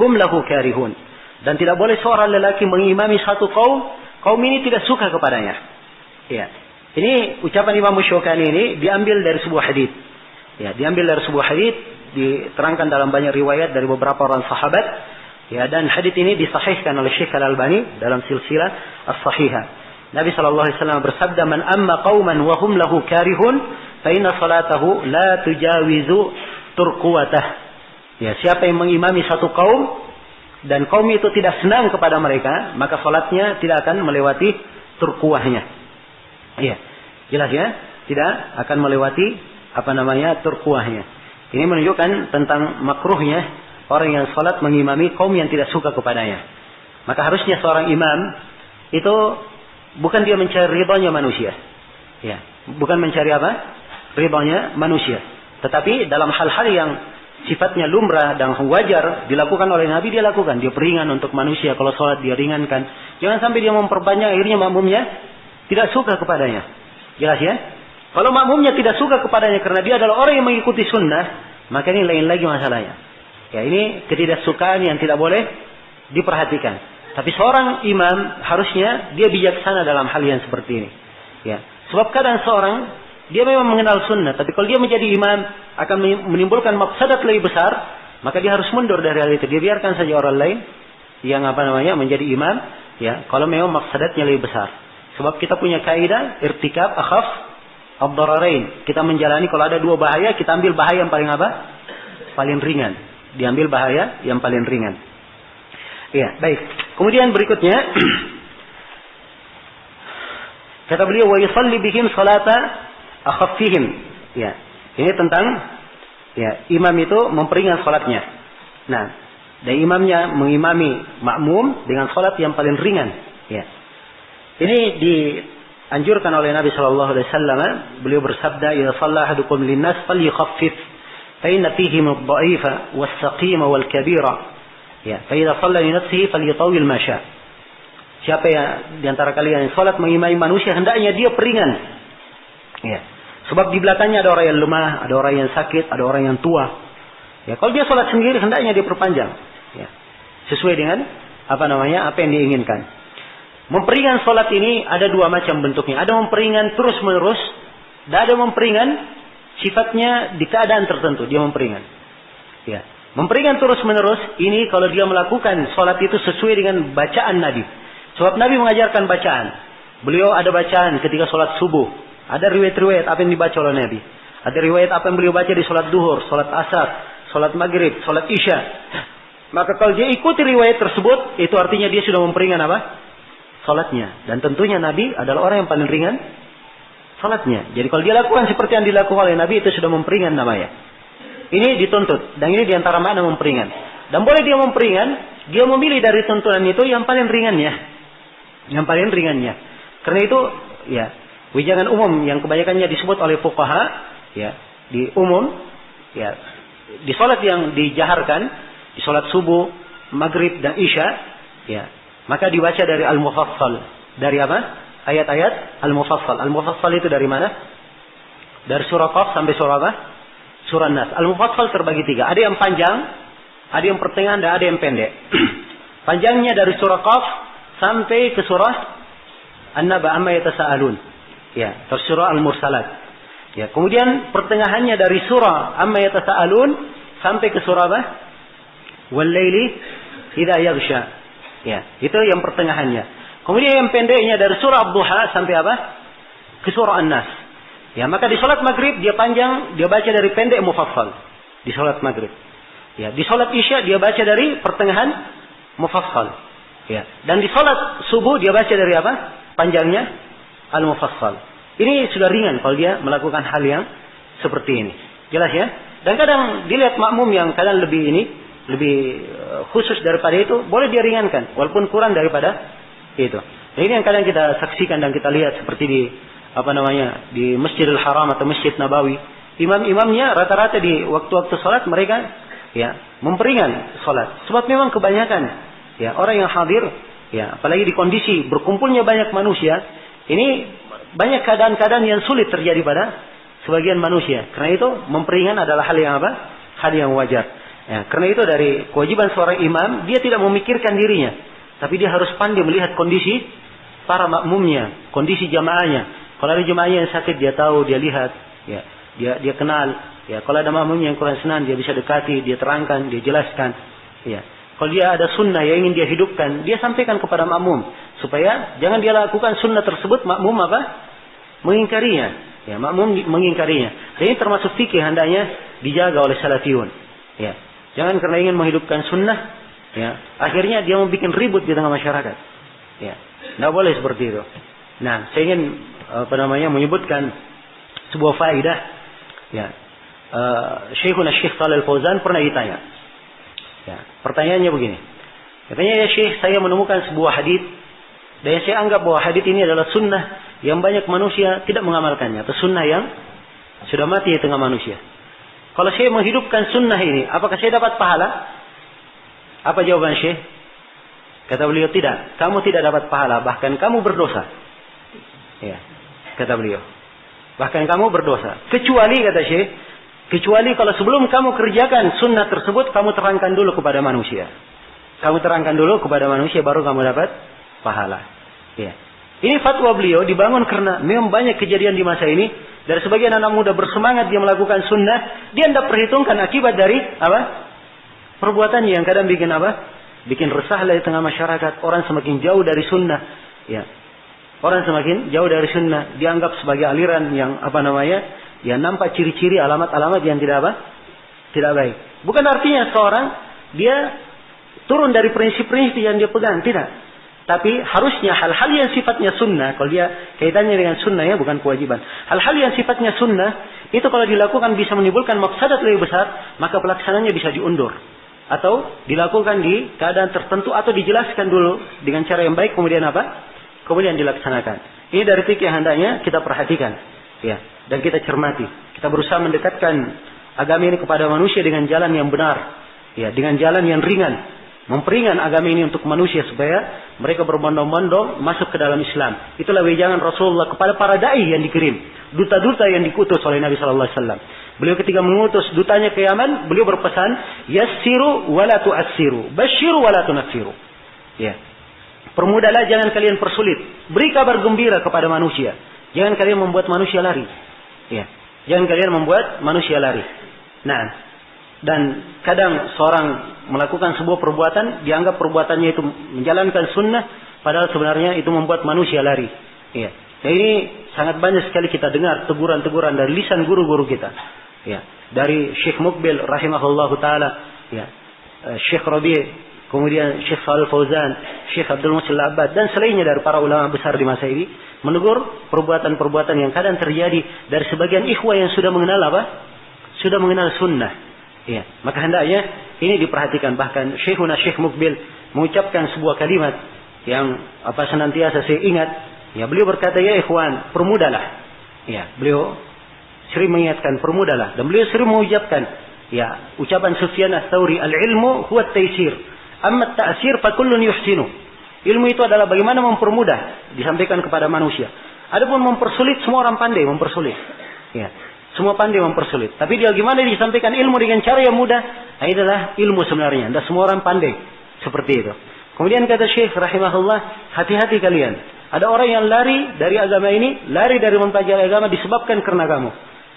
hum lahu karihun." Dan tidak boleh seorang lelaki mengimami satu kaum ini tidak suka kepadanya. Ya. Ini ucapan Imam Syaukani ini diambil dari sebuah hadis. Ya, diambil dari sebuah hadis, diterangkan dalam banyak riwayat dari beberapa orang sahabat. Ya, dan hadis ini disahihkan oleh Syekh Al-Albani dalam silsilah as-sahihah. Nabi sallallahu alaihi wasallam bersabda, "Man amma qauman wa hum lahu karihun, fa inna salatahu la tujawizu turquwatah." Ya, siapa yang mengimami satu kaum dan kaum itu tidak senang kepada mereka, maka salatnya tidak akan melewati turquwahnya. Iya, jelas ya? Tidak akan melewati turquwahnya. Ini menunjukkan tentang makruhnya orang yang salat mengimami kaum yang tidak suka kepadanya. Maka harusnya seorang imam itu bukan dia mencari ridhonya manusia. Ya, bukan mencari apa? Ridhonya manusia. Tetapi dalam hal-hal yang sifatnya lumrah dan wajar dilakukan oleh Nabi, dia lakukan. Dia peringan untuk manusia, kalau salat dia ringankan. Jangan sampai dia memperbanyak, akhirnya makmumnya tidak suka kepadanya. Jelas ya? Kalau makmumnya tidak suka kepadanya karena dia adalah orang yang mengikuti sunnah, maka ini lain lagi masalahnya. Ya, ini ketidaksukaan yang tidak boleh diperhatikan. Tapi seorang imam harusnya dia bijaksana dalam hal yang seperti ini. Ya, sebab kadang seorang dia memang mengenal sunnah, tapi kalau dia menjadi imam akan menimbulkan mafsadat lebih besar, maka dia harus mundur dari hal itu. Dia biarkan saja orang lain yang menjadi imam. Ya, kalau memang mafsadatnya lebih besar. Sebab kita punya kaidah irtikab akhaf ad-dararain. Kita menjalani kalau ada dua bahaya, kita ambil bahaya yang paling paling ringan. Diambil bahaya yang paling ringan. Ya, baik. Kemudian berikutnya kata beliau wa yusalli bihim salata akhaffihim. Ya. Ini tentang imam itu memperingat salatnya. Nah, dan imamnya mengimami makmum dengan salat yang paling ringan. Ya. Ini dianjurkan oleh Nabi sallallahu alaihi wasallam. Beliau bersabda, "Idza shalla ahadukum lin-nas falyukhaffif, fa inna fihim ad-dha'ifa was-saqima wal-kabira." Ya, fa idza shalla li nafsihi falyutawil ma syaa. Siapa yang di antara kalian yang salat mengimami manusia, hendaknya dia peringan. Ya. Sebab di belakangnya ada orang yang lemah, ada orang yang sakit, ada orang yang tua. Ya, kalau dia salat sendiri hendaknya dia perpanjang. Ya. Sesuai dengan apa yang dia inginkan. Memperingan salat ini ada dua macam bentuknya. Ada memperingan terus-menerus, dan ada memperingan sifatnya di keadaan tertentu dia memperingan. Ya. Memperingan terus-menerus ini kalau dia melakukan salat itu sesuai dengan bacaan Nabi. Sebab Nabi mengajarkan bacaan. Beliau ada bacaan ketika salat subuh. Ada riwayat-riwayat apa yang dibaca oleh Nabi. Ada riwayat apa yang beliau baca di salat duhur, salat asar, salat maghrib, salat isya. Maka kalau dia ikuti riwayat tersebut, itu artinya dia sudah memperingan salatnya. Dan tentunya Nabi adalah orang yang paling ringan salatnya. Jadi kalau dia lakukan seperti yang dilakukan oleh Nabi, itu sudah memperingan namanya. Ini dituntut. Dan ini diantara makna memperingan. Dan boleh dia memperingan, dia memilih dari tuntunan itu yang paling ringannya. Yang paling ringannya. Karena itu, ya, wejangan umum yang kebanyakannya disebut oleh fuqaha, ya, di umum, ya, di salat yang dijaharkan, di salat subuh, maghrib dan isya, ya, maka dibaca dari al-mufassal. Dari apa? Ayat-ayat al-mufassal. Al-mufassal itu dari mana? Dari surah Qaf sampai surah apa? Surah Nas. Al-mufassal terbagi tiga. Ada yang panjang, ada yang pertengahan, dan ada yang pendek. Panjangnya dari surah Qaf sampai ke surah An-Naba amma yatasaalun. Ya, surah Al-Mursalat. Ya, kemudian pertengahannya dari surah amma yatasaalun sampai ke surah apa? Wal-laili idza yaghsha. Ya, itu yang pertengahannya. Kemudian yang pendeknya dari surah Ad-Duha sampai apa? Ke surah An-Nas. Ya, maka di salat maghrib dia panjang, dia baca dari pendek mufassal. Di salat maghrib. Ya, di salat isya dia baca dari pertengahan mufassal. Ya, dan di salat subuh dia baca dari apa? Panjangnya al-mufassal. Ini sudah ringan kalau dia melakukan hal yang seperti ini. Jelas ya? Dan kadang dilihat makmum yang kadang lebih khusus daripada itu, boleh dia ringankan walaupun kurang daripada itu. Nah, ini yang kadang kita saksikan dan kita lihat seperti di di Masjidil Haram atau Masjid Nabawi. Imam-imamnya rata-rata di waktu-waktu salat mereka ya memperingan salat. Sebab memang kebanyakan ya orang yang hadir ya, apalagi di kondisi berkumpulnya banyak manusia, ini banyak keadaan-keadaan yang sulit terjadi pada sebagian manusia. Karena itu memperingan adalah hal yang hal yang wajar. Ya, karena itu dari kewajiban seorang imam, dia tidak memikirkan dirinya, tapi dia harus pandai melihat kondisi para makmumnya, kondisi jamaahnya. Kalau ada jemaahnya yang sakit, dia tahu, dia lihat, ya, dia kenal. Ya, kalau ada makmumnya yang kurang senang, dia bisa dekati, dia terangkan, dia jelaskan. Ya, kalau dia ada sunnah yang ingin dia hidupkan, dia sampaikan kepada makmum supaya jangan dia lakukan sunnah tersebut, makmum mengingkarinya. Ya, makmum mengingkarinya. Dan ini termasuk fikih hendaknya dijaga oleh salafiyun. Ya, jangan karena ingin menghidupkan sunnah, ya, akhirnya dia membuat ribut di tengah masyarakat. Ya, tidak boleh seperti itu. Nah, saya ingin menyebutkan sebuah faedah. Ya, Syekhuna Syekh Shalal Fauzan pernah ditanya. Ya, pertanyaannya begini. Katanya, ya Syekh, saya menemukan sebuah hadis dan saya anggap bahwa hadis ini adalah sunnah yang banyak manusia tidak mengamalkannya, atau sunnah yang sudah mati di tengah manusia. Kalau saya menghidupkan sunnah ini, apakah saya dapat pahala? Apa jawaban Syekh? Kata beliau, tidak. Kamu tidak dapat pahala, bahkan kamu berdosa. Ya, kata beliau. Bahkan kamu berdosa. Kecuali, kata Syekh, Kecuali kalau sebelum kamu kerjakan sunnah tersebut, kamu terangkan dulu kepada manusia. Kamu terangkan dulu kepada manusia, baru kamu dapat pahala. Ya. Ini fatwa beliau dibangun karena memang banyak kejadian di masa ini. Dari sebagian anak muda bersemangat dia melakukan sunnah, dia tidak perhitungkan akibat dari apa? Perbuatannya yang kadang bikin apa? Bikin resah di tengah masyarakat. Orang semakin jauh dari sunnah. Ya. Orang semakin jauh dari sunnah, dianggap sebagai aliran yang apa namanya? Ya, nampak ciri-ciri alamat-alamat yang tidak apa? Tidak baik. Bukan artinya seorang dia turun dari prinsip-prinsip yang dia pegang, tidak. Tapi harusnya hal-hal yang sifatnya sunnah, kalau dia kaitannya dengan sunnah ya, bukan kewajiban. Hal-hal yang sifatnya sunnah, itu kalau dilakukan bisa menimbulkan mafsadat lebih besar, maka pelaksananya bisa diundur. Atau dilakukan di keadaan tertentu, atau dijelaskan dulu dengan cara yang baik, kemudian apa? Kemudian dilaksanakan. Ini dari fikih yang hendaknya kita perhatikan. Ya, dan kita cermati. Kita berusaha mendekatkan agama ini kepada manusia dengan jalan yang benar. Ya, dengan jalan yang ringan. Memperingan agama ini untuk manusia supaya mereka berbondong-bondong masuk ke dalam Islam. Itulah wejangan Rasulullah kepada para dai yang dikirim, duta-duta yang dikutus oleh Nabi sallallahu alaihi wasallam. Beliau ketika mengutus dutanya ke Yaman, beliau berpesan, "Yassiru wa la tu'assiru, basyiru wa la tunassiru." Ya. Permudahlah, jangan kalian persulit. Beri kabar gembira kepada manusia. Jangan kalian membuat manusia lari. Ya. Jangan kalian membuat manusia lari. Nah, dan kadang seorang melakukan sebuah perbuatan, dianggap perbuatannya itu menjalankan sunnah, padahal sebenarnya itu membuat manusia lari. Ya. Dan ini sangat banyak sekali kita dengar teguran-teguran dari lisan guru-guru kita. Ya. Dari Syekh Muqbil rahimahullahu taala, ya. Syekh Rabi', kemudian Syekh Shalih Fauzan, Syekh Abdul Muhsin Al-Abbad, dan selainnya dari para ulama besar di masa ini, menegur perbuatan-perbuatan yang kadang terjadi dari sebagian ikhwah yang sudah mengenal apa? Sudah mengenal sunnah. Ya, maka hendaknya ini diperhatikan. Bahkan Syekhuna Syekh Muqbil mengucapkan sebuah kalimat yang apa senantiasa saya ingat. Ya, beliau berkata, ya ikhwan, permudahlah. Ya, beliau sering mengingatkan permudahlah, dan beliau sering mengucapkan ya ucapan Sufyan Ats-Tsauri, al-ilmu huwa at-taysir, amma at-ta'sir fa kullun yuhsinu. Ilmu itu adalah bagaimana mempermudah, disampaikan kepada manusia. Adapun mempersulit, semua orang pandai mempersulit. Ya. Semua pandai mempersulit. Tapi dia gimana disampaikan ilmu dengan cara yang mudah, adalah ilmu sebenarnya. Dan semua orang pandai seperti itu. Kemudian kata Syekh rahimahullah, hati-hati kalian. Ada orang yang lari dari agama ini, lari dari mempelajari agama disebabkan karena kamu.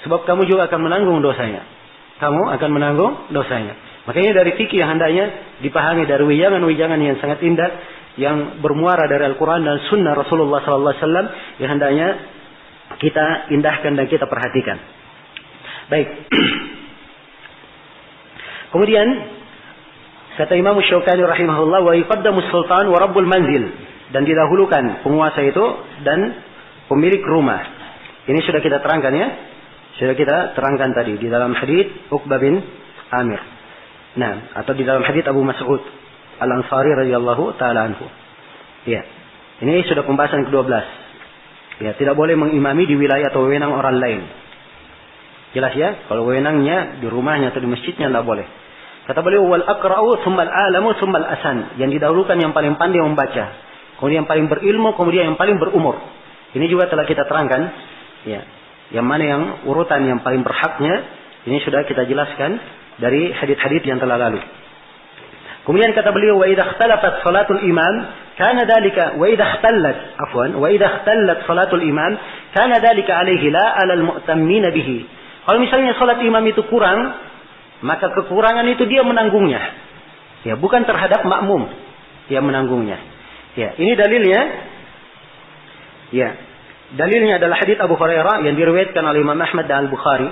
Sebab kamu juga akan menanggung dosanya. Kamu akan menanggung dosanya. Makanya dari fikih yang hendaknya dipahami dari wijangan-wijangan yang sangat indah, yang bermuara dari Al-Quran dan Sunnah Rasulullah SAW, yang hendaknya kita indahkan dan kita perhatikan. Baik. Kemudian kata Imam Syaukani rahimahullah, wa yuqaddamu sultan wa rabbul manzil, dan didahulukan penguasa itu dan pemilik rumah. Ini sudah kita terangkan ya. Sudah kita terangkan tadi di dalam hadits Uqbah bin Amir. Nah, atau di dalam hadits Abu Mas'ud Al-Ansari radhiyallahu taala anhu. Ya. Ini sudah pembahasan ke-12. Ya, tidak boleh mengimami di wilayah atau wewenang orang lain. Jelas ya? Kalau wewenangnya di rumahnya atau di masjidnya tidak boleh. Kata beliau, wal aqra'u tsumma al-alamu tsumma al-asan. Yang didahulukan yang paling pandai membaca, kemudian yang paling berilmu, kemudian yang paling berumur. Ini juga telah kita terangkan, ya. Yang mana yang urutan yang paling berhaknya, ini sudah kita jelaskan dari hadits-hadits yang telah lalu. Kemudian kata beliau, wa idza ikhtalafat salatul imam kana dalika wa idza ikhtallat salatul imam kana dalika alaihi la 'alal mu'tammin bihi. Kalau misalnya salat imam itu kurang, maka kekurangan itu dia menanggungnya. Ya, bukan terhadap makmum dia menanggungnya. Ya, ini dalilnya. Ya, dalilnya adalah hadits Abu Hurairah yang diriwayatkan oleh Imam Ahmad dan Al-Bukhari.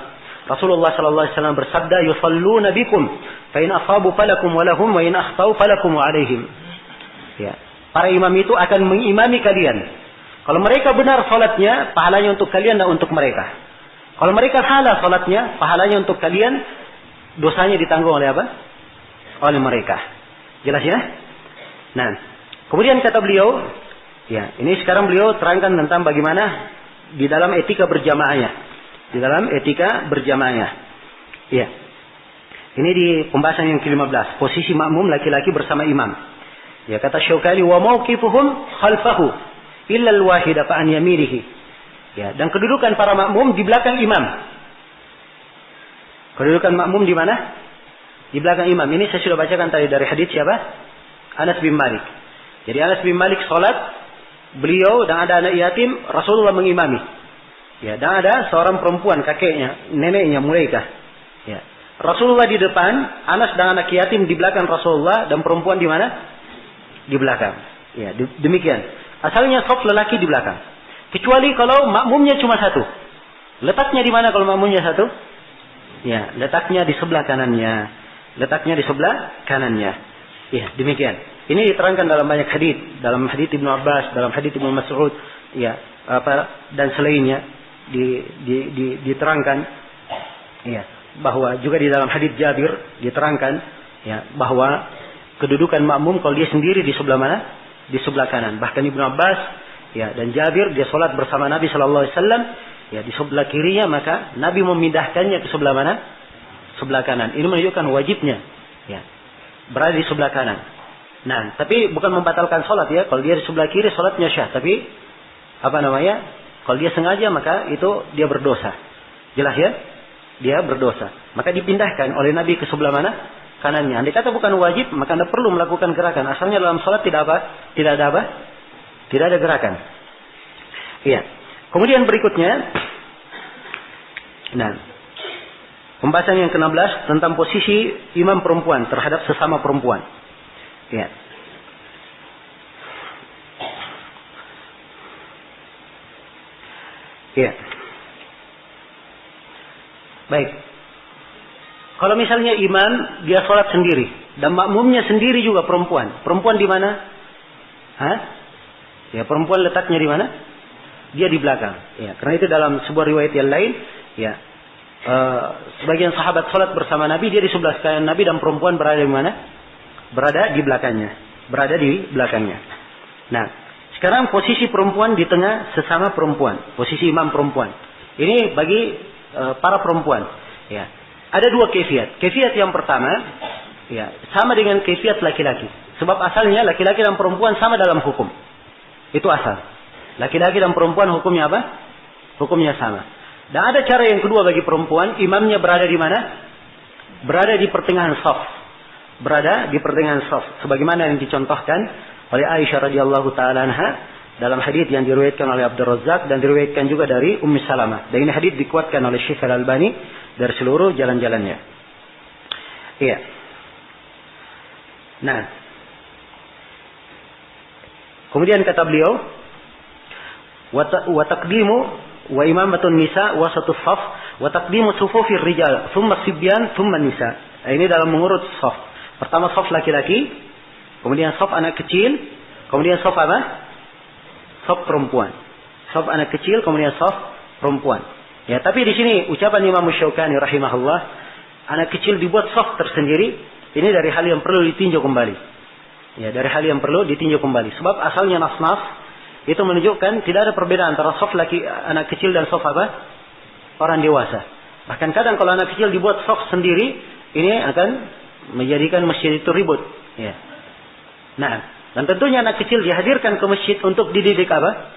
Rasulullah sallallahu alaihi wasallam bersabda, "Yusalluna bikum, fa in asabu falakum wa lahum wa in akhtau falakum wa alaihim." Ya, para imam itu akan mengimami kalian. Kalau mereka benar salatnya, pahalanya untuk kalian dan untuk mereka. Kalau mereka salah salatnya, pahalanya untuk kalian, dosanya ditanggung oleh apa? Oleh mereka. Jelas ya? Nah, kemudian kata beliau, ya, ini sekarang beliau terangkan tentang bagaimana di dalam etika berjamaahnya. Di dalam etika berjamaahnya. Ya. Ini di pembahasan yang ke-15, posisi makmum laki-laki bersama imam. Ya, kata Syaukani, wa mauqifuhum khalfahu illa al-wahida fa an yaminihi. Ya, dan kedudukan para makmum di belakang imam. Kedudukan makmum di mana? Di belakang imam. Ini saya sudah bacakan tadi dari hadits siapa? Anas bin Malik. Jadi Anas bin Malik sholat, beliau dan ada anak yatim, Rasulullah mengimami. Ya, dan ada seorang perempuan, kakeknya, neneknya Mulaikah. Ya. Rasulullah di depan, Anas dan anak yatim di belakang Rasulullah, dan perempuan di mana? Di belakang. Ya, demikian. Asalnya shaf lelaki di belakang. Kecuali kalau makmumnya cuma satu. Letaknya di mana kalau makmumnya satu? Ya, letaknya di sebelah kanannya. Letaknya di sebelah kanannya. Ya, demikian. Ini diterangkan dalam banyak hadits, dalam hadits Ibnu Abbas, dalam hadits Ibnu Mas'ud, ya, dan selainnya diterangkan, ya, bahwa juga di dalam hadits Jabir diterangkan, ya, bahwa kedudukan makmum kalau dia sendiri di sebelah mana? Di sebelah kanan. Bahkan Ibnu Abbas, ya, dan Jabir dia sholat bersama Nabi Shallallahu Alaihi Wasallam, ya, di sebelah kirinya, maka Nabi memindahkannya ke sebelah mana? Sebelah kanan. Ini menunjukkan wajibnya, ya, berada di sebelah kanan. Nah, tapi bukan membatalkan sholat, ya. Kalau dia di sebelah kiri sholatnya syah, tapi kalau dia sengaja maka itu dia berdosa. Jelas ya? Dia berdosa. Maka dipindahkan oleh Nabi ke sebelah mana? Kanannya. Andai kata bukan wajib, maka Anda perlu melakukan gerakan. Asalnya dalam sholat tidak ada gerakan. Iya. Kemudian berikutnya, nah, pembahasan yang ke-16 tentang posisi imam perempuan terhadap sesama perempuan. Ya. Ya. Baik. Kalau misalnya imam dia sholat sendiri dan makmumnya sendiri juga perempuan. Perempuan di mana? Hah? Ya, perempuan letaknya di mana? Dia di belakang. Ya, karena itu dalam sebuah riwayat yang lain, ya, sebagian sahabat sholat bersama Nabi, dia di sebelah kanan Nabi dan perempuan berada di mana? Berada di belakangnya. Berada di belakangnya. Nah, sekarang posisi perempuan di tengah sesama perempuan. Posisi imam perempuan. Ini bagi para perempuan. Ya. Ada dua kaifiat. Kaifiat yang pertama, ya, sama dengan kaifiat laki-laki. Sebab asalnya laki-laki dan perempuan sama dalam hukum. Itu asal. Laki-laki dan perempuan hukumnya apa? Hukumnya sama. Dan ada cara yang kedua bagi perempuan, imamnya berada di mana? Berada di pertengahan shaf. Berada di pertengahan shaf, sebagaimana yang dicontohkan oleh Aisyah radhiyallahu taala anha dalam hadits yang diriwayatkan oleh Abdul Razzaq dan diriwayatkan juga dari Ummu Salamah. Dan ini hadits dikuatkan oleh Syekh Al-Albani dari seluruh jalan-jalannya. Iya. Nah, kemudian kata beliau, wa taqdimu wa imamatun nisa wasatus shaf wa taqdimu sufufir rijal thumma sibyan thumma nisa. Ini dalam mengurut shaf. Pertama shaf laki-laki, kemudian shaf anak kecil, kemudian shaf apa? Shaf perempuan. Shaf anak kecil, kemudian shaf perempuan. Ya, tapi di sini ucapan Imam Syaukani rahimahullah, anak kecil dibuat shaf tersendiri, ini dari hal yang perlu ditinjau kembali. Ya, dari hal yang perlu ditinjau kembali. Sebab asalnya nas-nas itu menunjukkan tidak ada perbedaan antara shaf anak kecil dan shaf apa? Orang dewasa. Bahkan kadang kalau anak kecil dibuat shaf sendiri, ini akan menjadikan masjid itu ribut. Ya. Nah, dan tentunya anak kecil dihadirkan ke masjid untuk dididik apa?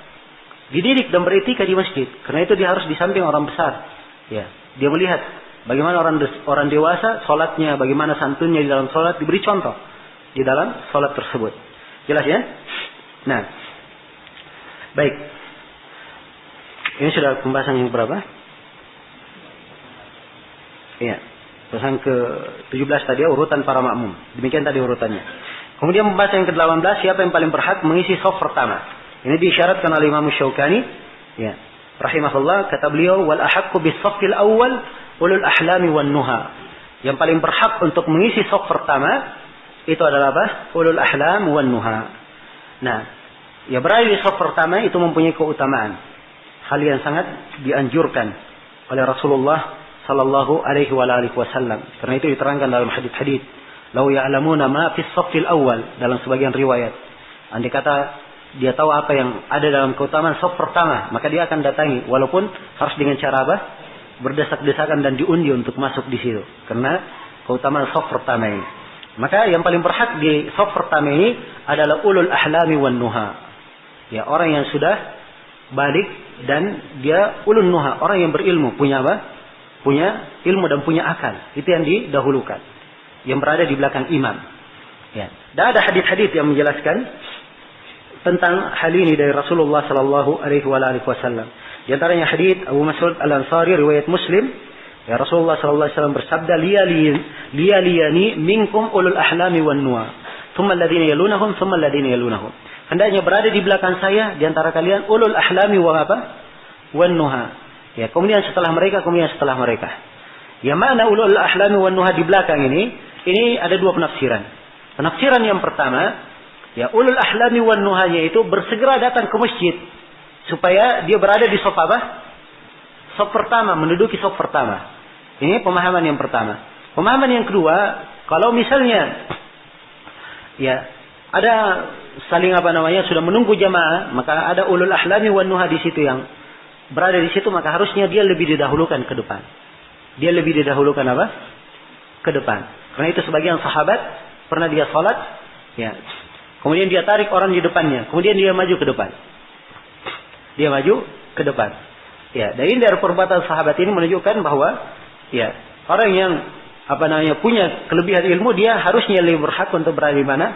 Dididik dan beretika di masjid. Karena itu dia harus di samping orang besar. Ya. Dia melihat bagaimana orang dewasa sholatnya, bagaimana santunnya di dalam sholat, diberi contoh di dalam sholat tersebut. Jelas ya? Nah, baik. Ini sudah pembahasan yang berapa? Iya. Pembahasan ke-17 tadi urutan para makmum. Demikian tadi urutannya. Kemudian pembahasan yang ke-18, siapa yang paling berhak mengisi shaf pertama. Ini diisyaratkan oleh Imam Syaukani, ya, rahimahullah, kata beliau, wal ahaqqu bis shaffil awwal ulul ahlami wan nuha. Yang paling berhak untuk mengisi shaf pertama itu adalah apa? Ulul ahlam wan nuha. Nah, ya, berada di shaf pertama itu mempunyai keutamaan. Hal yang sangat dianjurkan oleh Rasulullah sallallahu alaihi wasallam. Karena itu diterangkan dalam hadits-hadits, "Lau ya'lamuna ma fis shaffil awwal", dalam sebagian riwayat. Andai kata dia tahu apa yang ada dalam keutamaan shaf pertama, maka dia akan datangi, walaupun harus dengan cara apa? Berdesak-desakan dan diundi untuk masuk di situ. Karena keutamaan shaf pertama ini. Maka yang paling berhak di shaf pertama ini adalah ulul ahlami wan nuha. Ya, orang yang sudah balik dan dia ulun nuha, orang yang berilmu, punya apa? punya ilmu dan punya akal. Itu yang didahulukan. Yang berada di belakang imam. Ya. Dan ada hadis-hadis yang menjelaskan tentang hal ini dari Rasulullah sallallahu alaihi wasallam. Di antaranya hadis Abu Mas'ud Al-Ansari riwayat Muslim, ya Rasulullah sallallahu alaihi wasallam bersabda, liyaliyani minkum ulul ahlami wan nuha, thumma alladhina yalunahum, thumma alladhina yalunahum. Hendaknya berada di belakang saya di antara kalian ulul ahlami wan nuha. Ya, kemudian setelah mereka, kemudian setelah mereka. Ya, mana ulul ahlami wan nuha di belakang ini ada dua penafsiran. Penafsiran yang pertama, ya ulul ahlami wan nuha yaitu bersegera datang ke masjid supaya dia berada di saf apa? Saf pertama, menduduki saf pertama. Ini pemahaman yang pertama. Pemahaman yang kedua, kalau misalnya ya ada saling sudah menunggu jamaah, maka ada ulul ahlami wan nuha di situ yang berada di situ, maka harusnya dia lebih didahulukan ke depan. Dia lebih didahulukan apa? Ke depan. Karena itu sebagian sahabat pernah dia salat, ya. Kemudian dia tarik orang di depannya, kemudian dia maju ke depan. Dia maju ke depan. Ya, dan ini dari perbuatan sahabat ini menunjukkan bahwa ya, orang yang punya kelebihan ilmu, dia harusnya lebih berhak untuk berada di mana?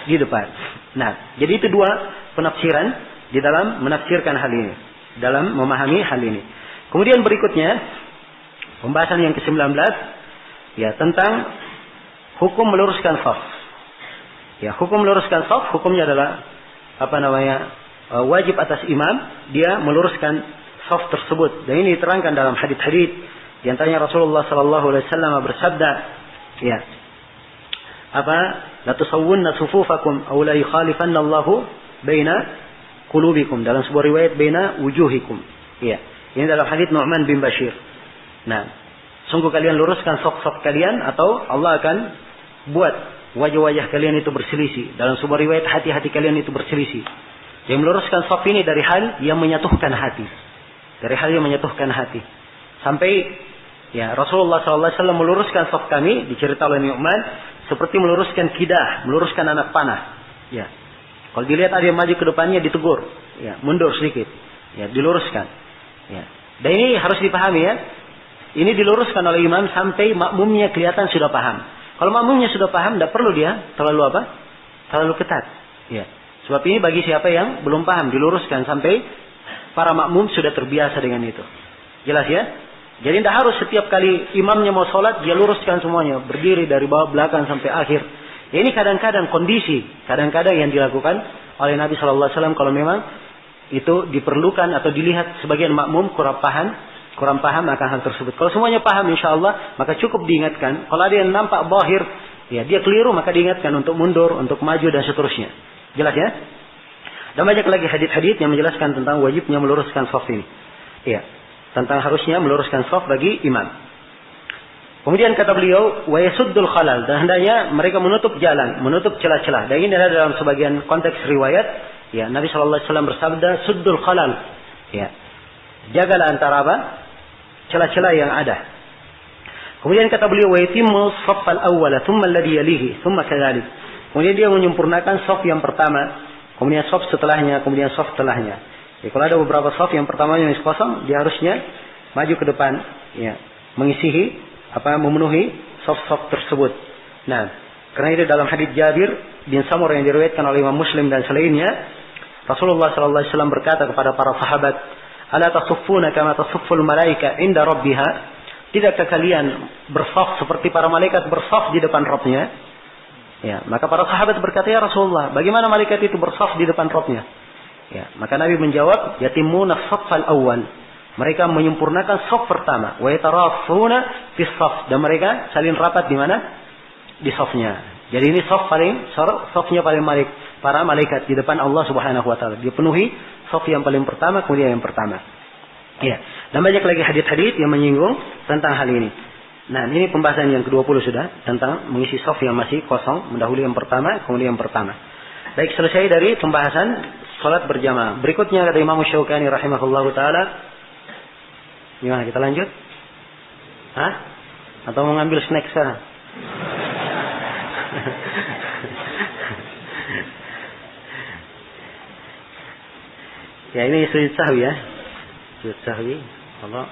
Di depan. Nah, jadi itu dua penafsiran di dalam menafsirkan hal ini, dalam memahami hal ini. Kemudian berikutnya pembahasan yang ke-19 ya tentang hukum meluruskan shaf. Ya, hukum meluruskan shaf, hukumnya adalah wajib atas imam dia meluruskan shaf tersebut. Dan ini diterangkan dalam hadits-hadits. Di antaranya Rasulullah sallallahu alaihi wasallam bersabda, ya. La tusawwunna sufufakum aw la yukhalifanna Allahu baina qulubikum. Dalam sebuah riwayat baina wujuhikum. Ya. Ini dalam hadits Nu'man bin Bashir. Nah, sungguh kalian luruskan shaf-shaf kalian atau Allah akan buat wajah-wajah kalian itu berselisih. Dalam sebuah riwayat hati-hati kalian itu berselisih. Yang meluruskan shaf ini dari hal yang menyatukan hati. Dari hal yang menyatukan hati. Sampai ya Rasulullah SAW meluruskan shaf kami, diceritakan oleh Nu'man, seperti meluruskan kidah, meluruskan anak panah. Ya. Kalau dilihat ada yang maju ke depannya ditegur, ya, mundur sedikit. Ya, diluruskan. Ya. Dan ini harus dipahami ya. Ini diluruskan oleh imam sampai makmumnya kelihatan sudah paham. Kalau makmumnya sudah paham, tidak perlu dia terlalu ketat. Ya. Sebab ini bagi siapa yang belum paham, diluruskan sampai para makmum sudah terbiasa dengan itu. Jelas ya? Jadi tidak harus setiap kali imamnya mau sholat, dia luruskan semuanya. Berdiri dari bawah belakang sampai akhir. Ya, ini kadang-kadang kondisi. Kadang-kadang yang dilakukan oleh Nabi SAW kalau memang itu diperlukan atau dilihat sebagian makmum kurang paham akan hal tersebut. Kalau semuanya paham insya Allah, maka cukup diingatkan. Kalau ada yang nampak bahir, ya dia keliru, maka diingatkan untuk mundur, untuk maju dan seterusnya. Jelas ya? Dan banyak lagi hadits-hadits yang menjelaskan tentang wajibnya meluruskan shaf ini. Ya, tentang harusnya meluruskan shaf bagi imam. Kemudian kata beliau, wa yasuddul khalal, dan hendaknya mereka menutup jalan, menutup celah-celah. Dan ini adalah dalam sebagian konteks riwayat, ya Nabi sallallahu alaihi wasallam bersabda, suddul khalal. Ya. Jagalah antara celah-celah yang ada. Kemudian kata beliau, wa yatimmu shaffal awwala thumma alladhi yalihi thumma kadzalik. Kemudian dia menyempurnakan shaf yang pertama, kemudian shaf setelahnya, kemudian shaf setelahnya. Ya, kalau ada beberapa shaf yang pertamanya yang kosong, dia harusnya maju ke depan, ya, memenuhi shaf-shaf tersebut. Nah, karena itu dalam hadits Jabir bin Samurah yang diriwayatkan oleh Imam Muslim dan selainnya, Rasulullah sallallahu alaihi wasallam berkata kepada para sahabat, "Ala tasuffuna kama tasufful malaika inda rabbiha?" Tidakkah kalian bersaf seperti para malaikat bersaf di depan Rabbnya? Ya, maka para sahabat berkata, "Ya Rasulullah, bagaimana malaikat itu bersaf di depan Rabbnya?" Ya, maka Nabi menjawab, "Yatimuna shaffal awwal." Mereka menyempurnakan shaf pertama, wa yatarafuna fi shaf, dan mereka saling rapat di mana? Di shafnya. Jadi ini shafnya paling para malaikat di depan Allah Subhanahu wa taala. Dia penuhi shaf yang paling pertama, kemudian yang pertama. Ya, dan banyak lagi hadits-hadits yang menyinggung tentang hal ini. Nah, ini pembahasan yang ke-20 sudah tentang mengisi shaf yang masih kosong, mendahului yang pertama, kemudian yang pertama. Baik, selesai dari pembahasan salat berjamaah. Berikutnya kata Imam Syaukani rahimahullahu taala, gimana kita lanjut? Hah? Atau mau ngambil snack sekarang? Ya, ini sujud sahwi ya. Sujud sahwi. Allah.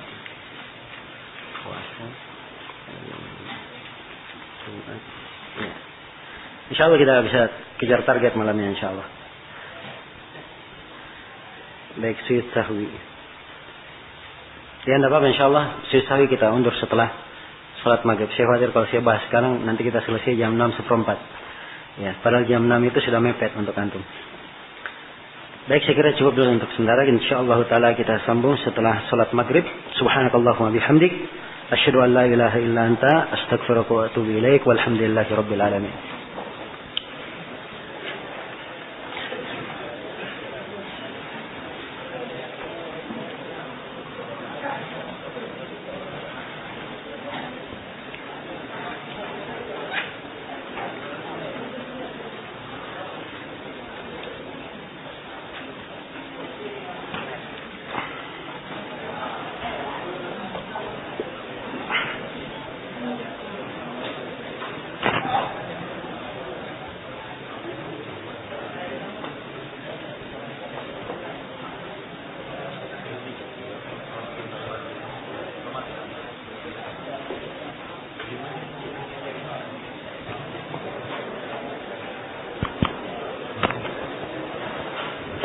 Jumat. Ya. Insya Allah kita bisa kejar target malamnya insya Allah. Baik, sujud sahwi. Ya, tidak apa-apa insya Allah. Sujud sahwi kita undur setelah sholat maghrib. Saya khawatir kalau saya bahas sekarang nanti kita selesai jam 6:04. Ya, padahal jam 6 itu sudah mepet untuk antum. Baik, saya kira cukup dulu untuk sementara. Insyaallah taala kita sambung setelah salat maghrib. Subhanakallahumma bihamdik, asyhadu an la ilaha illa anta, astaghfiruka wa atubu ilaik. Walhamdulillahi rabbil alamin.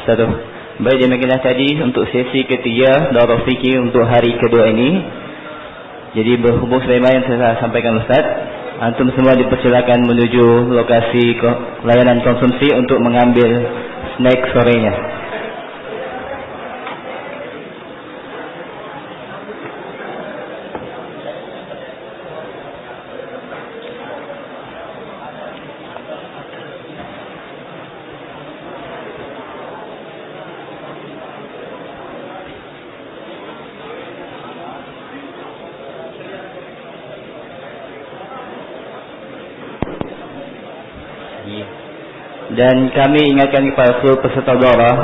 Satu. Baik, demikianlah tadi untuk sesi ketiga Daurah Fikih untuk hari kedua ini. Jadi berhubung sebagaimana yang saya sampaikan Ustaz, antum semua dipersilakan menuju lokasi layanan konsumsi untuk mengambil snack sorenya. Dan kami ingatkan kepada seluruh peserta daurah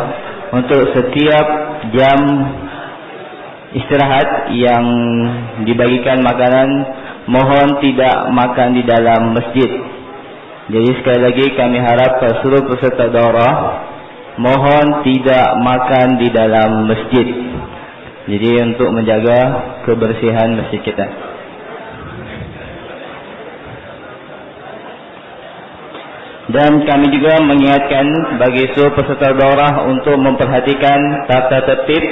untuk setiap jam istirahat yang dibagikan makanan, mohon tidak makan di dalam masjid. Jadi sekali lagi kami harap kepada seluruh peserta daurah, mohon tidak makan di dalam masjid. Jadi untuk menjaga kebersihan masjid kita. Dan kami juga mengingatkan bagi seluruh peserta daurah untuk memperhatikan tata tertib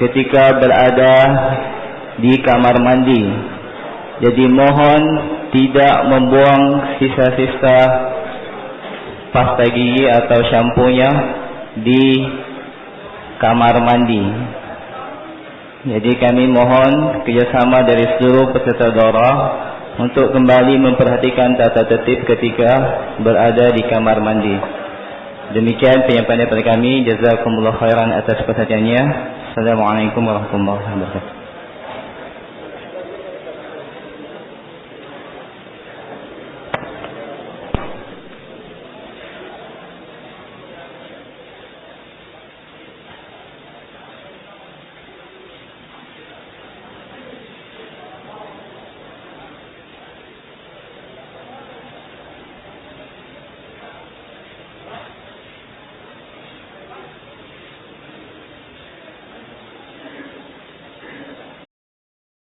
ketika berada di kamar mandi. Jadi mohon tidak membuang sisa-sisa pasta gigi atau shampoo-nya di kamar mandi. Jadi kami mohon kerjasama dari seluruh peserta daurah untuk kembali memperhatikan tata tertib ketika berada di kamar mandi. Demikian penyampaian daripada kami. Jazakumullah khairan atas perhatiannya. Assalamualaikum warahmatullahi wabarakatuh.